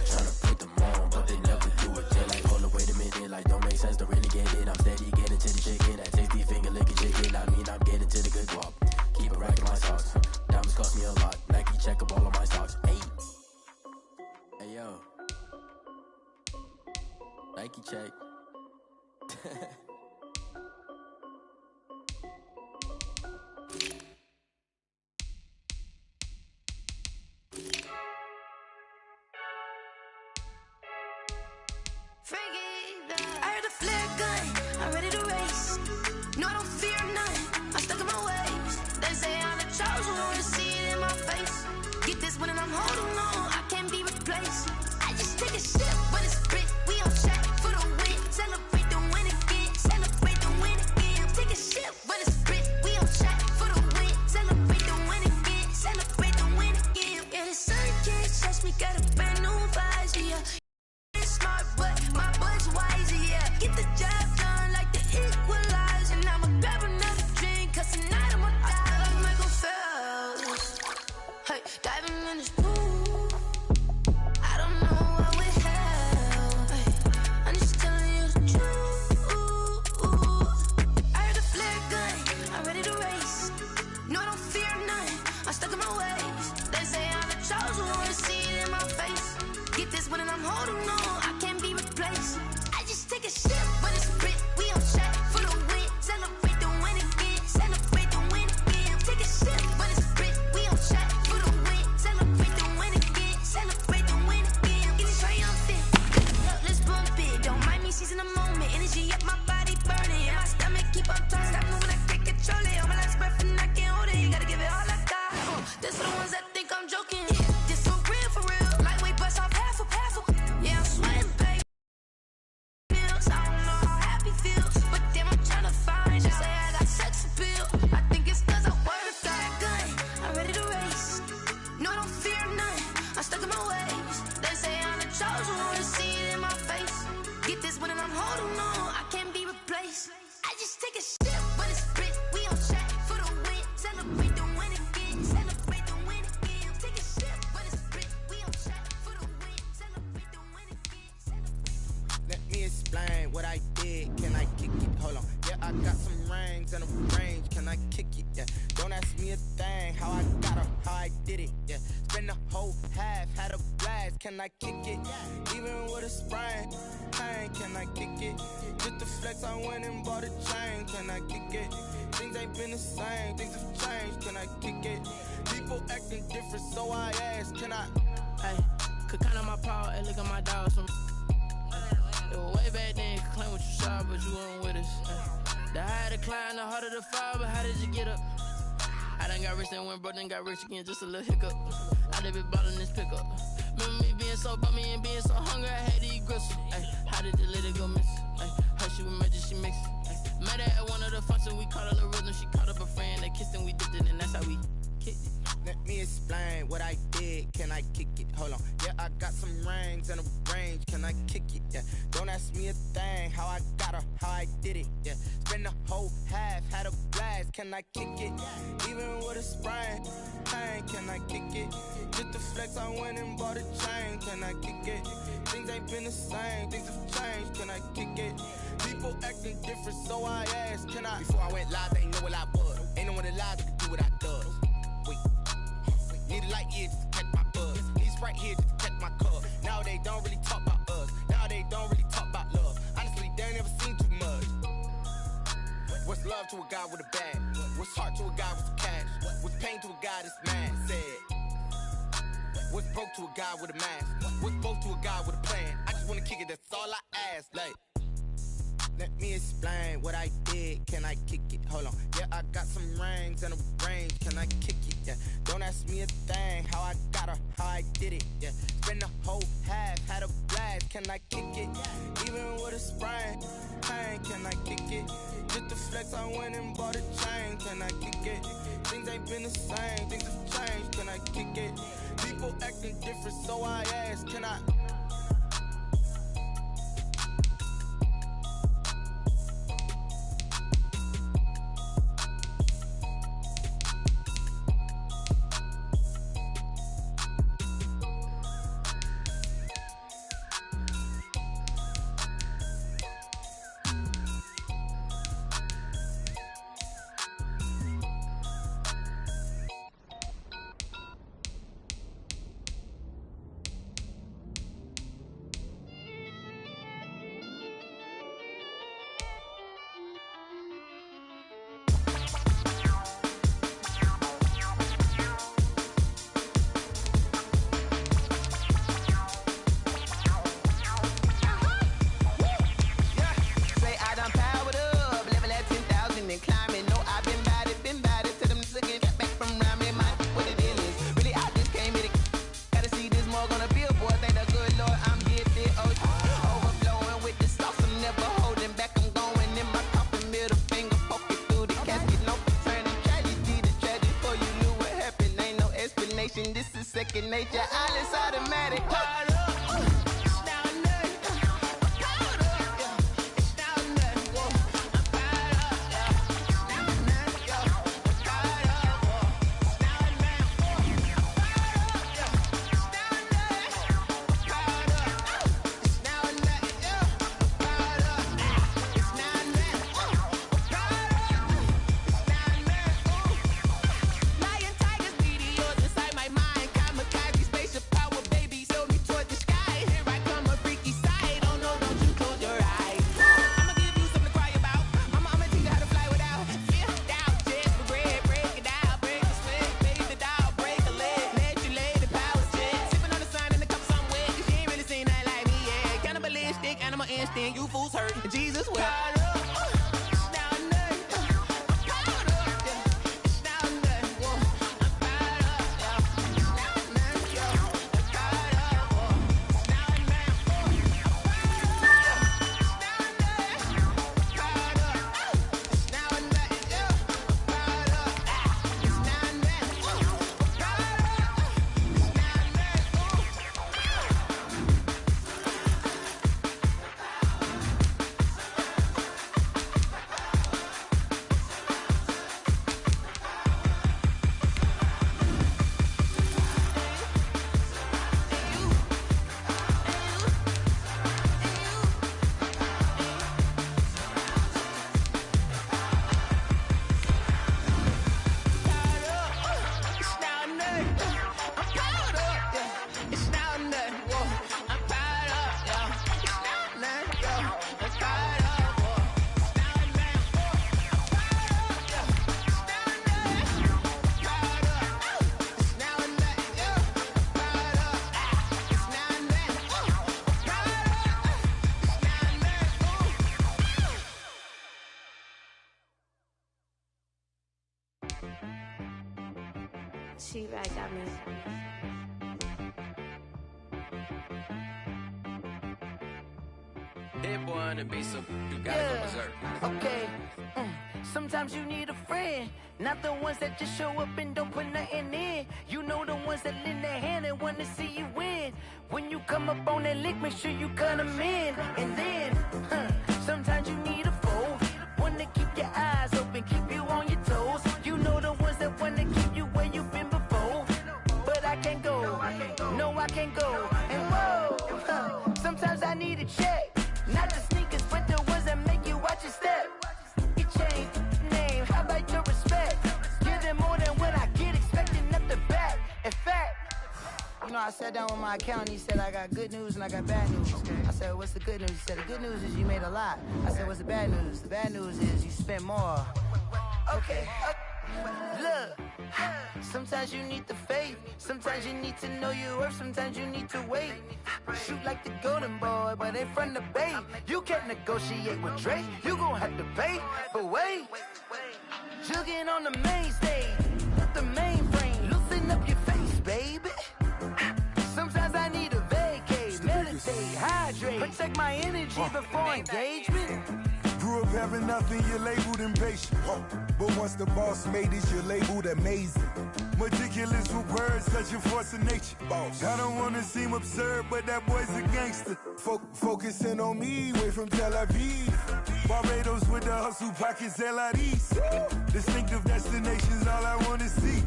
S9: Tryna put them on, but they never do it. They like, hold up, wait a minute, like don't make sense, don't really get it. I'm steady getting to the chicken, that tasty finger licking chicken. I mean, I'm getting to the good guap. Keep a rack in my socks. Diamonds cost me a lot. Nike check up all of my socks. Hey yo, Nike check.
S16: I heard a flare gun, I'm ready to race. No, I don't fear nothing, I'm stuck in my ways. They say I'm the chosen one, to see it in my face. Get this one and I'm holding on, I can't be replaced. I just take a sip, but it's split, we on track for the win. Celebrate the win again. she's in the moment. Energy up my body burning. And my stomach keep on turning. Stop moving, I can't control it. On my last breath and I can't hold it. You gotta give it all I got. This for the ones that think I'm joking. This for real, for real. Lightweight bust off half a. Yeah, I'm sweating, baby. I don't know how happy feels, but damn, I'm tryna find. She say I got sex appeal. I think it's 'cause I work with that gun. I'm ready to race. No, I don't fear none. I'm stuck in my ways. They say I'm the chosen one. To see it in my face. Get this one and I'm holding on. I can't be replaced. I just take a sip, but it's spit. We on track for the win. Celebrate the win again. Celebrate the win again. Take a sip, but it's spit. We on track for the win. Celebrate the win again.
S2: Let me explain what I did. Can I kick it? Hold on. Yeah, I got some rings and a range. Can I kick it? Yeah. Don't ask me a thing. How I got up, how I did it. Yeah. Spend the whole half, had a blast. Can I kick it? Even with a sprain. Pain, can I kick it? Just the flex, I went and bought a chain. Can I kick it? Things ain't been the same. Things have changed. Can I kick it? People acting different, so I ask. Can I?
S3: Hey, could count on my power and look at my dogs from. It was way back then, could claim what you saw, but you weren't with us. The higher the climb, the harder the fall, but how did you get up? I done got rich and went broke, then got rich again, just a little hiccup. I done been ballin' this pickup. Remember me being so bummy and being so hungry, I had to eat gristle. Ay, how did the lady go miss? Ay, how she with magic, she mixed. Met her at one of the functions, we caught a little rhythm, she caught up a friend, they kissed and we dipped it, and that's how we kicked it.
S2: Let me explain what I did. Can I kick it? Hold on. Yeah, I got some rings and a range. Can I kick it? Yeah. Don't ask me a thing. How I got her, how I did it. Yeah. Spend the whole half, had a blast. Can I kick it? Even with a sprain. Pain, can I kick it? Just the flex, I went and bought a chain. Can I kick it? Things ain't been the same. Things have changed. Can I kick it? People acting different, so I asked. Can I? Before I went live, they ain't know what I was. Ain't no one alive that could do what I does. Wait. Need a light here just to catch my buzz. Need Sprite here just to catch my cup. Now they don't really talk about us. Now they don't really talk about love. Honestly, they ain't never seen too much. What's love to a guy with a bag? What's heart to a guy with cash? What's pain to a guy that's mad? Said. What's broke to a guy with a mask? What's both to a guy with a plan? I just wanna kick it, that's all I ask. Like, let me explain what I did. Can I kick it? Hold on. Yeah, I got some rings and a range. Can I kick it? Yeah. Don't ask me a thing. How I got her, how I did it. Yeah. Spend the whole half, had a blast. Can I kick it? Even with a sprain. Pain, can I kick it? Just the flex, I went and bought a chain. Can I kick it? Things ain't been the same. Things have changed. Can I kick it? People acting different, so I ask. Can I?
S15: Second nature, all is automatic. Lion, tigers, meteors inside my mind. Kamikaze, spaceship power, baby. Show me towards
S1: sign, I'ma instant you fools hurt. Jesus will.
S18: She right got me.
S3: That boy on the beat, so you gotta go berserk.
S17: Okay. Sometimes you need a friend, not the ones that just show up and don't put nothing in. You know the ones that lend their hand and want to see you win. When you come up on that lick, make sure you cut them in. And then, sometimes you need a foe, one to keep your eyes open, keep you on your toes. You know the ones that want to keep you where you've been before. But I can't go, no I can't go. And whoa, sometimes I need a check, not the sneakers, but the ones that make you watch your step. You change name, how about your respect? Give them more than what I get, expecting nothing back. In fact, you know, I sat down with my accountant, he said I got good news and I got bad news. I said, what's the good news? He said, the good news is you made a lot. I said, what's the bad news? The bad news is you spent more. Okay. Look, sometimes you need the faith, sometimes you need to know your worth, sometimes you need to wait. Shoot like the golden boy, but in front of the bay. You can't negotiate with Drake, you gon' have to pay. But wait, jugging on the main stage, not the mainframe, loosen up your face, baby. Sometimes I need a vacate, meditate, hydrate, protect my energy before engagement.
S23: Grew up having nothing, you're labeled impatient. But once the boss made it, you're labeled amazing. Meticulous with words, such a force of nature. I don't wanna seem absurd, but that boy's a gangster. Focusing on me, way from Tel Aviv. Barbados with the hustle pockets, LIDs. Distinctive destinations, all I wanna see.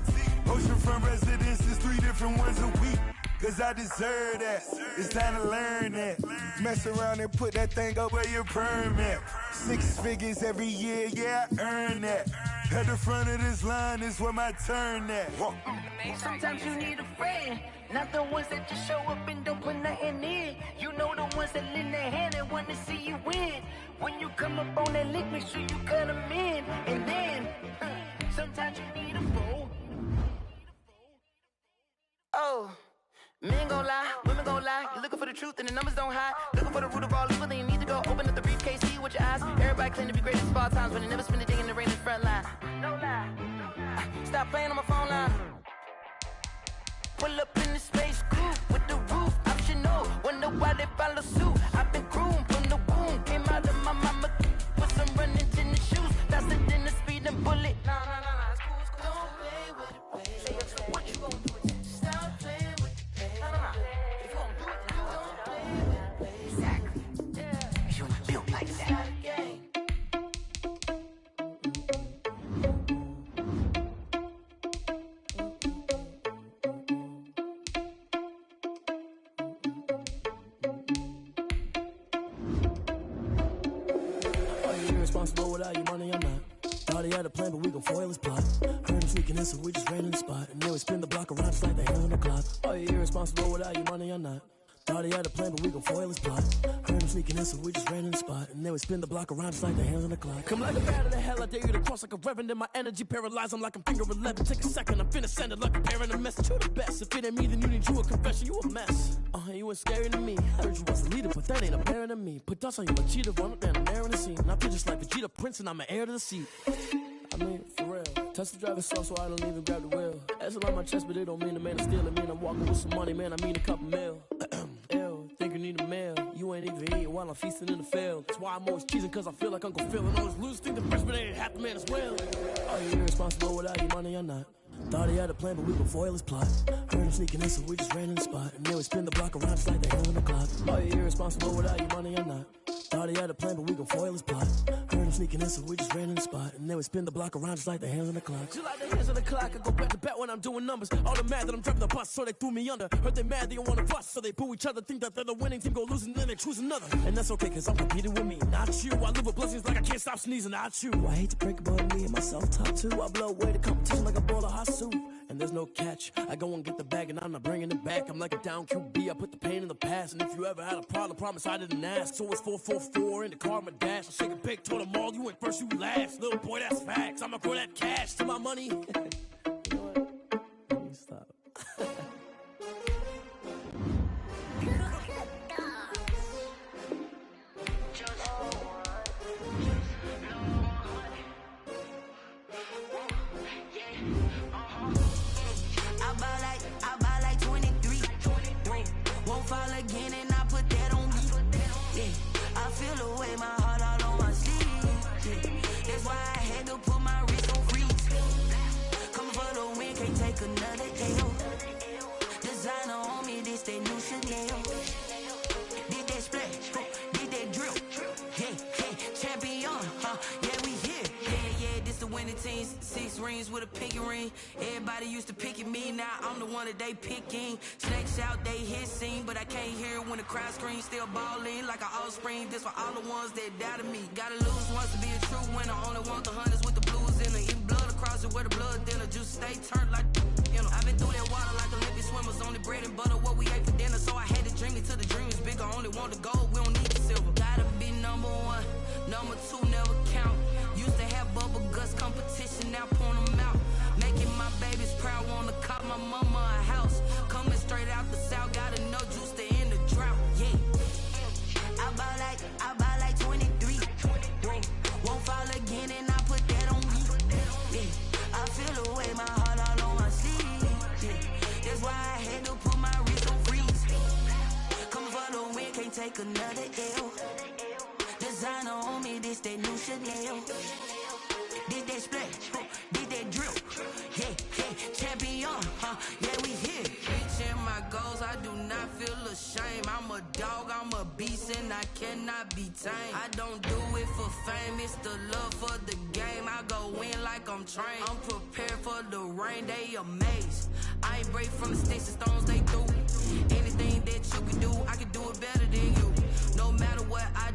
S23: Oceanfront residences, 3 different ones a week. Cause I deserve that, it's time to learn that. Mess around and put that thing up where your permit. 6 figures every year, yeah, I earn that. At the front of this line is where my turn at.
S17: Sometimes you need a friend, not the ones that just show up and don't put nothing in. You know the ones that lend their hand and want to see you win. When you come up on that lick, make sure you cut them in. And then, sometimes you need a foe. Oh. Men gon' lie, women gon' lie. You're looking for the truth and the numbers don't hide. Looking for the root of all evil, then you need to go open up the briefcase, see with your eyes. Everybody claim to be greatest of all times, but they never spend a day in the rain in the front line. No lie. Stop playing on my phone line. Pull up in the space coupe with the roof optional. Wonder why they follow suit. I've been groomed from the womb. Came out of my mama with some running in the shoes. Faster than the speeding bullet. No, it's cool, it's cool. Don't play with it, what you gon' do with that? Stop playing. If you don't do it, then you don't play with it. Exactly. Yeah. You built like that.
S24: Are you irresponsible without your money or not? Thought he had a plan, but we gon' foil his plot. Heard him sneaking in, so we just ran in the spot. And then we spin the block around just like the hell in the clock. Are you irresponsible without your money or not? Thought he had a plan, but we gon' foil his plot. Heard him sneaking in, so we just ran in the spot. And then we spin the block around just like the hands on the clock. Come like a bat of the hell, I dare you to cross like a reverend. In my energy paralyzed, I'm like I'm finger 11. Take a second, I'm finna send it like a parent a message. You the best, if it ain't me, then you need you a confession. You a mess, you ain't scary to me. Heard you was the leader, but that ain't apparent to me. Put dust on you like cheetah, run up down the air in the scene. I feel just like Vegeta Prince and I'm an heir to the seat. I mean, for real. Touch the driver's soft, so I don't even grab the wheel. That's on my chest, but it don't mean the man is stealing. Mean I'm walking with some money, man, I mean a couple mil. Ew, think you need a meal. You ain't even eating while I'm feasting in the field. That's why I'm always cheesing, cause I feel like Uncle Phil. And all those losers think the freshman ain't half the man as well. Are you irresponsible without your money or not? Thought he had a plan, but we gon' foil his plot. Heard him sneaking in, so we just ran in the spot. And then we spin the block around just like the hands on the clock. Are you irresponsible without your money or not? Thought he had a plan, but we gon' foil his plot. Heard him sneaking in, so we just ran in the spot. And then we spin the block around just like the hands on the clock. Just like the hands on the clock, I go back to back when I'm doing numbers. All the mad that I'm driving the bus, so they threw me under. Heard they mad, they don't wanna bust, so they boo each other. Think that they're the winning team, go losing, then they choose another. And that's okay, cause I'm competing with me, not you. I live with blessings like I can't stop sneezing, not you. I hate to break about me and my self-talk too. I blow away the competition like a bowl of hot soup. And there's no catch. I go and get the bag and I'm not bringing it back. I'm like a down QB, I put the pain in the past. And if you ever had a problem, promise I didn't ask. So it's 444 in the car, my dash. I shake a big, told them all, you went first, you last. Little boy, that's facts. I'ma grow that cash to my money. You know what? Let me stop.
S17: I buy like 23. Won't fall again and I put that on me. Yeah, I feel away my heart all on my sleeve. Yeah, that's why I had to put my wrist on freeze. Come for the win, can't take another L. Designer on me, this that new Chanel. Did that splash, did that drill. Yeah, champion, yeah, we here. Yeah, this the winning team. 6 rings with a pinky ring. Everybody used to pick at me, now I'm the one that they picking. Snakes out, they hit scene, but I can't hear when the crowd screams. Still balling like an offspring. This for all the ones that doubted me. Gotta lose once to be a true winner. Only want the hunters with the blues in it. Eating blood across it where the blood dinner. Juice stay turned like, you know. I've been through that water like Olympic swimmers. Only bread and butter, what we ate for dinner. So I had to dream it till the dream is bigger. Only want the gold, we don't need the silver. Gotta be number 1, number 2 never count. Used to have bubble guts competition, now point them out. Making my babies proud, wanna cop my mama a house. Coming straight out the south, gotta know juice to end the drought. Yeah, I buy like 23. Won't fall again and I put that on me. Yeah, I feel away my heart all on my sleeve. Yeah, that's why I had to put my wrist on freeze. Coming for the win, can't take another L. Designer on me, this that new Chanel. Did that splash, did that drill. Yeah, champion, yeah, we here. Reaching my goals, I do not feel ashamed. I'm a dog, I'm a beast, and I cannot be tamed. I don't do it for fame, it's the love for the game. I go in like I'm trained. I'm prepared for the rain, they amazed. I ain't break from the sticks and stones they threw. Anything that you can do, I can do it better than you. No matter what I